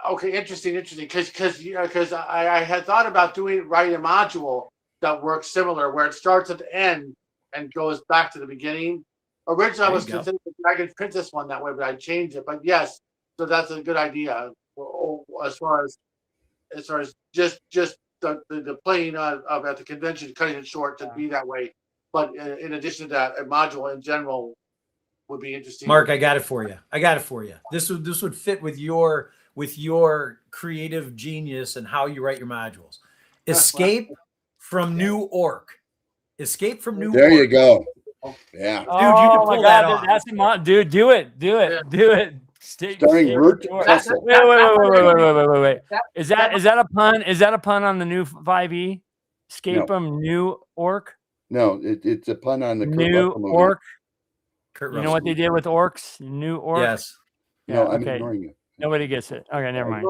E: Okay, interesting. Because I had thought about writing a module that works similar, where it starts at the end and goes back to the beginning. Originally, I was considering the Dragon Princess one that way, but I changed it. But yes, so that's a good idea as far as just the playing of at the convention, cutting it short to be that way. But in addition to that, a module in general would be interesting.
D: Mark, I got it for you. This would fit with your creative genius and how you write your modules. Escape from New Orc. Escape from New Orc.
B: There you go. Yeah.
D: Dude, you can pull that off.
A: That's dude, do it.
B: Starring Root Tussle.
A: Wait. Is that a pun? Is that a pun on the new 5e? Escape from New Orc?
B: No, it's a pun on the
A: New
B: Kurt Russell
A: Orc.
D: Kurt
A: You know what they did with orcs? New Orc?
D: Yes.
B: No, I'm ignoring you.
A: Nobody gets it. Okay, never mind.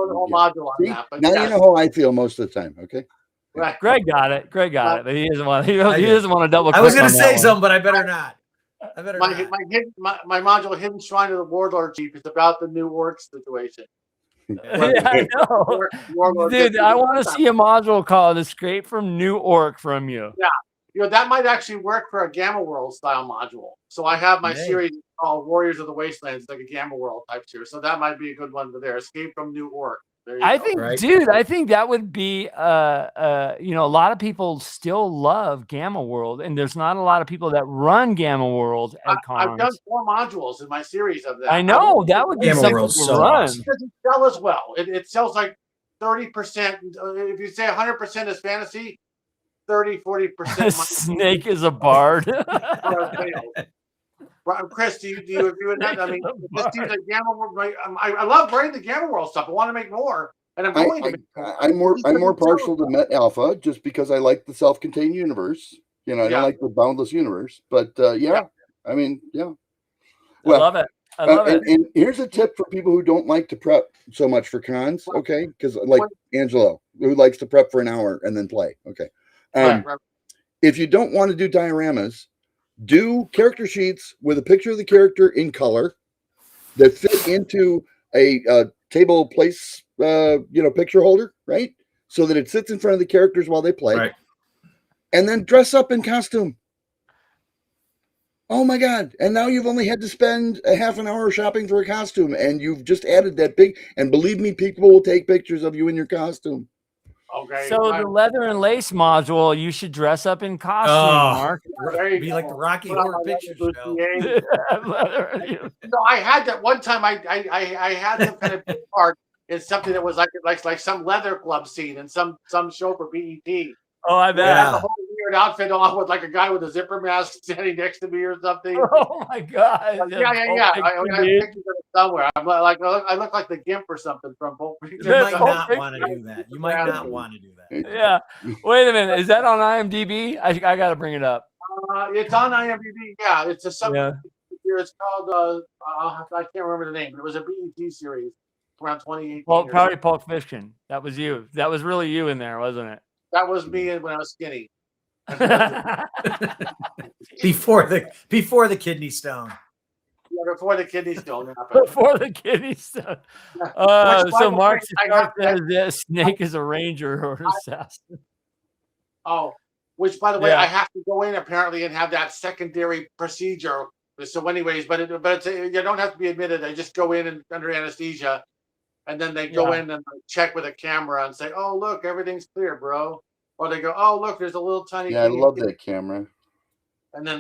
B: See? Now you know how I feel most of the time, okay?
E: Right.
A: Greg got it, but he doesn't want. He doesn't want to double.
D: I was going to say something, but I better not.
E: My module, Hidden Shrine of the Warlord Chief, is about the New Orc situation.
A: I know. Dude, I want to see a module called Escape from New Orc from you.
E: Yeah. That might actually work for a Gamma World style module. So I have my series called Warriors of the Wastelands, like a Gamma World type series. So that might be a good one for there. Escape from New Orc. I
A: think that would be a lot of people still love Gamma World, and there's not a lot of people that run Gamma World at cons.
E: I've done 4 modules in my series of that.
A: I know that would be something to run.
E: It doesn't sell as well. It sells like 30%. If you say 100% is fantasy, 30-40%.
A: Snake is a bard.
E: Chris, do you agree with that? I mean, this seems like Gamma World. I love writing the Gamma World stuff. I want to make more, and I'm going to.
B: I'm more partial to Met Alpha just because I like the self-contained universe. I don't like the boundless universe. But I mean, yeah.
A: Well, I love it.
B: And here's a tip for people who don't like to prep so much for cons. Okay, because like Angelo, who likes to prep for an hour and then play. Okay, if you don't want to do dioramas, do character sheets with a picture of the character in color that fit into a table place, picture holder, right? So that it sits in front of the characters while they play.
D: Right.
B: And then dress up in costume. Oh my God. And now you've only had to spend a half an hour shopping for a costume, and you've just added that big, and believe me, people will take pictures of you in your costume.
E: Okay.
A: So the leather and lace module, you should dress up in costume, Mark.
D: Be like the Rocky Horror Picture Show.
E: No, I had that one time. I had some kind of big part in something that was like some leather club scene in some show for BET.
A: Oh, I bet.
E: I had the whole weird outfit on with like a guy with a zipper mask standing next to me or something.
A: Oh my God!
E: Yeah. I have pictures of it somewhere. I look like the Gimp or something from Bolt.
D: You might not want to do that. You might not want to do that.
A: Yeah. Wait a minute. Is that on IMDb? I got to bring it up.
E: It's on IMDb. Yeah, it's a something. Yeah. It's called. I can't remember the name, but it was a BET series around 2018.
A: Well, probably Pulp Fiction. That was you. That was really you in there, wasn't it?
E: That was me when I was skinny.
D: Before the kidney stone.
E: Before the kidney stone happened.
A: Before the kidney stone.
E: Which, by
A: So
E: the
A: Mark
E: way, I have-
A: says that Snake is a ranger or an assassin.
E: Oh, which by the way,
A: Yeah.
E: I have to go in apparently and have that secondary procedure. So, anyways, you don't have to be admitted. They just go in and under anesthesia, and then they go in and check with a camera and say, "Oh, look, everything's clear, bro." Or they go, "Oh, look, there's a little tiny."
B: Yeah, I love that camera.
E: And then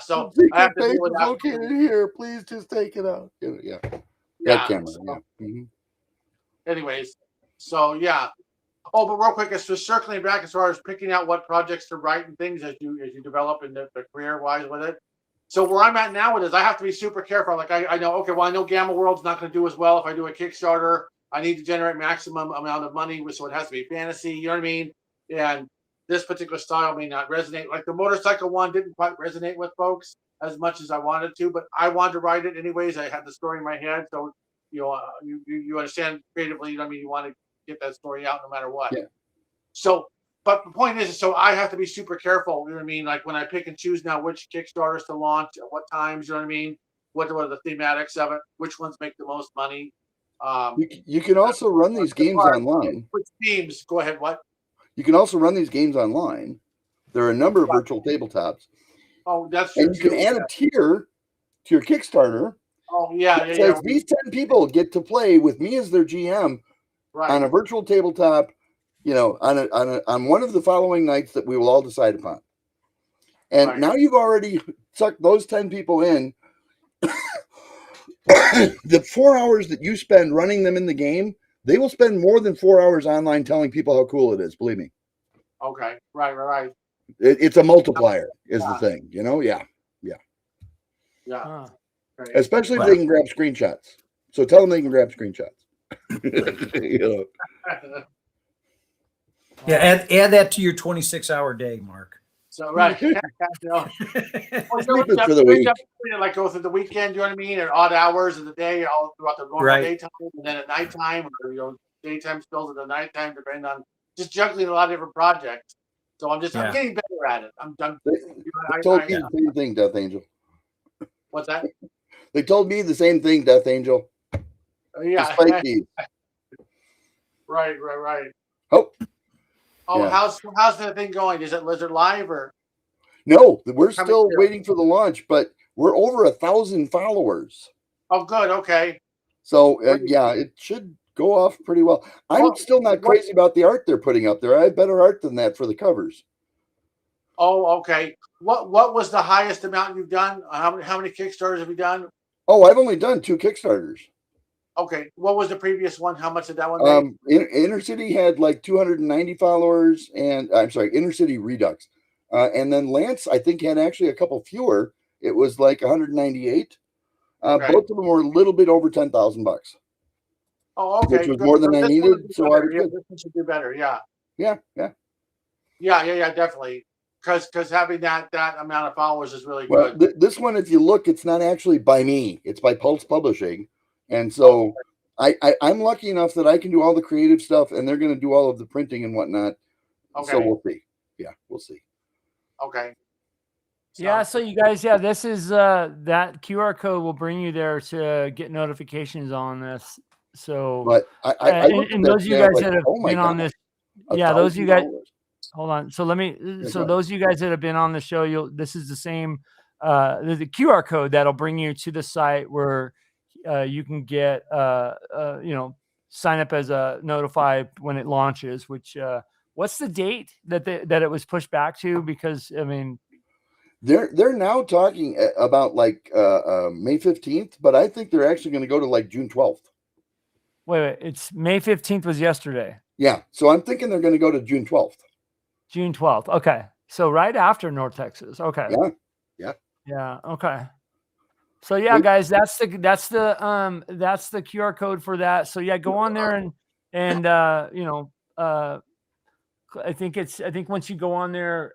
E: so
B: The
E: I have to
B: face
E: deal with
B: is
E: that.
B: located here. Please just take it out. Yeah. That
E: Yeah.
B: camera.
E: So,
B: Yeah. Mhm.
E: anyways, so yeah. Oh, but real quick, it's just circling back as far as picking out what projects to write and things as you develop in the career wise with it. So where I'm at now is I have to be super careful. Like I know, okay, well I know Gamma World's not going to do as well if I do a Kickstarter. I need to generate maximum amount of money, so it has to be fantasy. You know what I mean? And this particular style may not resonate. Like the motorcycle one didn't quite resonate with folks as much as I wanted to, but I wanted to write it anyways. I had the story in my head, so you understand creatively. You know what I mean? You want to get that story out no matter what.
B: Yeah.
E: So, but the point is, so I have to be super careful. You know what I mean? Like when I pick and choose now which Kickstarters to launch at what times. You know what I mean? What are the thematics of it? Which ones make the most money?
B: You can also run these games online.
E: Which themes? Go ahead. What?
B: You can also run these games online. There are a number of virtual tabletops.
E: Oh, that's true.
B: And you can add a tier to your Kickstarter.
E: Oh, yeah.
B: That says these 10 people get to play with me as their GM on a virtual tabletop, on one of the following nights that we will all decide upon. And now you've already sucked those 10 people in. The 4 hours that you spend running them in the game, they will spend more than 4 hours online telling people how cool it is. Believe me.
E: Okay. Right.
B: It's a multiplier is the thing, Yeah.
E: Huh.
B: Especially if they can grab screenshots. So tell them they can grab screenshots.
D: Yeah, add that to your 26-hour day, Mark.
E: So right.
B: Sleep it for the week.
E: Like go through the weekend, you know what I mean? At odd hours of the day, all throughout the normal daytime, and then at nighttime, or daytime spills into nighttime, depending on just juggling a lot of different projects. So I'm getting better at it.
B: They told me the same thing, Death Angel.
E: What's that?
B: They told me the same thing, Death Angel.
E: Yeah.
B: Despite these.
E: Right.
B: Oh,
E: yeah. How's that thing going? Is it live or?
B: No, we're still waiting for the launch, but we're over 1,000 followers.
E: Oh, good. Okay.
B: So it should go off pretty well. I'm still not crazy about the art they're putting up there. I have better art than that for the covers.
E: Oh, okay. What was the highest amount you've done? How many Kickstarters have you done?
B: Oh, I've only done 2 Kickstarters.
E: Okay. What was the previous one? How much did that one make?
B: Inner City had like 290 followers, and I'm sorry, Inner City Redux. And then Lance, I think, had actually a couple fewer. It was like 198. Both of them were a little bit over $10,000.
E: Oh, okay.
B: Which was more than I needed. So I
E: this one should do better. Yeah.
B: Yeah.
E: Definitely. Because having that amount of followers is really
B: good. Well, this one, if you look, it's not actually by me. It's by Pulse Publishing. And so I'm lucky enough that I can do all the creative stuff, and they're going to do all of the printing and whatnot. Okay. So we'll see. Yeah, we'll see.
E: Okay.
A: So you guys, this is that QR code will bring you there to get notifications on this. So,
B: but
A: and those of you guys that have been on this, those of you guys. Hold on. So those of you guys that have been on the show, this is the same, the QR code that'll bring you to the site where you can get, sign up as a notified when it launches. Which, what's the date that it was pushed back to? Because I mean,
B: they're now talking about like May 15th, but I think they're actually going to go to like June 12th.
A: Wait, it's May 15th was yesterday.
B: Yeah, so I'm thinking they're going to go to June 12th.
A: June 12th. Okay. So right after North Texas. Okay.
B: Yeah.
A: Okay. So guys, that's the QR code for that. So go on there and I think once you go on there,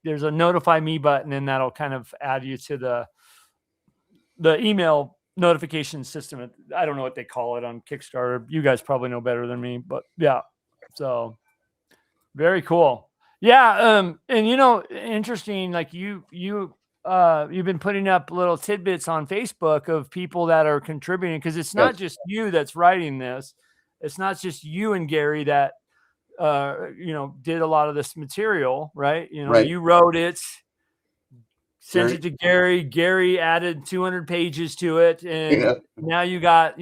A: there's a notify me button, and that'll kind of add you to the email notification system. I don't know what they call it on Kickstarter. You guys probably know better than me, but yeah. So very cool. Yeah, and interesting, like you've been putting up little tidbits on Facebook of people that are contributing, because it's not just you that's writing this. It's not just you and Gary that did a lot of this material, right? You wrote it, sent it to Gary. Gary added 200 pages to it, and now you got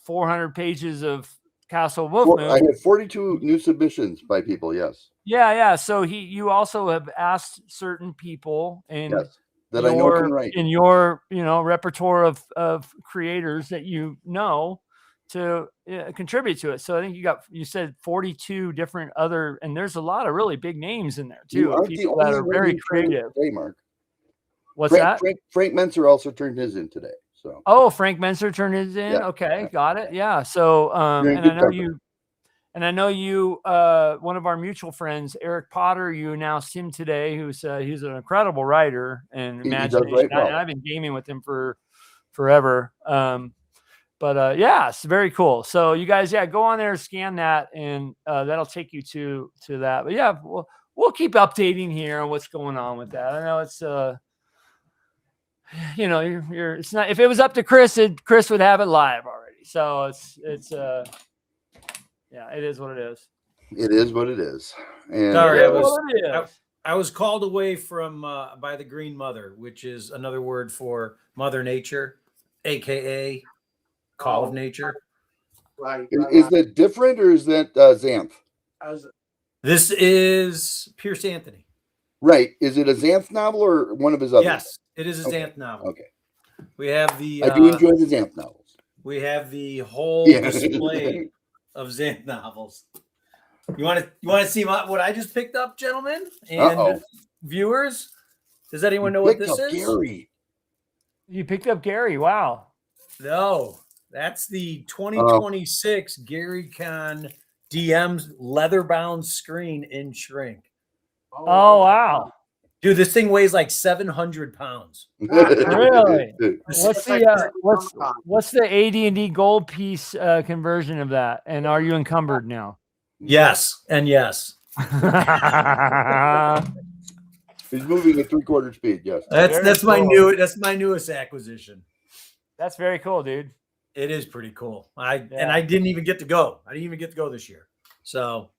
A: 400 pages of Castle Wolfmoon.
B: I have 42 new submissions by people. Yes.
A: Yeah. So you also have asked certain people and
B: that I know can write
A: in your repertoire of creators that to contribute to it. So I think you said 42 different other, and there's a lot of really big names in there too.
B: You aren't
A: people
B: the
A: that
B: only
A: are very creative.
B: Today, Mark.
A: What's that?
B: Frank Menser also turned his in today.
A: So Frank Menser turned his in.
B: Yeah.
A: Okay, got it. Yeah. So and I know you one of our mutual friends, Eric Potter, you announced him today, he's an incredible writer and imagination. And I've been gaming with him for forever. But it's very cool. So you guys, go on there, scan that, and that'll take you to that. But we'll keep updating here on what's going on with that. I know it's it's not, if it was up to Chris would have it live already. So it's it is what it is.
B: It is what it is. And
D: sorry, I was called away from by the Green Mother, which is another word for Mother Nature, aka Call of Nature.
E: Right.
B: Is that different, or is that Xanth?
D: This is Pierce Anthony.
B: Right. Is it a Xanth novel or one of his others?
D: Yes, it is a Xanth novel.
B: Okay.
D: We have the.
B: I do enjoy the Xanth novels.
D: We have the whole display of Xanth novels. You want to see what I just picked up, gentlemen and viewers? Does anyone know what this is?
B: Gary.
A: You picked up Gary. Wow.
D: No, that's the 2026 Gary Con DM's leather-bound screen in shrink.
A: Oh wow.
D: Dude, this thing weighs like 700 pounds.
A: Really? What's the AD&D gold piece conversion of that? And are you encumbered now?
D: Yes, and yes.
B: He's moving at 3/4 speed. Yes.
D: That's my newest acquisition.
A: That's very cool, dude.
D: It is pretty cool. And I didn't even get to go. I didn't even get to go this year. So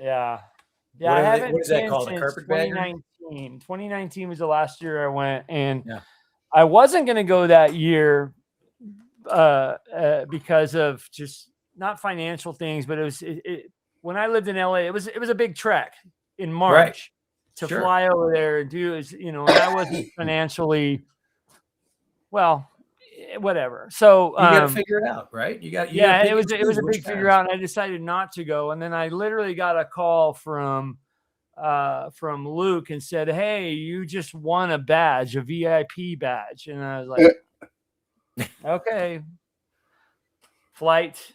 A: yeah.
D: What is that called? A carpetbagger?
A: 2019 was the last year I went, and I wasn't going to go that year because of just not financial things, but it was when I lived in LA, it was a big trek in March to fly over there and do it, and I wasn't financially whatever. So
D: you got to figure it out, right?
A: It was a big figure out, and I decided not to go. And then I literally got a call from Luke and said, "Hey, you just won a badge, a VIP badge." And I was like, "Okay, flight."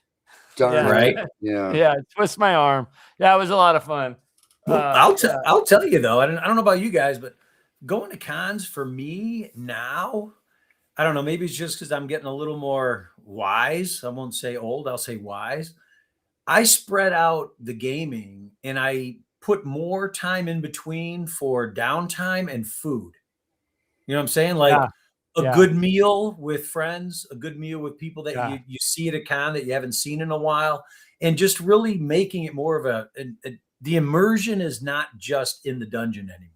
B: Darn
D: right.
A: Yeah. Twist my arm. That was a lot of fun.
D: Well, I'll tell you though. I don't know about you guys, but going to cons for me now, I don't know. Maybe it's just because I'm getting a little more wise. I won't say old. I'll say wise. I spread out the gaming and I put more time in between for downtime and food. You know what I'm saying? Like a good meal with friends, a good meal with people that you see at a con that you haven't seen in a while, and just really making it more of the immersion is not just in the dungeon anymore.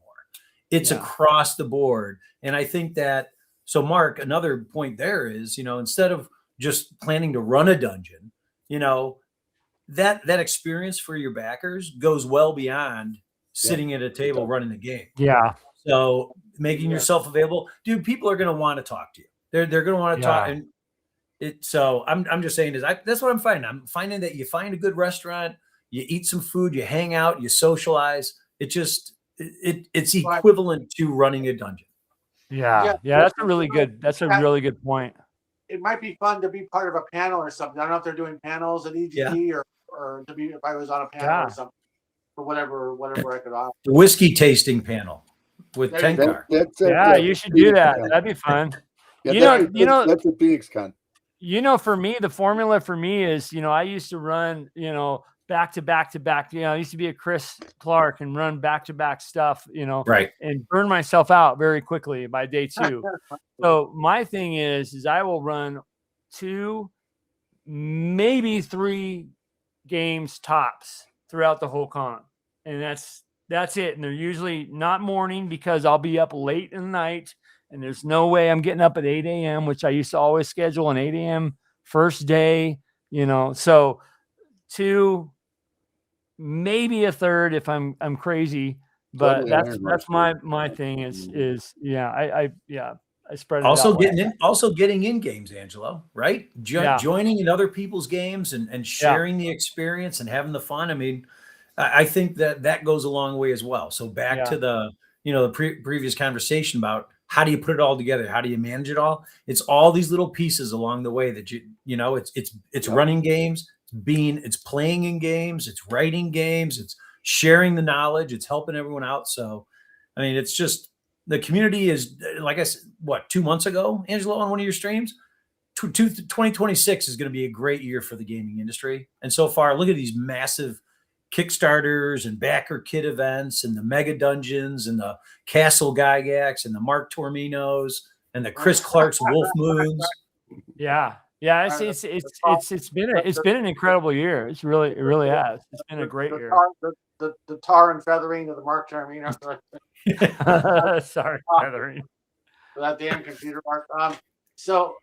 D: It's across the board. And I think that, so Mark, another point there is, instead of just planning to run a dungeon, that experience for your backers goes well beyond sitting at a table running the game.
A: Yeah.
D: So making yourself available, dude, people are going to want to talk to you. They're going to want to talk. And so I'm just saying that's what I'm finding. I'm finding that you find a good restaurant, you eat some food, you hang out, you socialize. It's equivalent to running a dungeon.
A: Yeah. That's a really good point.
E: It might be fun to be part of a panel or something. I don't know if they're doing panels at EGD or to be, if I was on a panel or something, or whatever I could offer.
D: The whiskey tasting panel with Tenkar.
A: You should do that. That'd be fun.
B: That's a Phoenix Con.
A: For me, the formula for me is, I used to run, back to back to back. I used to be a Chris Clark and run back to back stuff,
D: Right.
A: and burn myself out very quickly by day 2. So my thing is I will run 2, maybe 3 games tops throughout the whole con. And that's it. And they're usually not morning because I'll be up late in the night and there's no way I'm getting up at 8 a.m., which I used to always schedule an 8 a.m. first day, so 2, maybe a 3rd if I'm crazy, but
B: Totally
A: that's my thing is I spread it out.
D: Also getting in games, Angelo, right? Joining in other people's games and sharing the experience and having the fun. I mean, I think that goes a long way as well. So back to the previous conversation about how do you put it all together? How do you manage it all? It's all these little pieces along the way that it's running games, it's playing in games, it's writing games, it's sharing the knowledge, it's helping everyone out. So, I mean, it's just the community is, like I said, 2 months ago, Angelo, on one of your streams, 2026 is going to be a great year for the gaming industry. And so far, look at these massive Kickstarters and backer kit events and the mega dungeons and the Castle Gygax and the Mark Torminos and the Chris Clark's Wolfmoons.
A: Yeah. It's been an incredible year. It really has. It's been a great year.
E: The tar and feathering of the Mark Tormino.
A: Sorry, feathering.
E: That damn computer, Mark. Real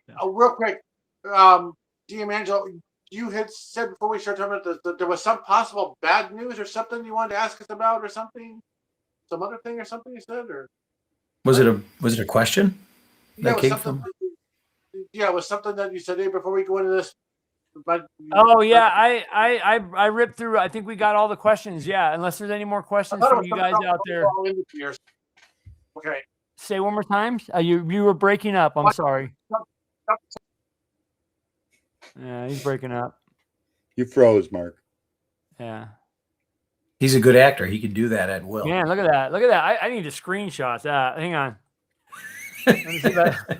E: quick, DM Angelo, you had said before we started talking about that there was some possible bad news or something you wanted to ask us about or something, some other thing or something you said, or
D: was it a question that came from?
E: Yeah, it was something that you said, hey, before we go into this.
A: I ripped through. I think we got all the questions. Yeah, unless there's any more questions from you guys out there.
E: Okay.
A: Say one more time. You were breaking up. I'm sorry. Yeah, he's breaking up.
B: You froze, Mark.
A: Yeah.
D: He's a good actor. He can do that at will.
A: Man, look at that. Look at that. I need to screenshot that. Hang on. Let me see that.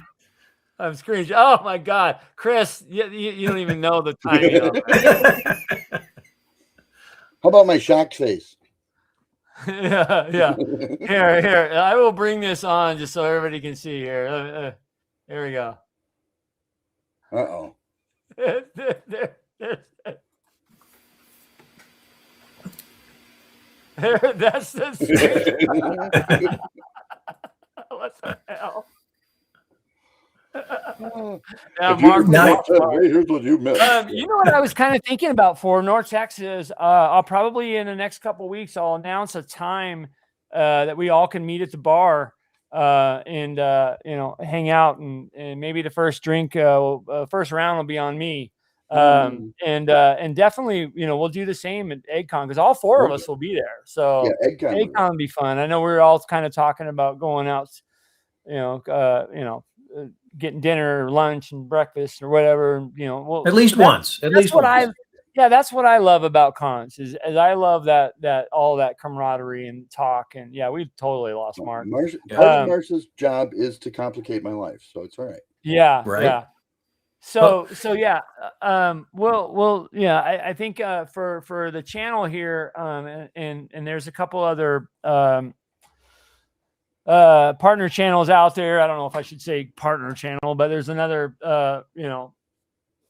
A: I'm screenshot. Oh my God, Chris, you don't even know the timing of that.
B: How about my shocked face?
A: yeah. Here. I will bring this on just so everybody can see here. Here we go.
B: Uh-oh.
A: That's the what the hell? Yeah, Mark.
B: Here's what you missed.
A: You know what I was kind of thinking about for North Texas? I'll probably in the next couple of weeks I'll announce a time that we all can meet at the bar and hang out and maybe the first drink, first round will be on me. And definitely we'll do the same at EggCon because all 4 of us will be there. So EggCon will be fun. I know we're all kind of talking about going out, getting dinner or lunch and breakfast or whatever,
D: at least once. That's
A: what I love about cons is I love that all that camaraderie and talk. And we totally lost Mark.
B: Marsh's job is to complicate my life, so it's all right.
A: Yeah.
D: Right.
A: Yeah. So I think for the channel here, and there's a couple other partner channels out there. I don't know if I should say partner channel, but there's another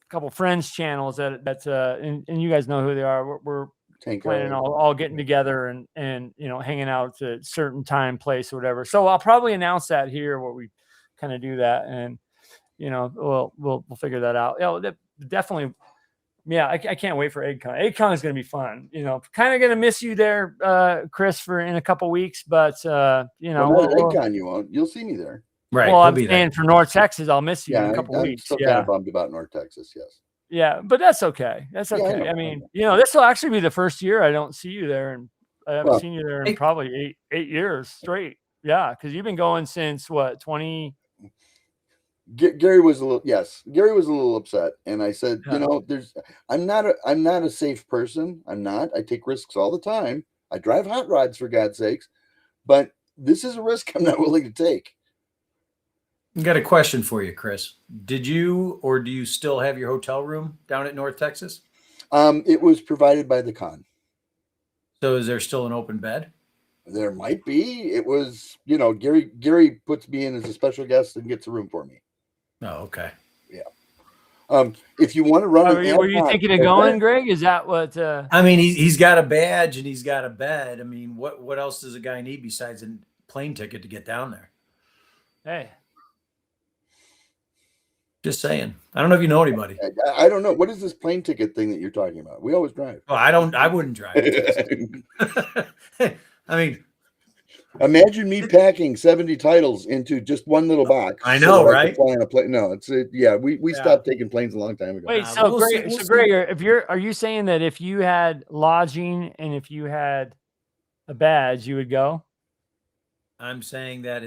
A: couple friends channels that's and you guys know who they are. We're planning all getting together and hanging out at a certain time, place, or whatever. So I'll probably announce that here where we kind of do that, and we'll figure that out. Definitely. Yeah, I can't wait for EggCon. EggCon is going to be fun. Kind of going to miss you there, Chris, for in a couple weeks. But
B: EggCon you won't. You'll see me there.
D: Right.
A: Well, I'm saying for North Texas, I'll miss you in a couple weeks.
B: Still kind of bummed about North Texas. Yes.
A: Yeah, but that's okay. That's okay.
B: Yeah,
A: I mean, this will actually be the first year I don't see you there, and I haven't seen you there in probably eight years straight. Yeah, because you've been going since what 20.
B: Gary was a little upset, and I said, I'm not a safe person. I'm not. I take risks all the time. I drive hot rods for God's sakes, but this is a risk I'm not willing to take.
D: I got a question for you, Chris. Did you or do you still have your hotel room down at North Texas?
B: It was provided by the con.
D: So is there still an open bed?
B: There might be. It was, Gary puts me in as a special guest and gets a room for me.
D: Oh, okay.
B: If you want to run
A: Were you thinking of going, Greg? Is that what?
D: I mean, he's got a badge and he's got a bed. I mean, what else does a guy need besides a plane ticket to get down there?
A: Hey,
D: just saying. I don't know if you know anybody.
B: I don't know. What is this plane ticket thing that you're talking about? We always drive.
D: Oh, I wouldn't drive. I mean,
B: imagine me packing 70 titles into just one little box.
D: I know,
B: so
D: right?
B: Fly on a plane. No, we stopped taking planes a long time ago.
A: wait. Greg, are you saying that if you had lodging and if you had a badge, you would go?
D: I'm saying that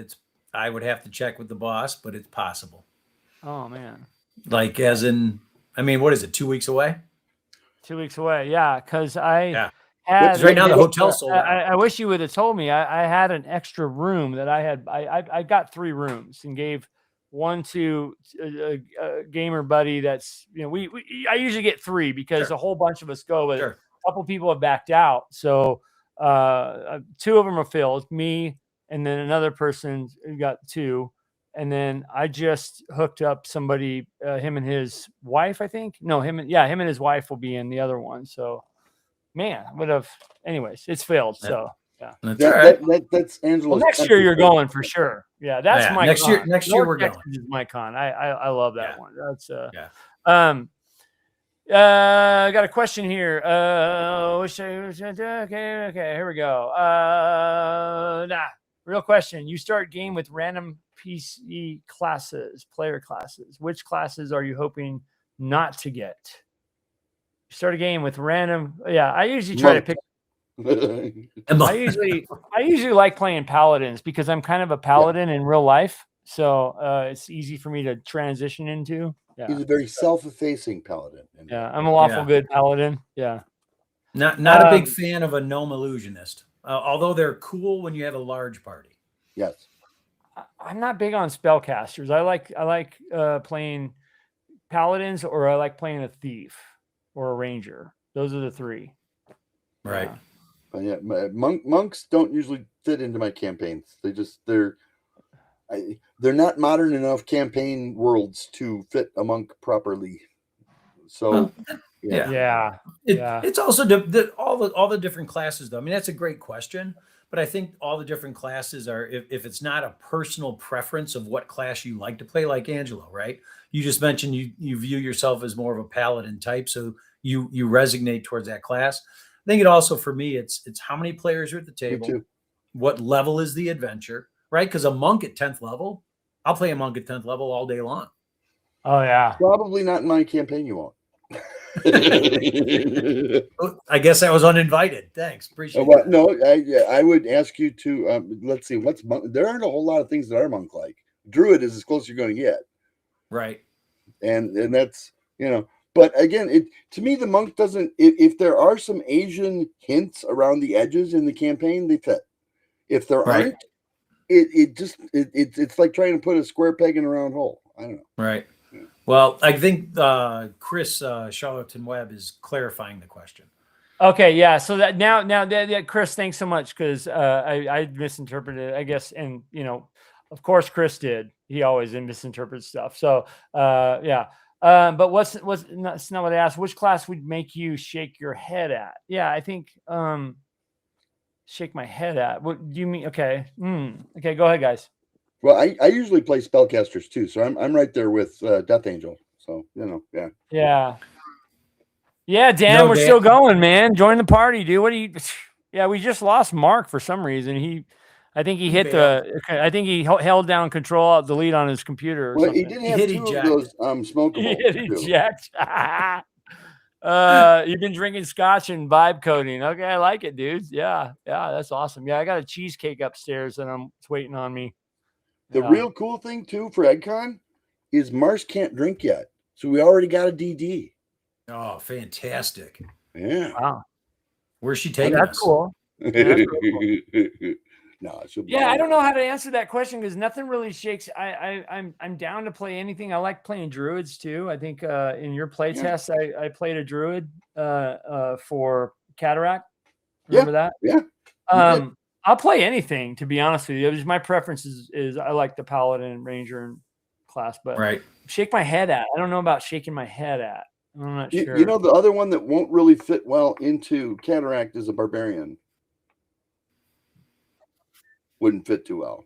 D: I would have to check with the boss, but it's possible.
A: Oh man.
D: Like as in, I mean, what is it? 2 weeks away?
A: 2 weeks away. Yeah. Cause I
D: had right now the hotel sold out.
A: I wish you would have told me. I had an extra room that I got 3 rooms and gave one to a gamer buddy. That's, I usually get 3 because a whole bunch of us go, but a couple people have backed out. So 2 of them are filled, me and then another person who got 2. And then I just hooked up somebody, him and his wife, I think. No, him and his wife will be in the other one. So, man, anyways, it's filled. So, yeah.
B: That's Angelo.
A: Well, next year you're going for sure. Yeah, that's my
D: next
A: con.
D: year. Next year we're
A: Texas
D: going.
A: is my con. I love that one. That's I got a question here. Okay, here we go. Real question. You start game with random PC player classes. Which classes are you hoping not to get? You start a game with random. Yeah, I usually try to pick. I usually like playing paladins because I'm kind of a paladin in real life, so it's easy for me to transition into. Yeah.
B: He's a very self-effacing paladin.
A: Yeah, I'm a lawful good paladin. Yeah.
D: Not a big fan of a gnome illusionist. Although they're cool when you have a large party.
B: Yes.
A: I'm not big on spellcasters. I like playing paladins, or I like playing a thief or a ranger. Those are the 3.
D: Right.
B: Monks don't usually fit into my campaigns. They're not modern enough campaign worlds to fit a monk properly. So
D: it's also all the different classes though. I mean, that's a great question, but I think all the different classes are, if it's not a personal preference of what class you like to play, like Angelo, right? You just mentioned you view yourself as more of a paladin type, so you resonate towards that class. I think it also, for me, it's how many players are at the table, what level is the adventure, right? Because a monk at 10th level, I'll play a monk at 10th level all day long.
A: Oh yeah,
B: probably not in my campaign. You won't.
D: I guess I was uninvited. Thanks, appreciate it.
B: No, I would ask you to let's see, what's monk? There aren't a whole lot of things that are monk like. Druid is as close as you're going to get,
D: right?
B: And that's But again, to me the monk doesn't. If there are some Asian hints around the edges in the campaign, they fit. If there aren't, it's like trying to put a square peg in a round hole. I don't know.
D: Right. Well, I think Chris Charlton Webb is clarifying the question.
A: Okay, yeah. So that now, Chris, thanks so much, because I misinterpreted it, I guess, and of course, Chris did. He always misinterprets stuff. So yeah. But that's not what I asked. Which class would make you shake your head at? Yeah, I think shake my head at. What do you mean? Okay. Okay, go ahead, guys.
B: Well, I usually play spellcasters too, so I'm right there with Death Angel. So
A: Yeah, Dan, we're still going, man. Join the party, dude. What do you? Yeah, we just lost Mark for some reason. I think he hit I think he held down Control Alt Delete on his computer. Or something.
B: He did have 2 of those smokables.
A: He hit eject. You've been drinking scotch and vibe coding. Okay, I like it, dude. Yeah, that's awesome. Yeah, I got a cheesecake upstairs and it's waiting on me.
B: The real cool thing too for EggCon is Mars can't drink yet, so we already got a DD.
D: Oh, fantastic!
B: Yeah.
A: Wow.
D: Where's she taking
A: that's
D: us?
A: Cool. Yeah, that's cool.
B: No, it should be.
A: Yeah, I don't know how to answer that question because nothing really shakes. I'm down to play anything. I like playing druids too. I think in your play test, I played a druid for Cataract. Remember that?
B: Yeah.
A: I'll play anything, to be honest with you. Just my preference is I like the Paladin, Ranger, and class, but shake my head at. I don't know about shaking my head at. I'm not sure.
B: You know, the other one that won't really fit well into Cataract is a Barbarian. Wouldn't fit too well.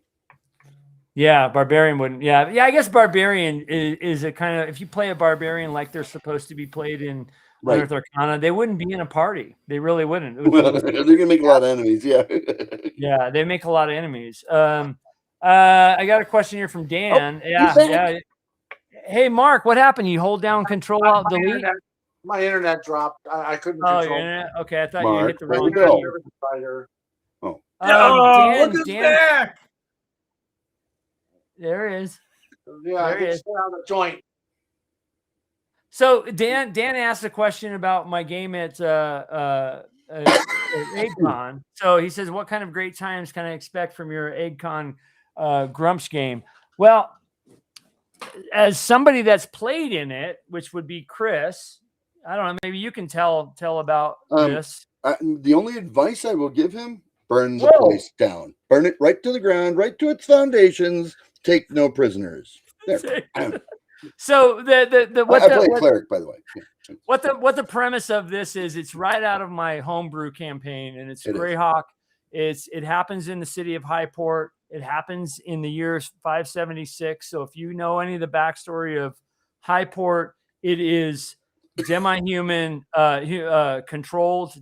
A: Yeah, Barbarian wouldn't. Yeah. I guess Barbarian is a kind of, if you play a Barbarian like they're supposed to be played in Unearthed Arcana, they wouldn't be in a party. They really wouldn't.
B: Well, they're gonna make a lot of enemies. Yeah.
A: Yeah, they make a lot of enemies. I got a question here from Dan. Yeah. Hey, Mark, what happened? You hold down Control Alt Delete.
E: My internet dropped. I couldn't
A: control.
E: Your
A: internet? Okay, I thought
B: Mark,
A: you hit the wrong
E: button.
A: Dan,
D: look at that.
A: There he is.
E: Yeah, I can stay on the joint.
A: So Dan asked a question about my game at EggCon. So he says, what kind of great times can I expect from your EggCon Gruumsh game? Well, as somebody that's played in it, which would be Chris, I don't know, maybe you can tell about this.
B: The only advice I will give him: burn the place down. Burn it right to the ground, right to its foundations. Take no prisoners. There.
A: So I play
B: cleric, by the way. Yeah.
A: What the premise of this is? It's right out of my homebrew campaign, and it's Greyhawk. It happens in the city of Highport. It happens in the year 576. So if you know any of the backstory of Highport, it is demi-human controlled,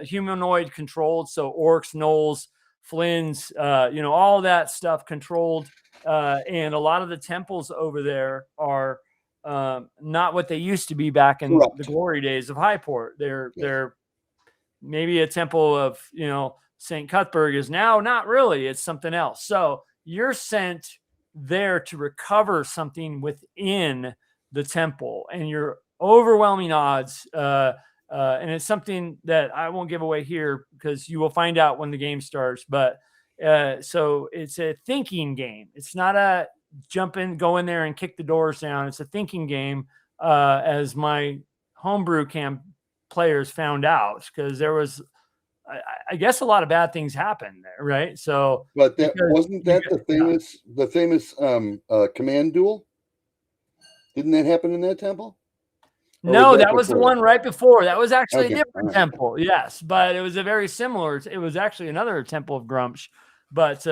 A: humanoid controlled. So orcs, gnolls, Flynn's, all that stuff controlled. And a lot of the temples over there are not what they used to be back in the glory days of Highport. They're maybe a temple of, St. Cuthbert is now not really, it's something else. So you're sent there to recover something within the temple, and your overwhelming odds, and it's something that I won't give away here because you will find out when the game starts, but so it's a thinking game. It's not a jump in, go in there and kick the doors down. It's a thinking game, as my homebrew camp players found out, because there was, I guess, a lot of bad things happened there, right? So,
B: but wasn't that the famous command duel? Didn't that happen in that temple?
A: No, that was the one right before. That was actually a different temple. Yes, but it was a very similar. It was actually another temple of Gruumsh. But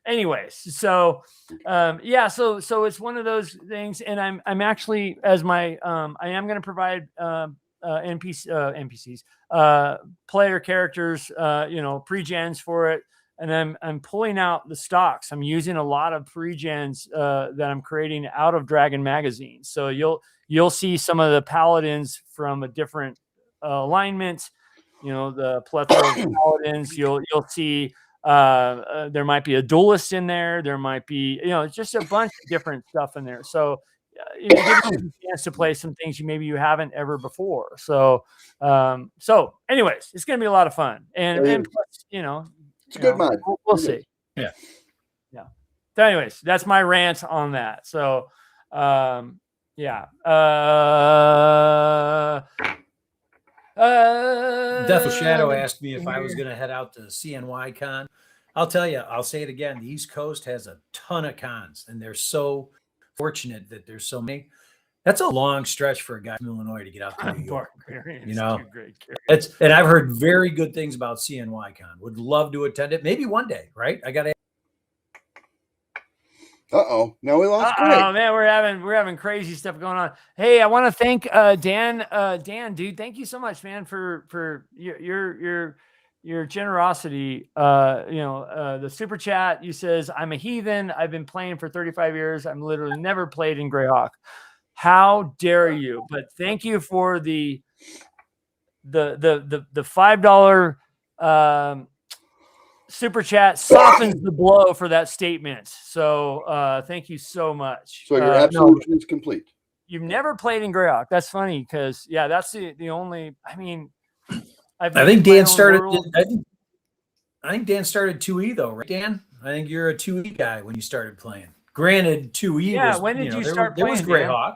A: anyways, so so it's one of those things, and I'm actually, as my I am going to provide NPCs, player characters, pre-gens for it, and I'm pulling out the stocks. I'm using a lot of pre-gens that I'm creating out of Dragon Magazine. So you'll see some of the paladins from a different alignment. The plethora of paladins. You'll see. There might be a duelist in there. There might be, just a bunch of different stuff in there. So it gives you a chance to play some things you haven't ever before. So, anyways, it's going to be a lot of fun. And plus,
B: it's a good mod.
A: We'll see.
D: Yeah.
A: So anyways, that's my rant on that. So, yeah.
D: Death of Shadow asked me if I was going to head out to CNY Con. I'll tell you, I'll say it again. The East Coast has a ton of cons, and they're so fortunate that there's so many. That's a long stretch for a guy from Illinois to get out to New York. And I've heard very good things about CNY Con. Would love to attend it. Maybe one day, right? I got to.
B: Now we lost.
A: Oh man, we're having crazy stuff going on. Hey, I want to thank Dan. Dan, dude, thank you so much, man, for your generosity. The super chat. You says, I'm a heathen. I've been playing for 35 years. I'm literally never played in Greyhawk. How dare you? But thank you for the $5 super chat softens the blow for that statement. So thank you so much.
B: So your absolution is complete.
A: You've never played in Greyhawk. That's funny because that's the only. I mean,
D: I think Dan started. I think Dan started 2E though, right, Dan? I think you're a 2E guy when you started playing. Granted, 2E
A: Yeah,
D: was,
A: when did you
D: there,
A: start
D: there was
A: playing, Dan?
D: Greyhawk.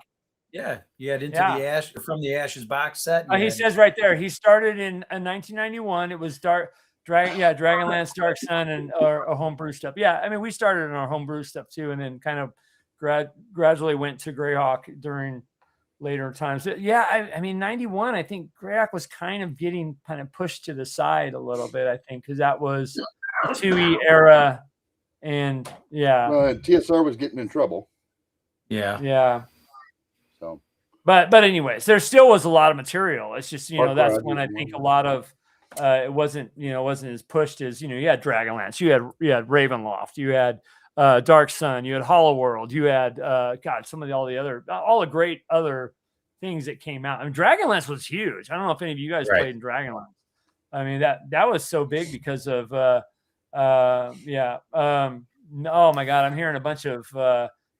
D: Yeah, you had Into
A: Yeah.
D: the Ash from the Ashes box set.
A: He says right there, he started in 1991. It was Dragonlance, Dark Sun, and our homebrew stuff. Yeah, I mean, we started in our homebrew stuff too, and then kind of gradually went to Greyhawk during later times. Yeah, I mean, 91, I think Greyhawk was kind of getting pushed to the side a little bit, I think, because that was 2E era. And yeah.
B: TSR was getting in trouble.
D: Yeah.
A: Yeah.
B: So.
A: But anyways, there still was a lot of material. It's just, that's when I think a lot of it wasn't as pushed as, you had Dragonlance, you had Ravenloft, you had Dark Sun, you had Hollow World, you had some of all the great other things that came out. I mean, Dragonlance was huge. I don't know if any of you guys played in Dragonlance. I mean, that was so big because of oh my God, I'm hearing a bunch of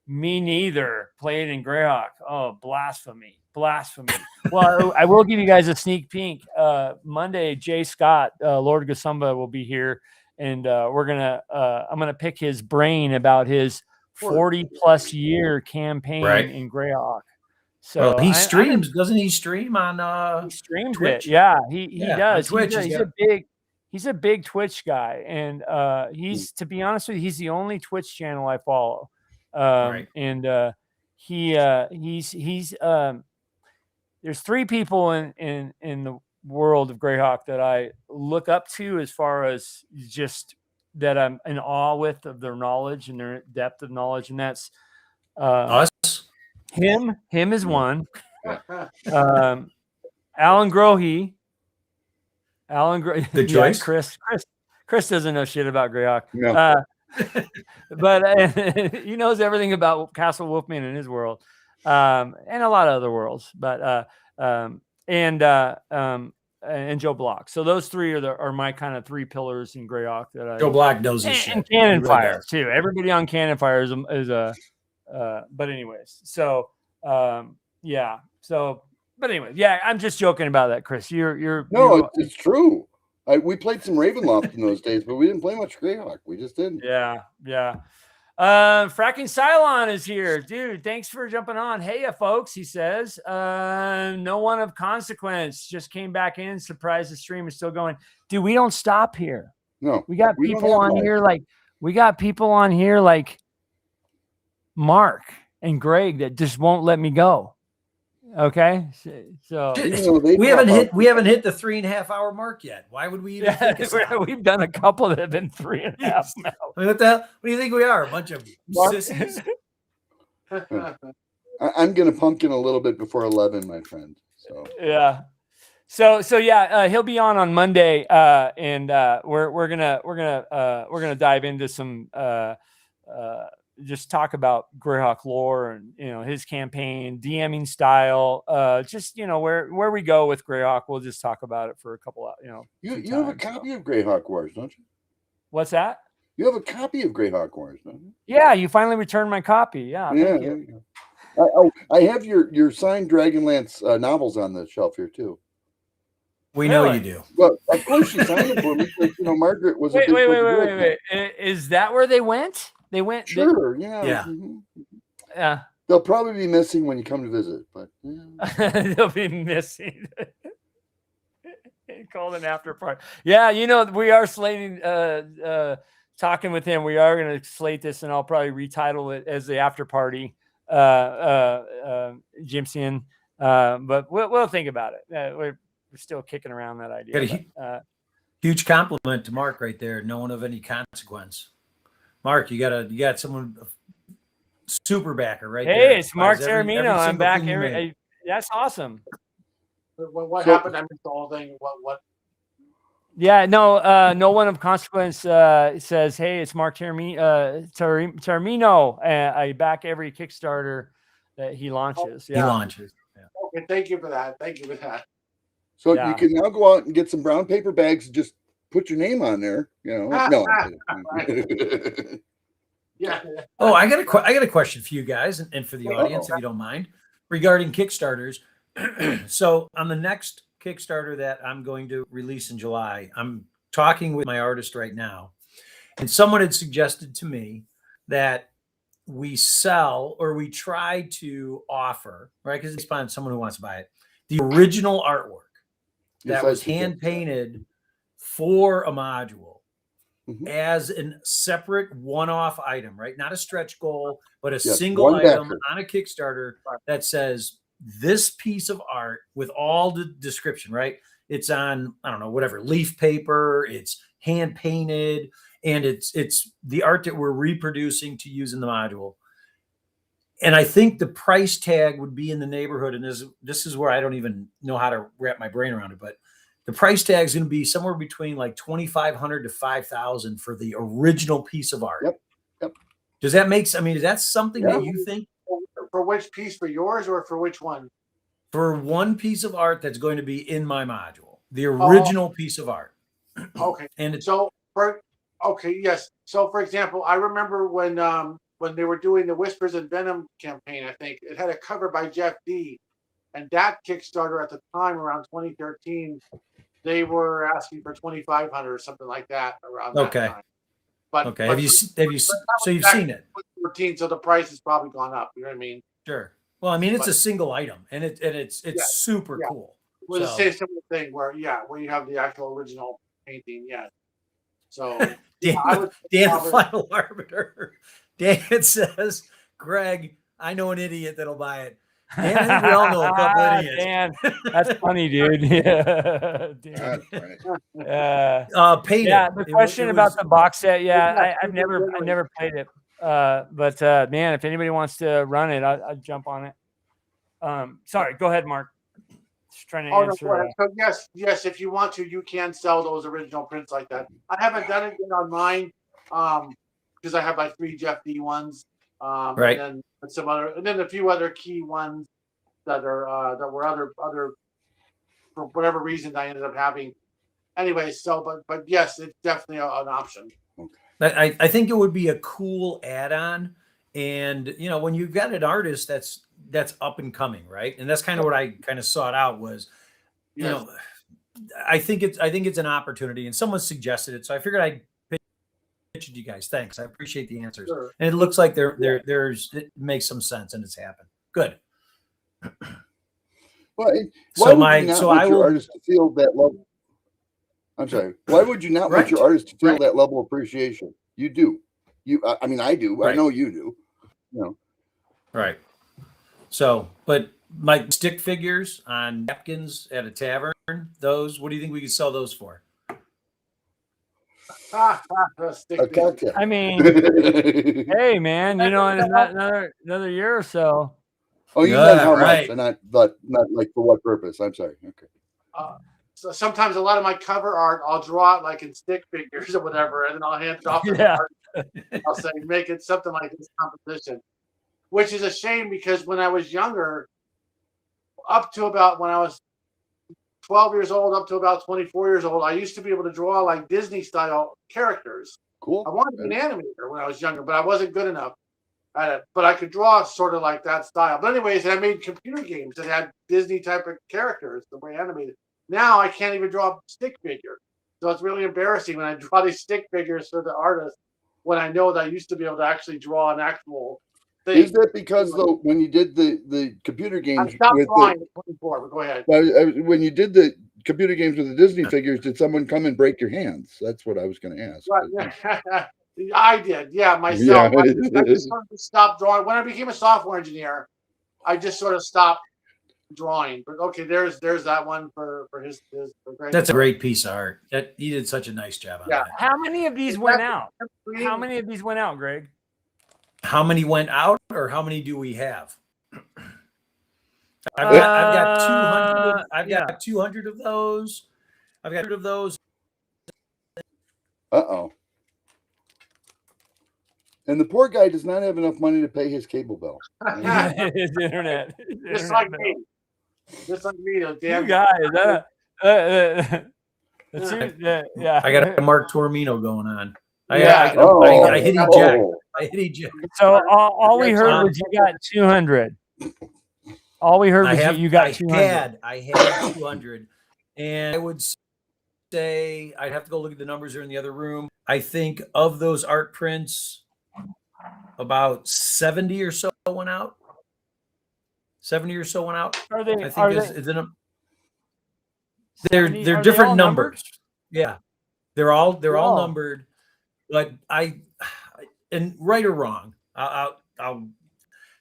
A: me neither played in Greyhawk. Oh, blasphemy. Well, I will give you guys a sneak peek. Monday, Jay Scott, Lord Gosumba, will be here, and I'm gonna pick his brain about his 40+ year campaign in Greyhawk. So
D: he streams, doesn't he stream on
A: he streams
D: Twitch?
A: It. Yeah, he does.
D: Twitch,
A: he's a big Twitch guy, and he's, to be honest with you, he's the only Twitch channel I follow. And he's there's 3 people in the world of Greyhawk that I look up to as far as just that I'm in awe with of their knowledge and their depth of knowledge, and that's
D: us.
A: Him is one. Alan Grohe. The choice. Chris doesn't know shit about Greyhawk.
B: No.
A: But he knows everything about Castle Wolfman in his world, and a lot of other worlds. But and Joe Block. So those 3 are my kind of 3 pillars in Greyhawk that I.
D: Joe Block knows his shit.
A: And Cannon Fire too. Everybody on Cannon Fire is a. But anyways, so yeah. So, but anyway, yeah. I'm just joking about that, Chris.
B: It's true. We played some Ravenloft in those days, but we didn't play much Greyhawk. We just didn't.
A: Yeah. Fracking Cylon is here, dude. Thanks for jumping on. Hey, folks, he says. No one of consequence just came back in. Surprised the stream is still going. Dude, we don't stop here.
B: No,
A: we got people on here like Mark and Greg that just won't let me go. Okay, so
D: we haven't hit the 3.5 hour mark yet. Why would we even think
A: we've done a couple that have been 3.5 now.
D: I mean, what the hell? What do you think we are? A bunch of sissies?
B: I'm gonna pumpkin a little bit before 11, my friend. So
A: yeah. So yeah, he'll be on Monday, and we're gonna dive into some just talk about Greyhawk lore and his campaign, DMing style, just where we go with Greyhawk. We'll just talk about it for a couple of
B: You have a copy of Greyhawk Wars, don't you?
A: What's that?
B: You have a copy of Greyhawk Wars, don't you?
A: Yeah, you finally returned my copy. Yeah, thank you.
B: I have your signed Dragonlance novels on the shelf here too.
D: We know you do.
B: Well, of course you signed them for me. Because, Margaret was.
A: Wait. Is that where they went? They went.
B: Sure. Yeah.
A: Mm-hmm. Yeah.
B: They'll probably be missing when you come to visit, but
A: they'll be missing. Called an after party. Yeah, we are slating. Talking with him, we are going to slate this, and I'll probably retitle it as the after party. Jimsian. But we'll think about it. We're still kicking around that idea.
D: Huge compliment to Mark right there. No one of any consequence. Mark, you got someone super backer right there.
A: Hey, it's Mark Terramino. I'm back. That's awesome.
E: What happened? I missed the whole thing. What?
A: Yeah, no one of consequence says, "Hey, it's Mark Terramino. I back every Kickstarter that he launches."
D: Yeah. He launches.
E: Yeah. Okay, thank you for that.
B: So you can now go out and get some brown paper bags and just put your name on there. No.
E: Yeah.
D: Oh, I got a question for you guys and for the audience, if you don't mind, regarding Kickstarters. So on the next Kickstarter that I'm going to release in July, I'm talking with my artist right now, and someone had suggested to me that we sell or we try to offer, right? Because it's on someone who wants to buy it, the original artwork that was hand painted for a module as a separate one-off item, right? Not a stretch goal, but a single item on a Kickstarter that says this piece of art with all the description, right? It's on, I don't know, whatever, leaf paper, it's hand painted, and it's the art that we're reproducing to use in the module. And I think the price tag would be in the neighborhood, and this is where I don't even know how to wrap my brain around it, but the price tag is going to be somewhere between like $2,500 to $5,000 for the original piece of art.
B: Yep.
D: Does that make sense? I mean, is that something that you think?
E: For which piece? For yours or for which one?
D: For one piece of art that's going to be in my module, the original piece of art.
E: Okay.
D: And it's,
E: yes. So for example, I remember when they were doing the Whispers and Venom campaign, I think it had a cover by Jeff D. And that Kickstarter at the time, around 2013, they were asking for $2,500 or something like that around that time. But
D: have you so you've seen it?
E: 2014, so the price has probably gone up. You know what I mean?
D: Sure. Well, I mean, it's a single item, and it's super cool.
E: Well, the same similar thing where you have the actual original painting. Yeah. So
D: Dan, the final arbiter. Dan says, Greg, I know an idiot that'll buy it. Dan, I think we all know a couple idiots.
A: Dan, that's funny, dude. Yeah.
D: Paint
A: yeah.
D: it.
A: The question about the box set. Yeah, I've never played it. But man, if anybody wants to run it, I'd jump on it. Sorry, go ahead, Mark. Just trying to answer.
E: No, so yes, if you want to, you can sell those original prints like that. I haven't done it yet on mine, because I have like 3 Jeff D ones, right, and then some other, and then a few other key ones that are that were other for whatever reason I ended up having. Anyway, so but yes, it's definitely an option.
D: I think it would be a cool add-on, and when you've got an artist that's up and coming, right? And that's kind of what I kind of sought out was, I think it's an opportunity, and someone suggested it, so I figured I'd pitch it to you guys. Thanks, I appreciate the answers. Sure. And it looks like there's it makes some sense, and it's happened. Good.
B: Well, why would you not want your artist to feel that level? I'm sorry. Why would you not want your artist to feel that level of appreciation? You do. I mean, I do. Right. I know you do.
D: Right. So, but my stick figures on napkins at a tavern, those, what do you think we could sell those for?
A: I mean, hey, man, in another year or so.
B: Oh, you know how much, and not like for what purpose? I'm sorry. Okay.
E: So sometimes a lot of my cover art, I'll draw it like in stick figures or whatever, and then I'll hand it off to the artist. I'll say, make it something like this composition, which is a shame because when I was younger, up to about when I was 12 years old, up to about 24 years old, I used to be able to draw like Disney style characters.
B: Cool.
E: I wanted to be an animator when I was younger, but I wasn't good enough at it. But I could draw sort of like that style. But anyways, I made computer games that had Disney type of characters, the way animated. Now I can't even draw a stick figure. So it's really embarrassing when I draw these stick figures for the artist when I know that I used to be able to actually draw an actual thing.
B: Is that because though when you did the computer games
E: I stopped drawing at 24, but go ahead.
B: When you did the computer games with the Disney figures, did someone come and break your hands? That's what I was going to ask.
E: Right. I did, myself. I just sort of stopped drawing. When I became a software engineer, I just sort of stopped drawing. But okay, there's that one for his for
D: that's a great piece of art. That he did such a nice job on that.
A: How many of these went out? How many of these went out, Greg?
D: How many went out, or how many do we have? I've got 200. I've got 200 of those. I've got 100 of those.
B: Uh-oh. And the poor guy does not have enough money to pay his cable bill.
A: His internet.
E: Just like me. Just like me. Damn
A: you guys. Yeah.
D: I got a Mark Tormino going on. I hit eject. I hit eject.
A: So all we heard was you got 200. All we heard was you got 200.
D: I had 200, and I would say, I'd have to go look at the numbers that are in the other room. I think of those art prints, about 70 or so went out. 70 or so went out.
A: Are they?
D: I think
A: Are
D: is
A: they,
D: they're
A: 70?
D: they're
A: Are they
D: different
A: all numbered?
D: numbers. Yeah, they're all
A: Cool.
D: numbered. But and right or wrong, I'll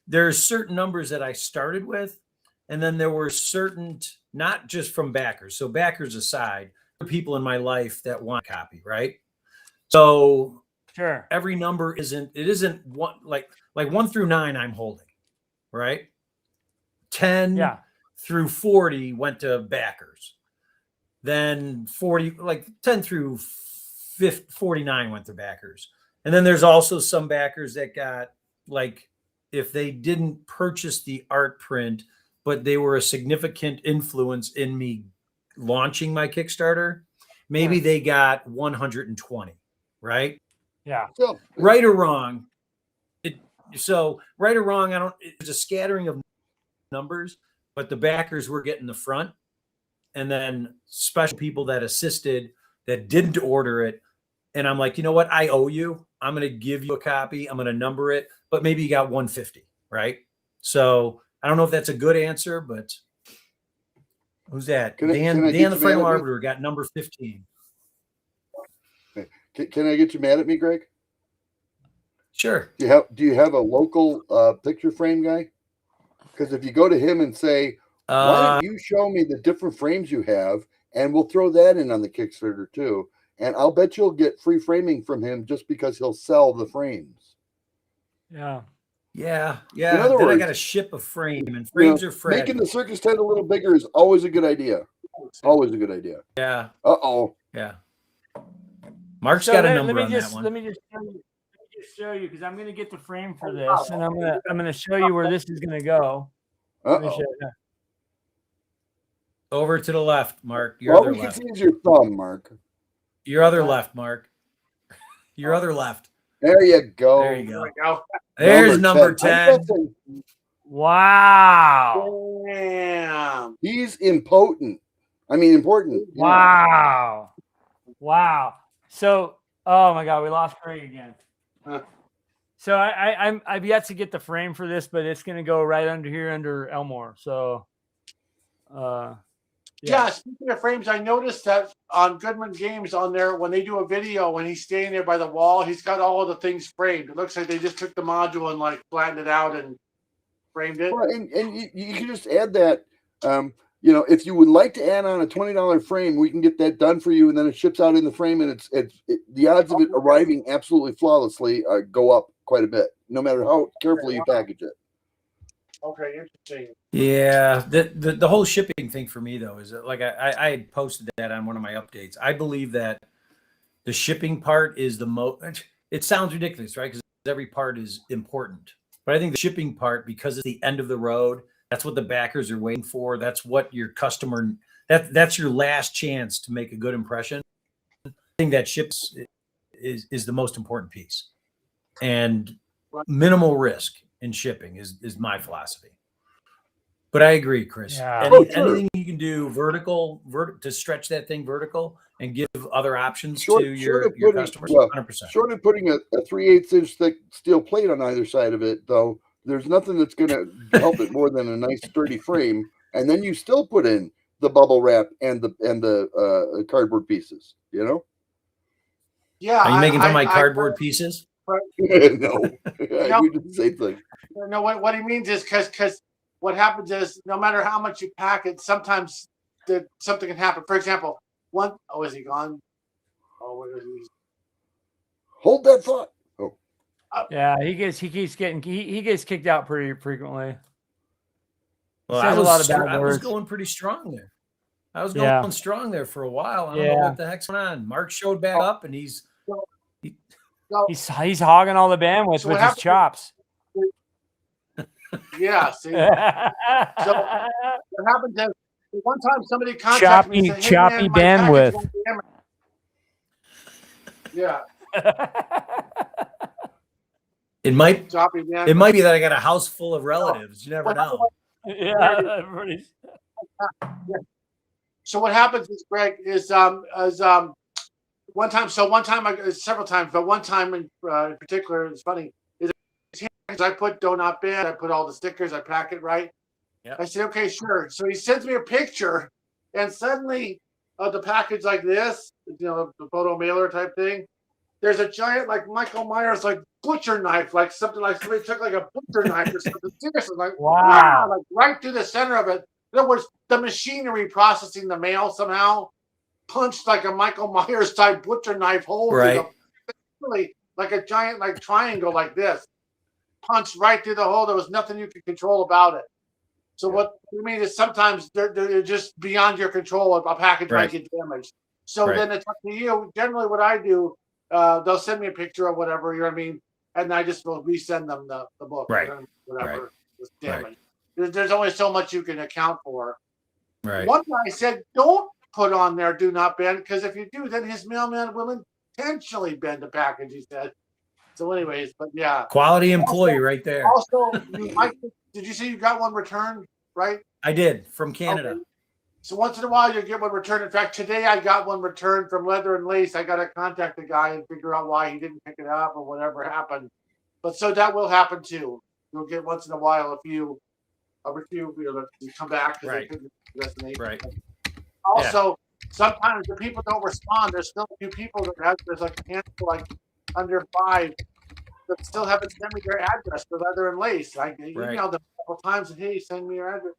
D: there's certain numbers that I started with, and then there were certain, not just from backers. So backers aside, there are people in my life that want a copy, right? So
A: Sure.
D: every number isn't one like 1 through 9 I'm holding, right? 10
A: Yeah.
D: through 40 went to backers. Then 40, like 10 through 49 went to backers. And then there's also some backers that got, like, if they didn't purchase the art print, but they were a significant influence in me launching my Kickstarter, maybe they got 120, right?
A: Yeah.
B: So,
D: Right or wrong. Right or wrong, it's a scattering of numbers, but the backers were getting the front. And then special people that assisted that didn't order it. And I'm like, you know what? I owe you. I'm going to give you a copy. I'm going to number it, but maybe you got 150, right? So I don't know if that's a good answer, but who's that? Dan, the Final Arbiter, got number 15.
B: Can I get you mad at me, Greg?
D: Sure.
B: Do you have a local picture frame guy? Because if you go to him and say, why don't you show me the different frames you have, and we'll throw that in on the Kickstarter too, and I'll bet you'll get free framing from him just because he'll sell the frames.
A: Yeah.
D: Yeah.
B: In other
D: Then
B: words,
D: I got to ship a frame, and frames are fragile.
B: Making the circus tent a little bigger is always a good idea. Always a good idea.
D: Yeah.
B: Uh-oh.
D: Yeah. Mark's got a number on that one.
A: Let me just show you because I'm going to get the frame for this, and I'm going to show you where this is going to go.
B: Uh-oh.
D: Over to the left, Mark. Your other
B: we
D: left.
B: can use your thumb, Mark.
D: Your other left, Mark. Your other left.
B: There you go.
D: There you go.
E: There we go.
D: There's number 10.
A: Wow.
E: Damn.
B: He's impotent. I mean, important.
A: Wow. Wow. So, oh my God, we lost Craig again. So I've yet to get the frame for this, but it's going to go right under here under Elmore. So,
E: Yeah, speaking of frames, I noticed that on Goodman Games on there, when they do a video, when he's standing there by the wall, he's got all of the things framed. It looks like they just took the module and like flattened it out and framed it.
B: Well, and you can just add that. If you would like to add on a $20 frame, we can get that done for you, and then it ships out in the frame, and the odds of it arriving absolutely flawlessly go up quite a bit, no matter how carefully you package it.
E: Okay, interesting.
D: Yeah, the whole shipping thing for me though is that, like I had posted that on one of my updates. I believe that the shipping part is the most. It sounds ridiculous, right? Because every part is important, but I think the shipping part, because it's the end of the road, that's what the backers are waiting for. That's what your customer. That's your last chance to make a good impression. I think that ships is the most important piece, and minimal risk in shipping is my philosophy. But I agree, Chris.
A: Yeah.
D: Anything you can do vertical to stretch that thing vertical and give other options to your customers. 100%.
B: Short of putting a 3/8 inch thick steel plate on either side of it, though, there's nothing that's going to help it more than a nice sturdy frame. And then you still put in the bubble wrap and the cardboard pieces. You know?
E: Yeah.
D: Are you making fun of my cardboard pieces?
B: No, we did the same thing.
E: No, what he means is because what happens is no matter how much you pack it, sometimes something can happen. For example, is he gone? Oh, where is he?
B: Hold that thought. Oh,
A: Yeah, he gets kicked out pretty frequently.
D: Well,
A: Says
D: I was going pretty strong there. I was going strong there for a while. I don't know what the heck's going on. Mark showed back up, and he's
A: hogging all the bandwidth with his chops.
E: Yeah, see. So what happened is one time somebody contacted me and said,
A: choppy bandwidth.
E: Yeah.
D: It might be that I got a house full of relatives. You never know.
A: Yeah, everybody's.
E: So what happens is, Greg, is one time, several times, but one time in particular, it's funny, is I put do not ban, I put all the stickers, I pack it right.
D: Yep.
E: I said, okay, sure. So he sends me a picture, and suddenly the package like this, the photo mailer type thing, there's a giant, like Michael Myers, like butcher knife, like something like somebody took like a butcher knife or something. Seriously, like
A: Wow.
E: like right through the center of it. In other words, the machinery processing the mail somehow punched like a Michael Myers type butcher knife hole,
D: Right.
E: really like a giant like triangle like this, punched right through the hole. There was nothing you could control about it. So what you mean is sometimes they're just beyond your control. A package might get damaged. So then it's up to you. Generally, what I do, they'll send me a picture of whatever, you know what I mean, and I just will resend them the book, whatever was damaged. There's only so much you can account for.
D: Right.
E: One guy said, don't put on there do not bend, because if you do, then his mailman will intentionally bend the package, he said. So anyways, but yeah.
D: Quality employee right there.
E: Also, did you see you got one returned, right?
D: I did, from Canada.
E: Okay. So once in a while you get one returned. In fact, today I got one returned from Leather and Lace. I got to contact the guy and figure out why he didn't pick it up or whatever happened. But so that will happen too. You'll get once in a while a few come back because they couldn't resonate.
D: Right.
E: Also, sometimes the people don't respond. There's still a few people there's like a handful, like under 5, that still haven't sent me their address for Leather and Lace. I emailed them a couple times and, hey, send me your address.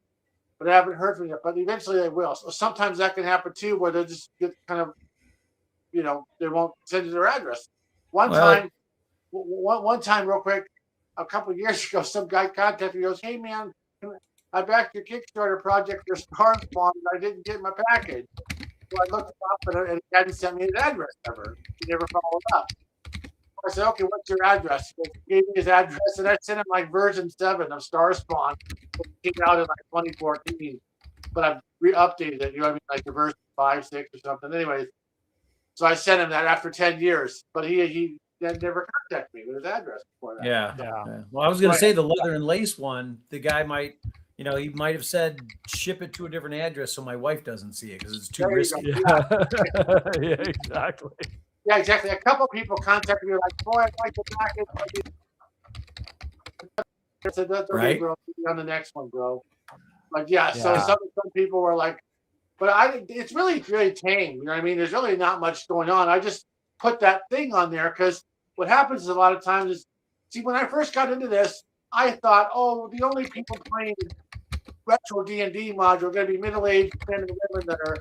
E: But I haven't heard from you. But eventually they will. So sometimes that can happen too, where they'll just get kind of, they won't send you their address. One time, real quick, a couple of years ago, some guy contacted me. He goes, hey, man, I backed your Kickstarter project for Star Spawn, and I didn't get my package. So I looked it up, and he hadn't sent me his address ever. He never followed up. I said, okay, what's your address? He gave me his address, and I sent him like version 7 of Star Spawn. It came out in like 2014, but I've re-updated it. You know what I mean? Like the version 5, 6 or something. Anyways, so I sent him that after 10 years, but he never contacted me with his address before that.
D: Yeah. Well, I was going to say the Leather and Lace one, the guy might, he might have said, ship it to a different address so my wife doesn't see it because it's too risky.
A: Yeah, exactly.
E: Yeah, exactly. A couple people contacted me like, boy, I'd like the package. I said, that's okay, bro. On the next one, bro. Like, so some people were like, but it's really tame. You know what I mean? There's really not much going on. I just put that thing on there because what happens is a lot of times is, see, when I first got into this, I thought, the only people playing retro D&D module are going to be middle-aged men and women that are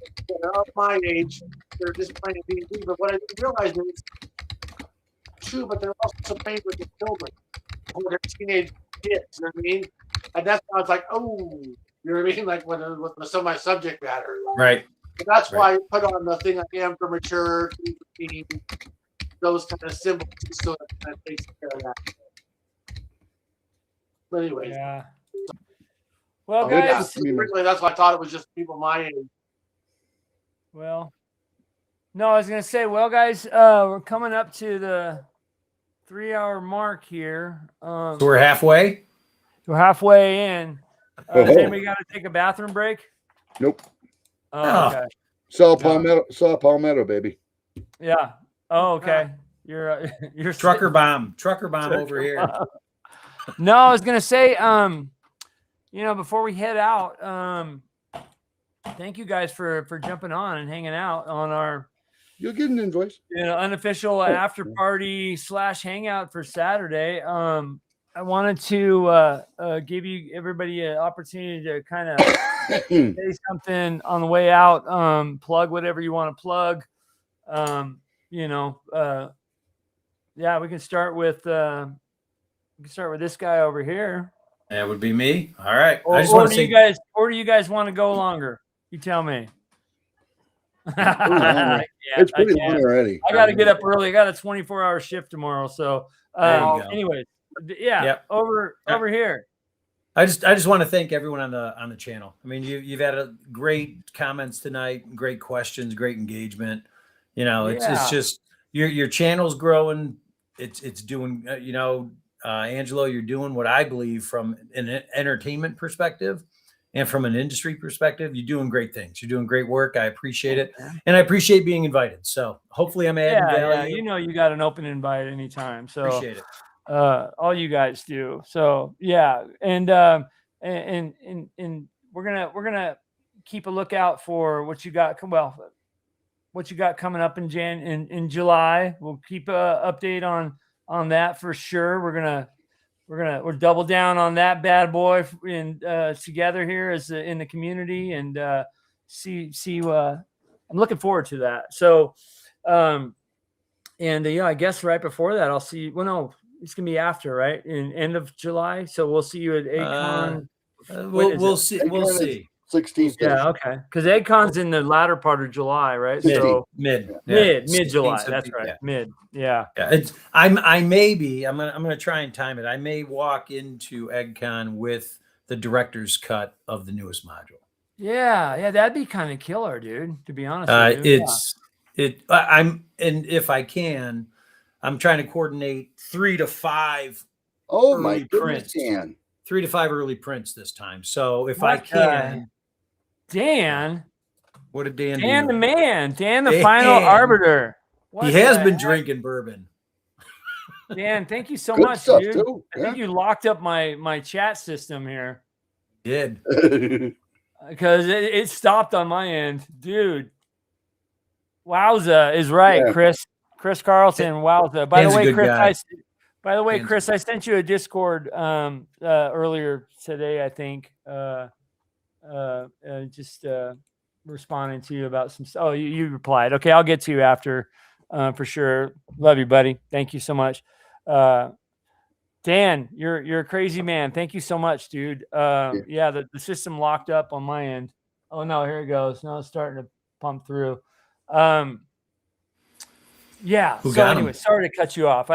E: of my age. They're just playing D&D. But what I didn't realize is, true, but they're also playing with the children or their teenage kids. You know what I mean? And that's why I was like, you know what I mean? Like with some of my subject matter.
D: Right.
E: And that's why I put on the thing like M for mature, those kind of symbols, so that kind of takes care of that. But anyways.
A: Yeah. Well, guys,
E: originally that's why I thought it was just people my age.
A: Well, no, I was gonna say, guys, we're coming up to the 3-hour mark here.
D: So we're halfway.
A: We're halfway in. Does anybody got to take a bathroom break?
B: Nope.
A: Oh, okay.
B: Saw Palmetto, baby.
A: Yeah. Oh, okay. You're
D: trucker bomb over here.
A: No, I was gonna say, before we head out, thank you guys for jumping on and hanging out on our.
B: You'll get an invoice.
A: Unofficial after party / hangout for Saturday. I wanted to give everybody an opportunity to kind of say something on the way out. Plug whatever you want to plug. We can start with this guy over here.
D: That would be me. All right.
A: Or,
D: I just want to say,
A: or do you guys want to go longer? You tell me.
B: It's pretty long already.
A: I got to get up early. I got a 24-hour shift tomorrow. So, anyways, over here.
D: I just want to thank everyone on the channel. I mean, you've had great comments tonight, great questions, great engagement. It's just your channel's growing. It's doing. Angelo, you're doing what I believe from an entertainment perspective and from an industry perspective, you're doing great things. You're doing great work. I appreciate it. And I appreciate being invited. So hopefully I'm adding value.
A: Yeah, you got an open invite anytime. So
D: Appreciate it.
A: All you guys do. So yeah. And we're gonna keep a lookout for what you got. What you got coming up in July. We'll keep a update on that for sure. We're double down on that bad boy together here in the community and see I'm looking forward to that. So I guess right before that I'll see. Well, no, it's gonna be after, right? In end of July. So we'll see you at EggCon.
D: We'll see. We'll see.
B: 16th.
A: Yeah, okay. Because EggCon's in the latter part of July, right? So
D: mid
A: July.
D: 16th,
A: That's right.
D: yeah.
A: Mid. Yeah.
D: Yeah. I'm gonna try and time it. I may walk into EggCon with the director's cut of the newest module.
A: Yeah, that'd be kind of killer, dude. To be honest with you.
D: And if I can, I'm trying to coordinate 3 to 5.
B: Oh my goodness, Dan.
D: 3 to 5 early prints this time. So if I can.
A: Dan.
D: What did Dan do?
A: Dan the man. Dan the final arbiter.
D: He has been drinking bourbon.
A: Dan, thank you so
B: Good
A: much,
B: stuff,
A: dude.
B: too.
A: I think you locked up my chat system here.
D: Did.
A: Because it stopped on my end. Dude. Wowza is right, yeah. Chris Carlson. Wowza. By the way, Chris, I sent you a Discord earlier today, I think. Just responding to you about some stuff. Oh, you replied. Okay, I'll get to you after for sure. Love you, buddy. Thank you so much. Dan, you're a crazy man. Thank you so much, dude. Yeah, the system locked up on my end. Oh no, here it goes. Now it's starting to pump through. Yeah. So anyway, sorry to cut you off.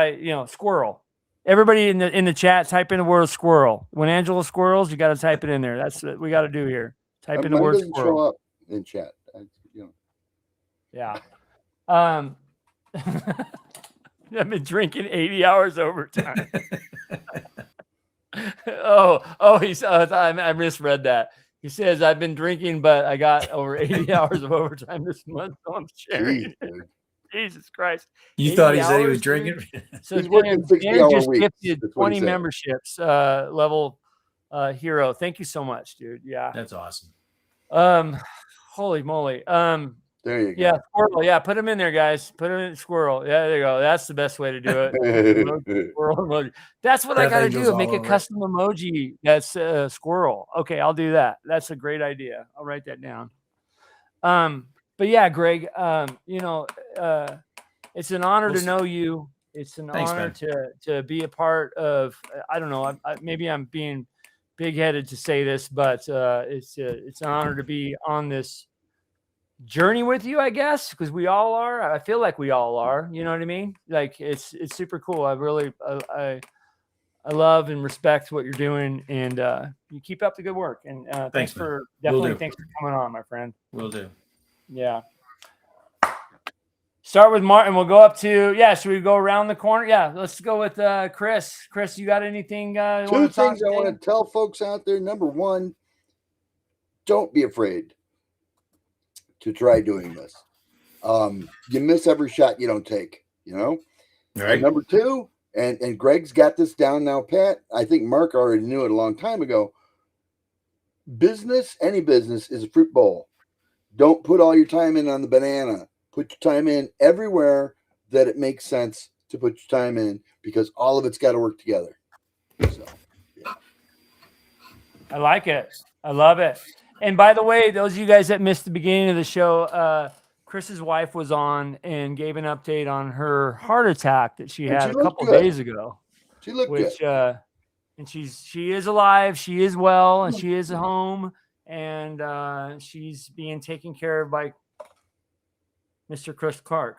A: Squirrel. Everybody in the chat, type in the word squirrel. When Angela squirrels, you got to type it in there. That's what we got to do here. Type in the word squirrel.
B: Show up in chat.
A: Yeah. I've been drinking 80 hours overtime. I misread that. He says I've been drinking, but I got over 80 hours of overtime this month, so I'm sharing. Jesus Christ.
D: You thought he said he was drinking?
B: So he's working 60-hour weeks.
A: Gifted 20 memberships, level hero. Thank you so much, dude. Yeah.
D: That's awesome.
A: Holy moly.
B: There you go.
A: Yeah, squirrel. Yeah, put them in there, guys. Put them in squirrel. Yeah, there you go. That's the best way to do it. Squirrel emoji. That's what I got to do. Make a custom emoji that's squirrel. Okay, I'll do that. That's a great idea. I'll write that down. But yeah, Greg, it's an honor to know you. It's an honor to be a part of. I don't know. Maybe I'm being big-headed to say this, but it's an honor to be on this journey with you, I guess, because we all are. I feel like we all are. You know what I mean? Like it's super cool. I really I love and respect what you're doing, and you keep up the good work. And thanks for coming on, my friend.
D: Will do.
A: Yeah. Start with Martin. We'll go up to, should we go around the corner? Yeah, let's go with Chris. Chris, you got anything?
B: Two things I want to tell folks out there. Number one, don't be afraid to try doing this. You miss every shot you don't take, All right. And number two, and Greg's got this down now, Pat. I think Mark already knew it a long time ago. Any business is a fruit bowl. Don't put all your time in on the banana. Put your time in everywhere that it makes sense to put your time in, because all of it's got to work together. So, yeah.
A: I like it. I love it. And by the way, those of you guys that missed the beginning of the show, Chris's wife was on and gave an update on her heart attack that she had a couple days ago.
B: She looked good.
A: And she is alive. She is well, and she is home. And she's being taken care of by Mr. Chris Clark.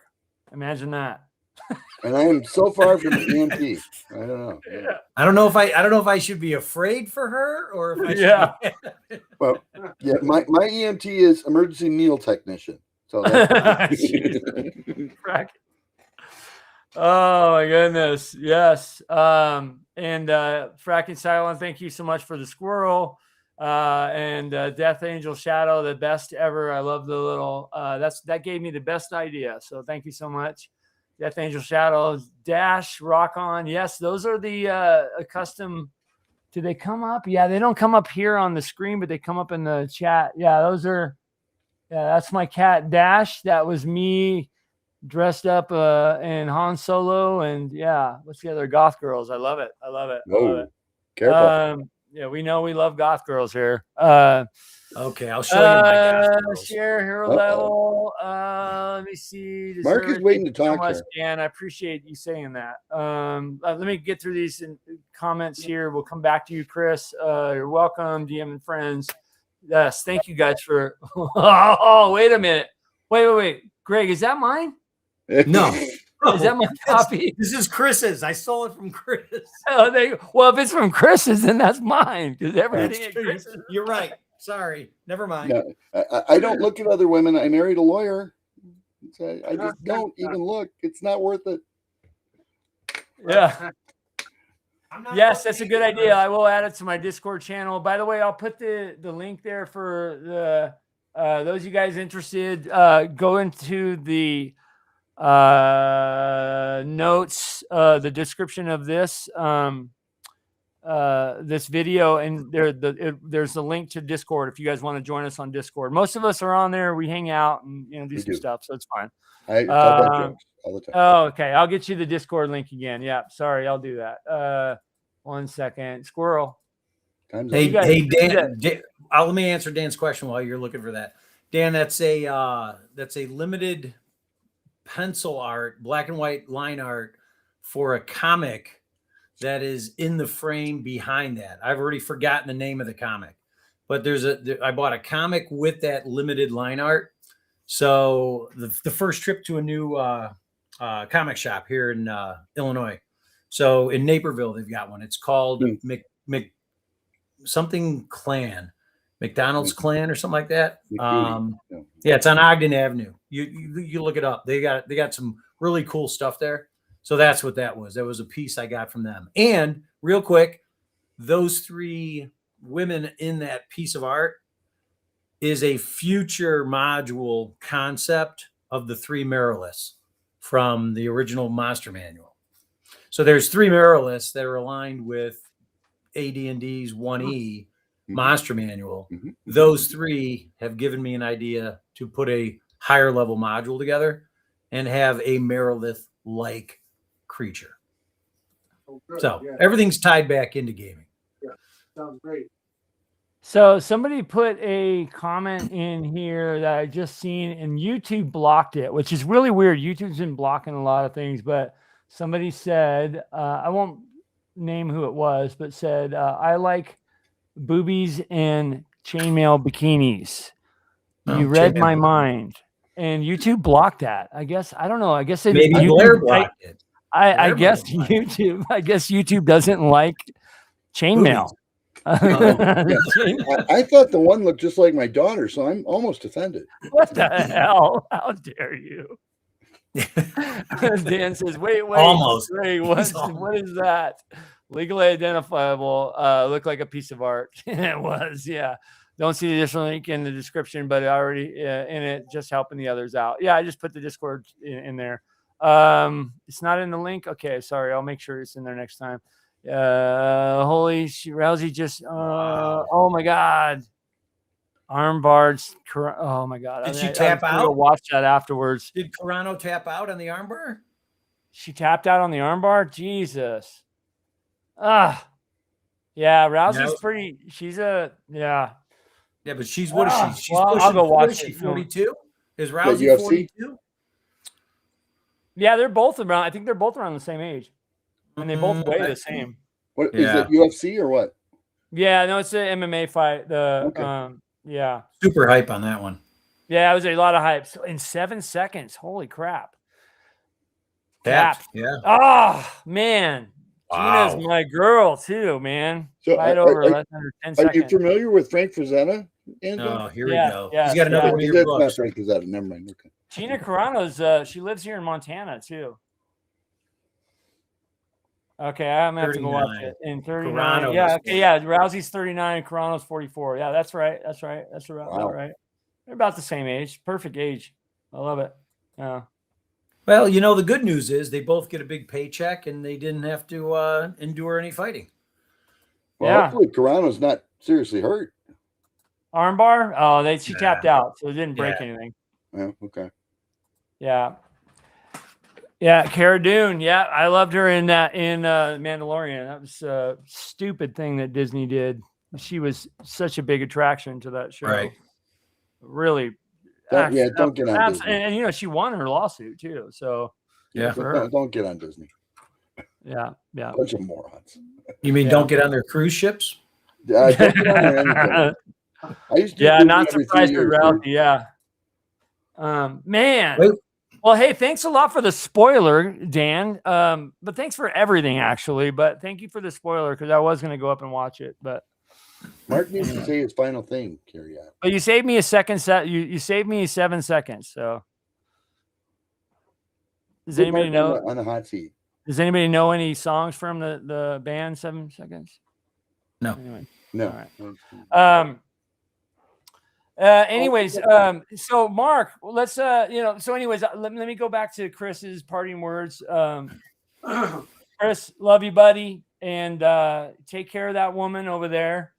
A: Imagine that.
B: And I am so far from the EMT. I don't know.
A: Yeah.
D: I don't know if I should be afraid for her or if I should.
B: Well, yeah, my EMT is emergency meal technician. So that's
A: oh my goodness. Yes. And Fracking Silent, thank you so much for the squirrel. And Death Angel Shadow, the best ever. I love the little. That gave me the best idea. So thank you so much, Death Angel Shadow. Dash Rock On. Yes, those are the custom. Do they come up? Yeah, they don't come up here on the screen, but they come up in the chat. Yeah, those are. Yeah, that's my cat Dash. That was me dressed up in Han Solo, and yeah, what's the other goth girls? I love it. I love it. I love it.
B: Careful.
A: Yeah, we know we love goth girls here.
D: Okay, I'll show you my goth girls.
A: Share hero level. Let me see.
B: Mark is waiting to talk
A: here. Dan, I appreciate you saying that. Let me get through these comments here. We'll come back to you, Chris. You're welcome, DM and Friends. Yes, thank you guys for. Oh, wait a minute. Wait. Greg, is that mine?
D: No.
A: Is that my copy?
D: This is Chris's. I stole it from Chris.
A: Oh, well, if it's from Chris's, then that's mine. Because everything at Chris's.
D: You're right. Sorry. Never mind.
B: No, I don't look at other women. I married a lawyer. I just don't even look. It's not worth it.
A: Yeah. Yes, that's a good idea. I will add it to my Discord channel. By the way, I'll put the link there for the those of you guys interested. Go into the notes, the description of this this video, and there's a link to Discord if you guys want to join us on Discord. Most of us are on there. We hang out and do some stuff, so it's fine.
B: I tell that jokes all the time.
A: Oh, okay. I'll get you the Discord link again. Yeah, sorry, I'll do that. 1 second, Squirrel.
D: Hey, Dan. Let me answer Dan's question while you're looking for that. Dan, that's a limited pencil art, black and white line art for a comic that is in the frame behind that. I've already forgotten the name of the comic, but I bought a comic with that limited line art. So the first trip to a new comic shop here in Illinois. So in Naperville, they've got one. It's called something Clan, McDonald's Clan or something like that. Yeah, it's on Ogden Avenue. You look it up. They got some really cool stuff there. So that's what that was. That was a piece I got from them. And real quick, those 3 women in that piece of art is a future module concept of the 3 Mirrorless from the original Monster Manual. So there's 3 Mirrorless that are aligned with AD&D's 1E Monster Manual. Those 3 have given me an idea to put a higher level module together and have a Mirrorless-like creature. So everything's tied back into gaming.
E: Yeah, sounds great.
A: So somebody put a comment in here that I just seen, and YouTube blocked it, which is really weird. YouTube's been blocking a lot of things, but somebody said, I won't name who it was, but said, I like boobies and chainmail bikinis. You read my mind. And YouTube blocked that. I guess, I don't know. I guess
D: maybe Blair blocked it.
A: I guess YouTube doesn't like chainmail.
B: I thought the one looked just like my daughter, so I'm almost offended.
A: What the hell? How dare you? Dan says, wait,
D: almost.
A: Wait, what is that? Legally identifiable, looked like a piece of art. It was, yeah. Don't see the additional link in the description, but already in it, just helping the others out. Yeah, I just put the Discord in there. It's not in the link. Okay, sorry. I'll make sure it's in there next time. Holy Rousey just oh my god, arm bars. Oh my god,
D: did she tap out?
A: Watch that afterwards.
D: Did Carano tap out on the arm bar?
A: She tapped out on the arm bar. Jesus. Yeah, Rousey's pretty. She's yeah,
D: but she's what is she? She's
A: pushing, I'll go watch
D: she 42. Is Rousey 42?
A: Yeah, they're both around. I think they're both around the same age. And they both weigh the same.
B: What is it, UFC or what?
A: Yeah, no, it's an MMA fight. Yeah.
D: Super hype on that one.
A: Yeah, it was a lot of hype. So in 7 seconds, holy crap.
D: Tapped. Yeah.
A: Oh man.
D: Wow.
A: Gina's my girl too, man.
B: So
A: Fight over less than 10 seconds.
B: Are you familiar with Frank Frazetta?
D: Oh, here we go.
A: Yeah,
D: he's got another one of your books.
B: Not Frank Frazetta. Never mind. Okay.
A: Gina Carano's she lives here in Montana too. Okay, I'm gonna have to go watch
D: 39.
A: it. In 39.
D: Carano's
A: Yeah, okay,
D: 40.
A: yeah. Rousey's 39 and Carano's 44. Yeah, that's right. That's about
B: Wow.
A: right. They're about the same age. Perfect age. I love it. Yeah.
D: Well, the good news is they both get a big paycheck and they didn't have to endure any fighting.
B: Well,
A: Yeah.
B: hopefully Carano's not seriously hurt.
A: Armbar? Oh, she
D: Nah.
A: tapped out, so it didn't break
D: Yeah.
A: anything.
B: Yeah, okay.
A: Yeah. Yeah, Cara Dune. Yeah, I loved her in Mandalorian. That was a stupid thing that Disney did. She was such a big attraction to that show.
D: Right.
A: Really.
B: Don't get on Disney.
A: And she won her lawsuit too. So
D: Yeah.
A: for her.
B: Don't get on Disney.
A: Yeah.
B: Bunch of morons.
D: You mean
A: Yeah.
D: don't get on their cruise ships?
B: Don't get on there anything. I used to do
A: Yeah,
B: Disney
A: not
B: every 3
A: surprised with
B: years,
A: Ralphie.
B: dude.
A: Yeah. Man.
D: Wait.
A: Well, hey, thanks a lot for the spoiler, Dan. But thanks for everything, actually. But thank you for the spoiler because I was going to go up and watch it. But
B: Mark needs to say his final thing, Carrie.
A: you saved me a second set. You saved me 7 seconds. So does
B: Put
A: anybody
B: Mark
A: know?
B: on the hot seat?
A: Does anybody know any songs from the band 7 Seconds?
D: No.
A: Anyway.
B: No.
A: All right. Anyways, so Mark, let's so anyways, let me go back to Chris's parting words. Chris, love you, buddy, and take care of that woman over there.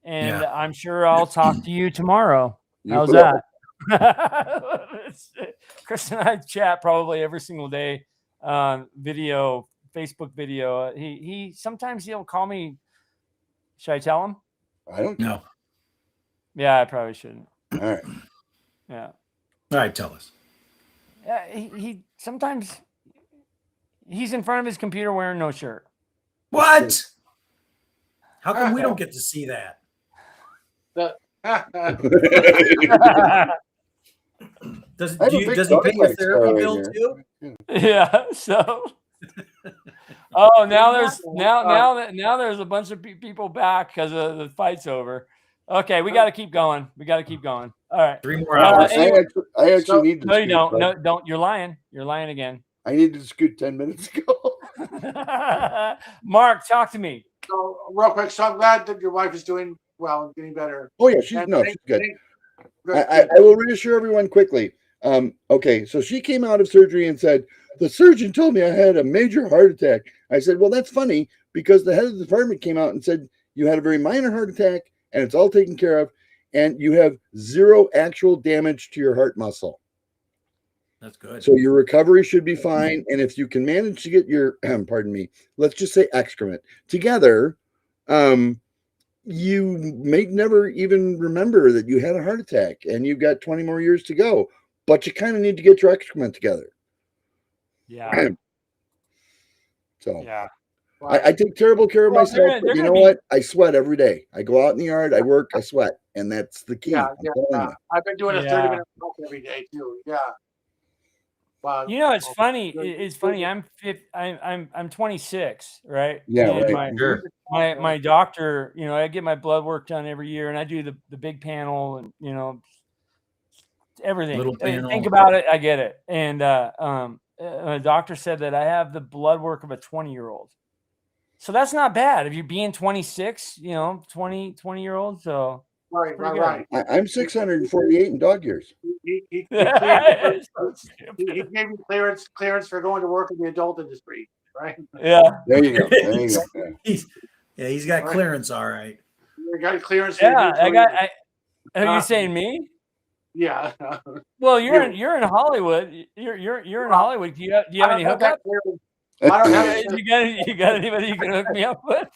A: And
D: Yeah.
A: I'm sure I'll talk to you tomorrow.
B: You
A: How's
B: will.
A: that? Chris and I chat probably every single day. Video, Facebook video. He sometimes he'll call me. Should I tell him?
B: I don't
D: No.
A: Yeah, I probably shouldn't.
B: All right.
A: Yeah.
D: All right, tell us.
A: Yeah, he sometimes he's in front of his computer wearing no shirt.
D: What? How come we don't get to see that? Does
B: I have a
D: he
B: big
D: pay your
B: Dogfight star
D: therapy
B: right
D: bill
B: here.
D: too?
A: Yeah. So. Oh, now there's a bunch of people back because the fight's over. Okay, we got to keep going. All right.
D: 3 more hours.
A: anyway-
B: I actually need to.
A: No, you
B: scoot,
A: don't.
B: but
A: No, don't. You're lying. You're lying again.
B: I needed to scoot 10 minutes ago.
A: Mark, talk to me.
E: So real quick, so I'm glad that your wife is doing well and getting better.
B: Oh yeah, she's
E: And
B: good.
E: good.
B: I will reassure everyone quickly. Okay, so she came out of surgery and said, the surgeon told me I had a major heart attack. I said, well, that's funny because the head of the department came out and said you had a very minor heart attack and it's all taken care of and you have 0 actual damage to your heart muscle.
D: That's good.
B: So your recovery should be fine. And if you can manage to get your, pardon me, let's just say excrement together, you may never even remember that you had a heart attack and you've got 20 more years to go, but you kind of need to get your excrement together.
A: Yeah.
B: So
A: Yeah.
B: I take terrible care of
A: Well,
B: myself,
A: they're
B: but you
A: gonna
B: know
A: be-
B: what? I sweat every day. I go out in the yard, I work, I sweat, and that's the key.
E: Yeah,
B: I'm telling you.
E: I've been doing a
A: Yeah.
E: 30-minute walk every day too. Yeah. Wow.
A: You know, it's funny. It's funny. I'm 26, right?
B: Yeah,
A: And
B: right.
D: Sure.
A: my doctor, I get my blood work done every year, and I do the big panel, and everything.
D: Little panel.
A: Think about it, I get it. And a doctor said that I have the blood work of a 20-year-old. So that's not bad. If you're being 26, 20-year-old. So
E: Right.
A: pretty good.
B: I'm 648 in dog years.
E: He
A: It's so stupid.
E: gave me clearance for going to work in the adult industry. Right.
A: Yeah.
B: There you go. There you go. Yeah.
D: He's got
E: Right.
D: clearance, all right.
E: You got clearance. for
A: Yeah.
E: your
A: Are you saying me?
E: Yeah.
A: Well, you're in Hollywood. You're in Hollywood. Do you have any hookup?
E: I don't have.
A: You got anybody you can hook me up with?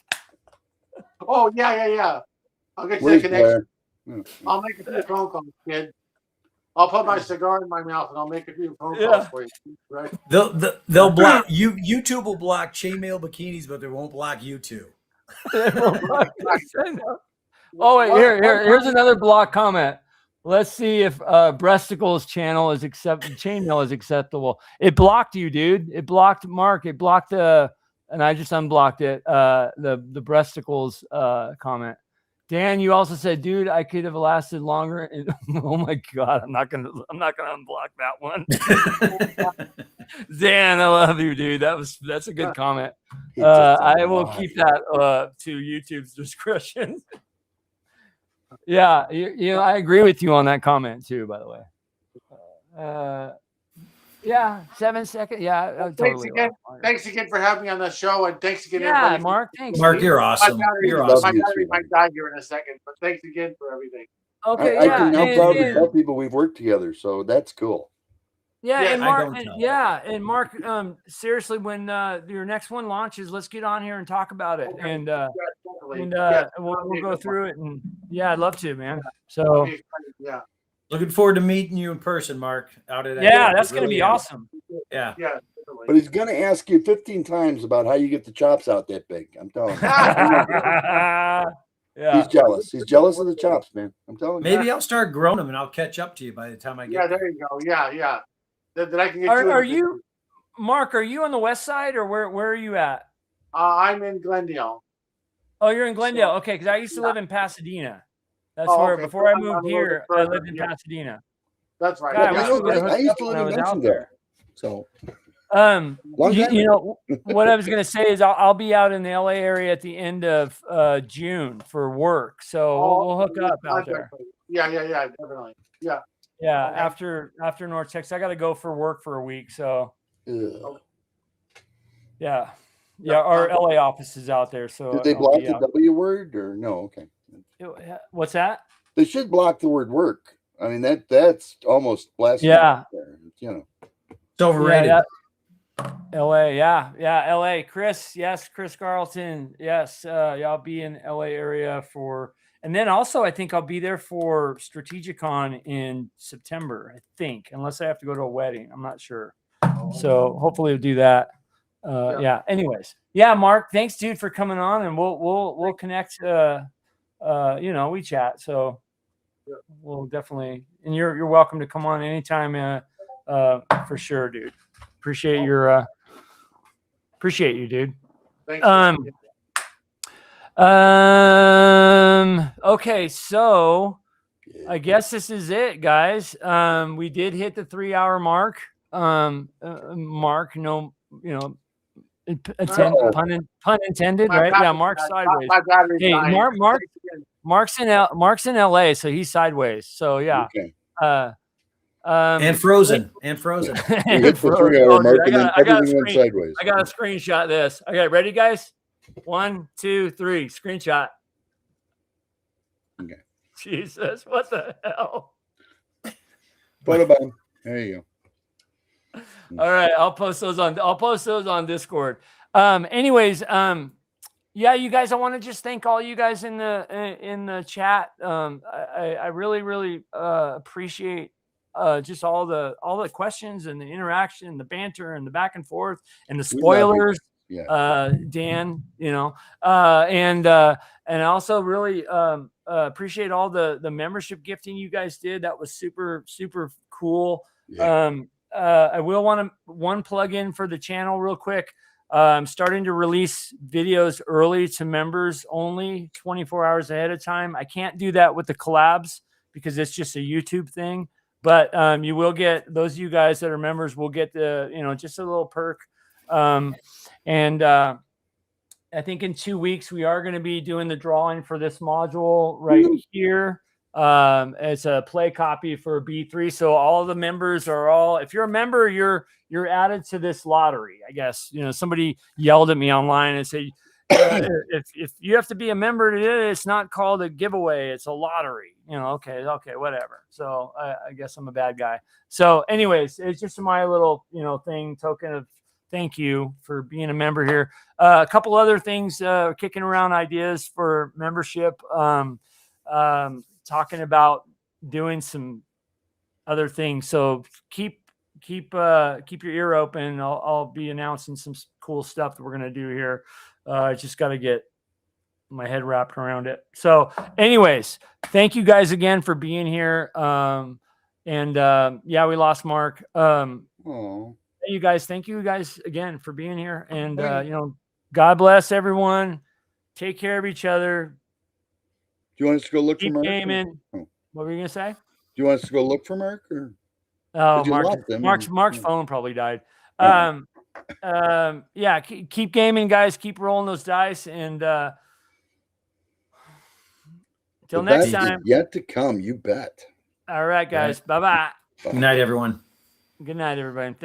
E: Oh yeah. I'll get you
B: Where's
E: the connection.
B: Blair?
E: I'll make a few phone calls, kid. I'll put my cigar in my mouth and I'll make a few phone
A: Yeah.
E: calls for you. Right.
D: They'll block you. YouTube will block chainmail bikinis, but they won't block you two.
A: Oh wait, here's another block comment. Let's see if Breasticle's channel is chainmail is acceptable. It blocked you, dude. It blocked Mark. It blocked and I just unblocked it. The Breasticle's comment. Dan, you also said, dude, I could have lasted longer. Oh my god, I'm not gonna unblock that one. Dan, I love you, dude. That's a good comment.
B: He just
A: I will
B: lied.
A: keep that to YouTube's discretion. Yeah, you know, I agree with you on that comment too, by the way. Yeah, 7 seconds. Yeah, totally.
E: Thanks again for having me on the show, and thanks again,
A: Yeah,
E: everybody.
A: Mark, thanks.
D: Mark,
A: dude.
D: you're awesome. You're
B: Love
D: awesome.
B: you,
E: My battery
B: sweetheart.
E: might die here in a second, but thanks again for everything.
A: Okay,
B: I
A: yeah,
B: can now proudly
A: and-
B: tell people we've worked together, so that's cool.
A: Yeah,
E: Yeah,
A: and
D: I
A: Mark,
D: don't
A: and,
D: tell.
A: yeah, and Mark, seriously, when your next one launches, let's get on here and talk about it,
E: Okay.
A: and
E: Yeah, definitely.
A: we'll go through it, and yeah, I'd love to, man.
E: I'll
A: So
E: be excited, yeah.
D: Looking forward to meeting you in person, Mark. Out at
A: yeah,
D: Agile.
A: that's gonna
D: Really
A: be
D: am.
A: awesome.
D: Yeah.
E: Yeah, definitely.
B: But he's going to ask you 15 times about how you get the chops out that big. I'm telling you.
A: Yeah,
B: He's jealous. He's jealous of the chops, man. I'm telling you.
D: Maybe I'll start growing them and I'll catch up to you by the time I get
E: Yeah,
D: there.
E: there you go. Yeah. Then I can get you.
A: are
E: in the
A: you, Mark? Are you on the west side, or where are you at?
E: I'm in Glendale.
A: Oh, you're in Glendale.
E: So-
A: Okay, because I used to live in Pasadena. That's
E: Oh,
A: where
E: okay.
A: before I
E: I'm a
A: moved
E: little
A: here,
E: bit
A: I
E: further,
A: lived in
E: yeah.
A: Pasadena.
E: That's right.
A: God,
B: I
A: we
E: Yeah.
A: should
B: used
A: have hooked up
B: to
A: when I
B: live in
A: was out
B: Benson
A: there.
B: there. So
A: Long
B: time
A: you know what I was gonna say is I'll be out in the LA area at the end of June for work, so we'll hook up out there.
E: Yeah, definitely. Yeah.
A: Yeah,
E: Okay.
A: after North Texas, I got to go for work for a week, so
B: ugh.
A: yeah. Our LA office is out there, so
B: Did they
A: I'll
B: block
A: be
B: the
A: out.
B: W word or no? Okay.
A: What's that?
B: They should block the word work. I mean that's almost blasphemy.
A: Yeah.
B: You know.
D: It's overrated.
A: Yeah, LA, yeah, LA. Chris, yes, Chris Carlton, yes. I'll be in LA area and then also I think I'll be there for Strategicon in September. I think, unless I have to go to a wedding, I'm not sure. So hopefully we'll do that. Yeah. Anyways, yeah, Mark, thanks, dude, for coming on, and we'll connect. We chat, so we'll definitely. And you're welcome to come on anytime. For sure, dude. Appreciate you, dude.
E: Thanks.
A: Okay, so I guess this is it, guys. We did hit the 3-hour mark. Mark, no, pun intended, right? Yeah, Mark's sideways. Hey, Mark's in LA, so he's sideways. So yeah.
B: Okay.
D: And frozen.
B: We hit the 3
A: Oh,
B: hour
A: dude,
B: mark and then everything went sideways.
A: I got to screenshot this. Okay, ready, guys? 1, 2, 3. Screenshot.
B: Okay.
A: Jesus, what the hell?
B: Bada-bum. There you go.
A: All right, I'll post those on Discord. Anyways, yeah, you guys, I want to just thank all you guys in the chat. I really appreciate just all the questions and the interaction and the banter and the back and forth and the spoilers.
B: Yeah.
A: Dan, and I also really appreciate all the membership gifting you guys did. That was super cool.
B: Yeah.
A: I will want one plug in for the channel real quick. I'm starting to release videos early to members only, 24 hours ahead of time. I can't do that with the collabs because it's just a YouTube thing. But you will get, those of you guys that are members will get just a little perk. And I think in 2 weeks we are going to be doing the drawing for this module right here. It's a play copy for B3. So all the members are if you're a member, you're added to this lottery. I guess, somebody yelled at me online and said, if you have to be a member to do it, it's not called a giveaway. It's a lottery, okay, whatever. So I guess I'm a bad guy. So anyways, it's just my little, token of thank you for being a member here. A couple other things, kicking around ideas for membership. Talking about doing some other things. So keep your ear open. I'll be announcing some cool stuff that we're going to do here. I just got to get my head wrapped around it. So anyways, thank you guys again for being here. Yeah, we lost Mark. Thank you guys again for being here. And, God bless everyone. Take care of each other.
B: Do you want us to go look for
A: Keep
B: Mark?
A: gaming. What were you going to say?
B: Do you want us to go look for Mark? Or?
A: Oh,
B: You lost him
A: Mark's phone probably died. Yeah, keep gaming, guys. Keep rolling those dice, and till
B: The
A: next
B: best is
A: time.
B: yet to come. You bet.
A: All right, guys. Bye bye.
D: Good night, everyone.
A: Good night, everybody. Thank